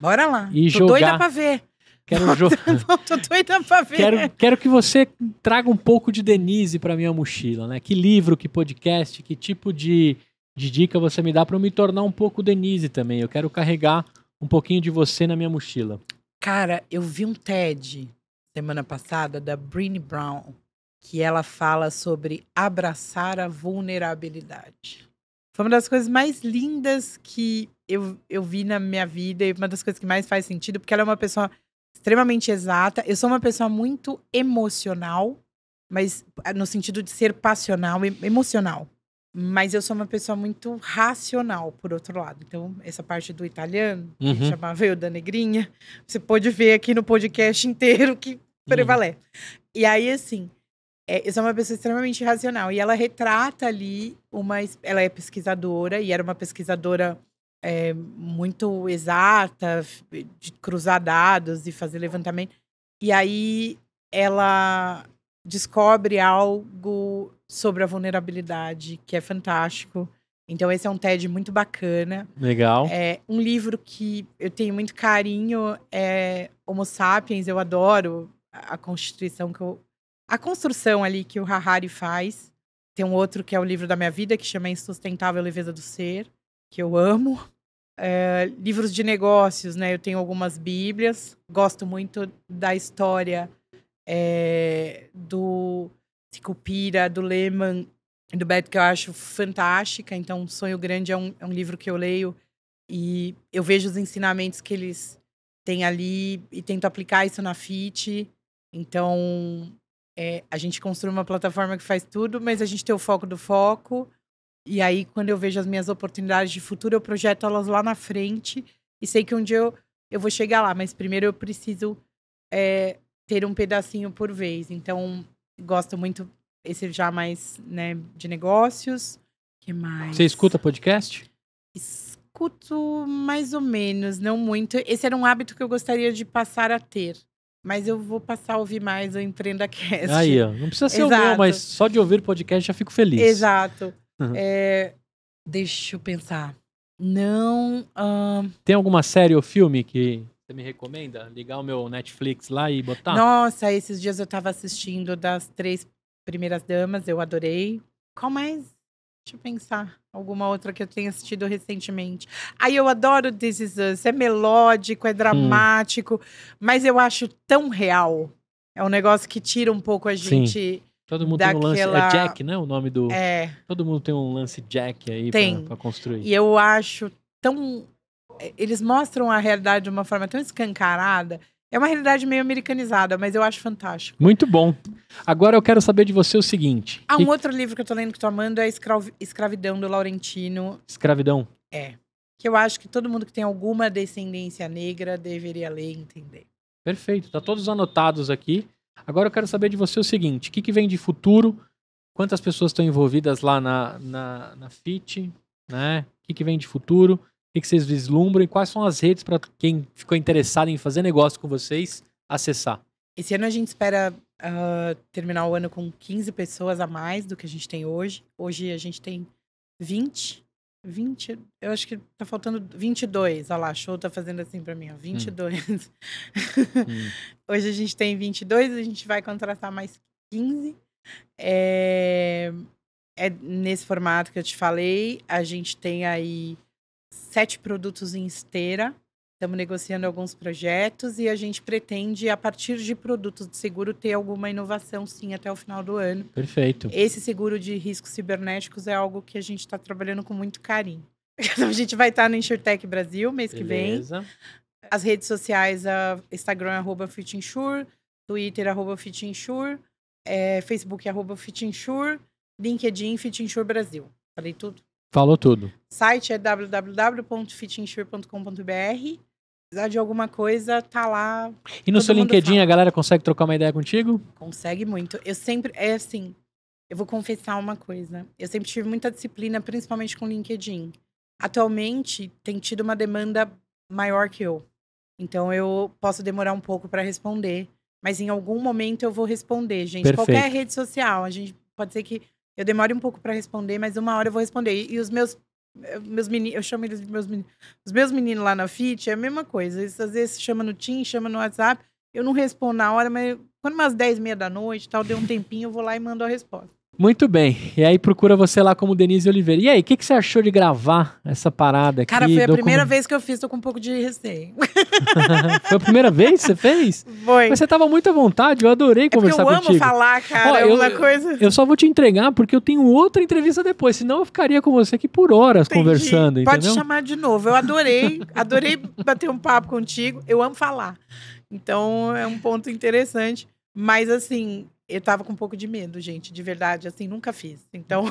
Bora lá. e Tô doida jogar. pra ver. Quero jogar. Tô doida pra ver. Quero que você traga um pouco de Denise para minha mochila, né? Que livro, que podcast, que tipo de dica você me dá para eu me tornar um pouco Denise também. Eu quero carregar um pouquinho de você na minha mochila. Cara, eu vi um TED semana passada da Brené Brown, que ela fala sobre abraçar a vulnerabilidade. Foi uma das coisas mais lindas que eu vi na minha vida e uma das coisas que mais faz sentido, porque ela é uma pessoa extremamente exata. Eu sou uma pessoa muito emocional, mas no sentido de ser passional, emocional. Mas eu sou uma pessoa muito racional, por outro lado. Então, essa parte do italiano, que chamava eu da negrinha, você pode ver aqui no podcast inteiro que prevalece. E aí, assim, eu sou uma pessoa extremamente racional. E ela retrata ali ela é pesquisadora, e era uma pesquisadora muito exata, de cruzar dados e fazer levantamento. E aí ela descobre algo sobre a vulnerabilidade que é fantástico. Então esse é um TED muito bacana. Legal. É um livro que eu tenho muito carinho, é Homo Sapiens. Eu adoro a construção ali que o Harari faz. Tem um outro que é o livro da minha vida, que chama Insustentável Leveza do Ser, que eu amo. Livros de negócios, né? Eu tenho algumas bíblias. Gosto muito da história do Sicupira, do Lehman e do Beto, que eu acho fantástica. Então, Sonho Grande é um livro que eu leio e eu vejo os ensinamentos que eles têm ali e tento aplicar isso na FIT. Então, a gente construi uma plataforma que faz tudo, mas a gente tem o foco do foco. E aí, quando eu vejo as minhas oportunidades de futuro, eu projeto elas lá na frente e sei que um dia eu vou chegar lá, mas primeiro eu preciso ter um pedacinho por vez. Então, gosto muito, esse já mais, né, de negócios. Que mais? Você escuta podcast? Escuto mais ou menos, não muito. Esse era um hábito que eu gostaria de passar a ter. Mas eu vou passar a ouvir mais o EmpreendaCast. Aí, ó. Não precisa ser o meu, mas só de ouvir podcast já fico feliz. Exato. Deixa eu pensar. Não. Tem alguma série ou filme que você me recomenda? Ligar o meu Netflix lá e botar? Nossa, esses dias eu tava assistindo das 3 Primeiras Damas, eu adorei. Qual mais? Deixa eu pensar. Alguma outra que eu tenha assistido recentemente. Aí eu adoro This Is Us. É melódico, é dramático, mas eu acho tão real. É um negócio que tira um pouco a gente. Sim. Todo mundo tem um lance. É Jack, né? O nome do. Todo mundo tem um lance Jack aí pra construir. E eu acho tão. Eles mostram a realidade de uma forma tão escancarada. É uma realidade meio americanizada, mas eu acho fantástico. Muito bom. Agora eu quero saber de você o seguinte. Um outro livro que eu tô lendo que tô amando é Escravidão, do Laurentino. Escravidão? Que eu acho que todo mundo que tem alguma descendência negra deveria ler e entender. Perfeito. Tá todos anotados aqui. Agora eu quero saber de você o seguinte. O que vem de futuro? Quantas pessoas estão envolvidas lá na FIT? Né? O que vem de futuro? O que vocês vislumbram e quais são as redes para quem ficou interessado em fazer negócio com vocês acessar? Esse ano a gente espera terminar o ano com 15 pessoas a mais do que a gente tem hoje. Hoje a gente tem 20, eu acho que tá faltando 22. Olha lá, a Show tá fazendo assim para mim, ó, 22. Hoje a gente tem 22, a gente vai contratar mais 15. É nesse formato que eu te falei, a gente tem aí 7 produtos em esteira, estamos negociando alguns projetos e a gente pretende, a partir de produtos de seguro, ter alguma inovação, sim, até o final do ano. Perfeito. Esse seguro de riscos cibernéticos é algo que a gente está trabalhando com muito carinho. Então, a gente vai estar no InsurTech Brasil mês que vem. As redes sociais, Instagram, @FitInsure, Twitter, @FitInsure, Facebook, @FitInsure, LinkedIn, FitInsure Brasil. Falei tudo? Falou tudo. Site é www.fitinsure.com.br. Precisar de alguma coisa, tá lá. E no seu LinkedIn a galera consegue trocar uma ideia contigo? Consegue muito. Eu sempre, assim, eu vou confessar uma coisa. Eu sempre tive muita disciplina, principalmente com o LinkedIn. Atualmente, tem tido uma demanda maior que eu. Então, eu posso demorar um pouco para responder. Mas em algum momento eu vou responder, gente. Perfeito. Qualquer rede social. Pode ser que Eu demoro um pouco para responder, mas uma hora eu vou responder. E os meus meninos, eu chamo eles de meus meninos. Os meus meninos lá na FIT é a mesma coisa. Eles às vezes chama no Team, chama no WhatsApp. Eu não respondo na hora, mas quando umas 10h30 da noite, tal, deu um tempinho, eu vou lá e mando a resposta. Muito bem. E aí procura você lá como Denise Oliveira. E aí, o que você achou de gravar essa parada aqui? Cara, foi a primeira vez que eu fiz, tô com um pouco de receio. Foi a primeira vez que você fez? Foi. Mas você tava muito à vontade, eu adorei conversar contigo. Eu amo falar, cara, é uma coisa... Eu só vou te entregar porque eu tenho outra entrevista depois, senão eu ficaria com você aqui por horas conversando, entendeu? Pode chamar de novo, eu adorei bater um papo contigo, eu amo falar. Então, é um ponto interessante, mas assim... Eu tava com um pouco de medo, gente, de verdade, assim, nunca fiz. Então,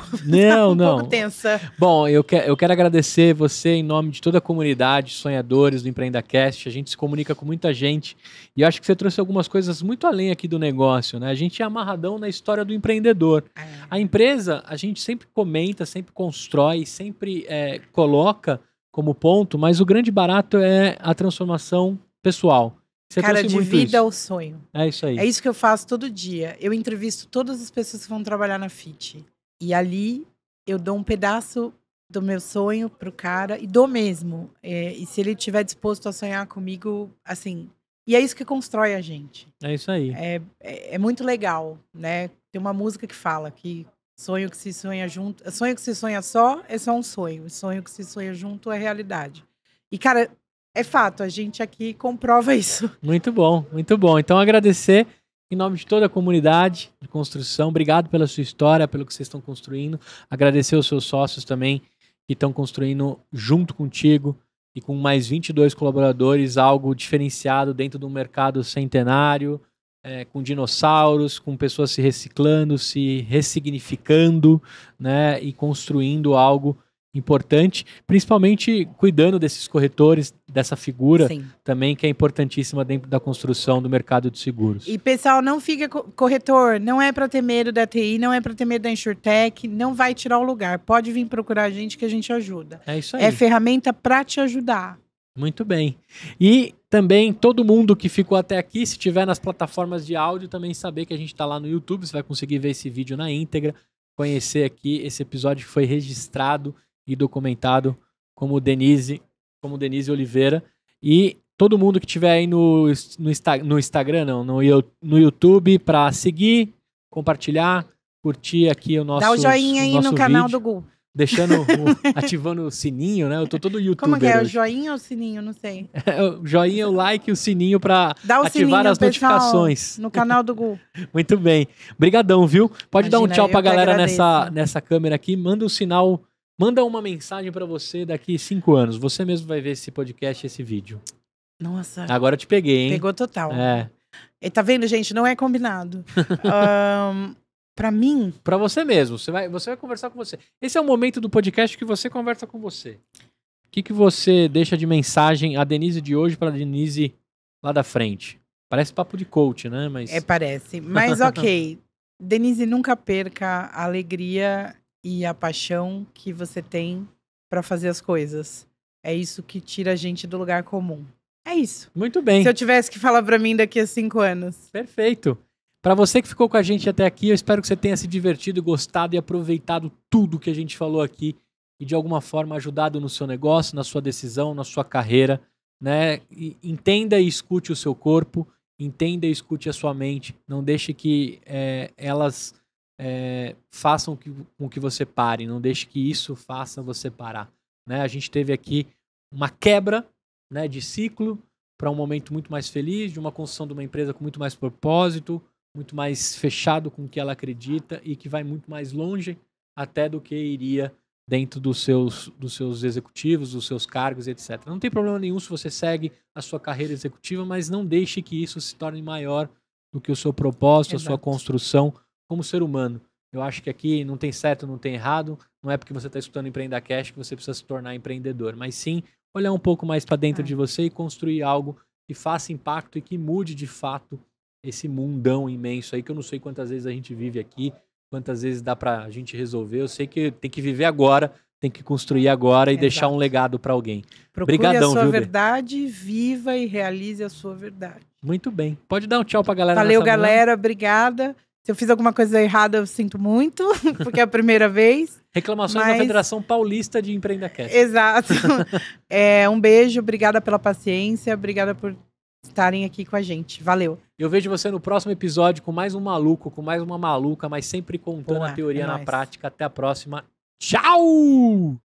não. pouco tensa. Bom, eu quero agradecer você em nome de toda a comunidade, sonhadores do EmpreendaCast. A gente se comunica com muita gente e eu acho que você trouxe algumas coisas muito além aqui do negócio, né? A gente é amarradão na história do empreendedor. A empresa, a gente sempre comenta, sempre constrói, sempre coloca como ponto, mas o grande barato é a transformação pessoal. Você cara, de vida ao sonho. É isso aí. É isso que eu faço todo dia. Eu entrevisto todas as pessoas que vão trabalhar na FIT. E ali eu dou um pedaço do meu sonho pro cara e dou mesmo. E se ele estiver disposto a sonhar comigo, assim... E é isso que constrói a gente. É isso aí. É muito legal, né? Tem uma música que fala que sonho que se sonha junto... Sonho que se sonha só é só um sonho. Sonho que se sonha junto é realidade. E, cara... É fato, a gente aqui comprova isso. Muito bom, muito bom. Então, agradecer em nome de toda a comunidade de construção. Obrigado pela sua história, pelo que vocês estão construindo. Agradecer aos seus sócios também, que estão construindo junto contigo e com mais 22 colaboradores, algo diferenciado dentro de um mercado centenário, com dinossauros, com pessoas se reciclando, se ressignificando, né, e construindo algo importante, principalmente cuidando desses corretores, dessa figura Sim. também que é importantíssima dentro da construção do mercado de seguros. E pessoal, não fica corretor, não é para ter medo da TI, não é para ter medo da InsurTech, não vai tirar o lugar, pode vir procurar a gente que a gente ajuda. É isso aí. É ferramenta para te ajudar. Muito bem. E também todo mundo que ficou até aqui, se tiver nas plataformas de áudio, também saber que a gente está lá no YouTube, você vai conseguir ver esse vídeo na íntegra, conhecer aqui esse episódio que foi registrado e documentado como Denise Oliveira. E todo mundo que estiver aí no Instagram, não, no YouTube, para seguir, compartilhar, curtir aqui o nosso vídeo. Dá o joinha aí no canal do Gu. Ativando o sininho, né? Eu tô todo youtuber. Como que é? Hoje. O joinha ou o sininho? Não sei. O joinha, o like e o sininho para ativar sininho, as notificações. No canal do Gu. Muito bem. Obrigadão, viu? Pode dar um tchau pra galera nessa câmera aqui. Manda um sinal. Manda uma mensagem pra você daqui 5 anos. Você mesmo vai ver esse podcast, esse vídeo. Nossa. Agora eu te peguei, hein? Pegou total. E tá vendo, gente? Não é combinado. Pra mim... Pra você mesmo. Você vai conversar com você. Esse é o momento do podcast que você conversa com você. O que você deixa de mensagem a Denise de hoje pra Denise lá da frente? Parece papo de coach, né? Parece. Mas ok. Denise, nunca perca a alegria e a paixão que você tem para fazer as coisas. É isso que tira a gente do lugar comum. É isso. Muito bem. Se eu tivesse que falar para mim daqui a 5 anos. Perfeito. Para você que ficou com a gente até aqui, eu espero que você tenha se divertido, gostado e aproveitado tudo que a gente falou aqui e de alguma forma ajudado no seu negócio, na sua decisão, na sua carreira, né? E entenda e escute o seu corpo, entenda e escute a sua mente. Não deixe que elas façam com que você pare, não deixe que isso faça você parar, né? A gente teve aqui uma quebra, né, de ciclo para um momento muito mais feliz, de uma construção de uma empresa com muito mais propósito, muito mais fechado com o que ela acredita e que vai muito mais longe até do que iria dentro dos seus executivos, dos seus cargos, etc. Não tem problema nenhum se você segue a sua carreira executiva, mas não deixe que isso se torne maior do que o seu propósito, Exato. A sua construção como ser humano. Eu acho que aqui não tem certo, não tem errado, não é porque você está escutando EmpreendaCast que você precisa se tornar empreendedor, mas sim olhar um pouco mais para dentro de você e construir algo que faça impacto e que mude de fato esse mundão imenso aí, que eu não sei quantas vezes a gente vive aqui, quantas vezes dá pra gente resolver. Eu sei que tem que viver agora, tem que construir agora e deixar um legado para alguém. Procure Obrigadão, a sua verdade, viva e realize a sua verdade. Muito bem. Pode dar um tchau pra galera. Valeu, galera. Obrigada. Se eu fiz alguma coisa errada, eu sinto muito, porque é a primeira vez. Reclamações da Federação Paulista de EmpreendaCast. Exato. Um beijo, obrigada pela paciência, obrigada por estarem aqui com a gente. Valeu. Eu vejo você no próximo episódio com mais um maluco, com mais uma maluca, mas sempre contando a teoria na prática. Até a próxima. Tchau!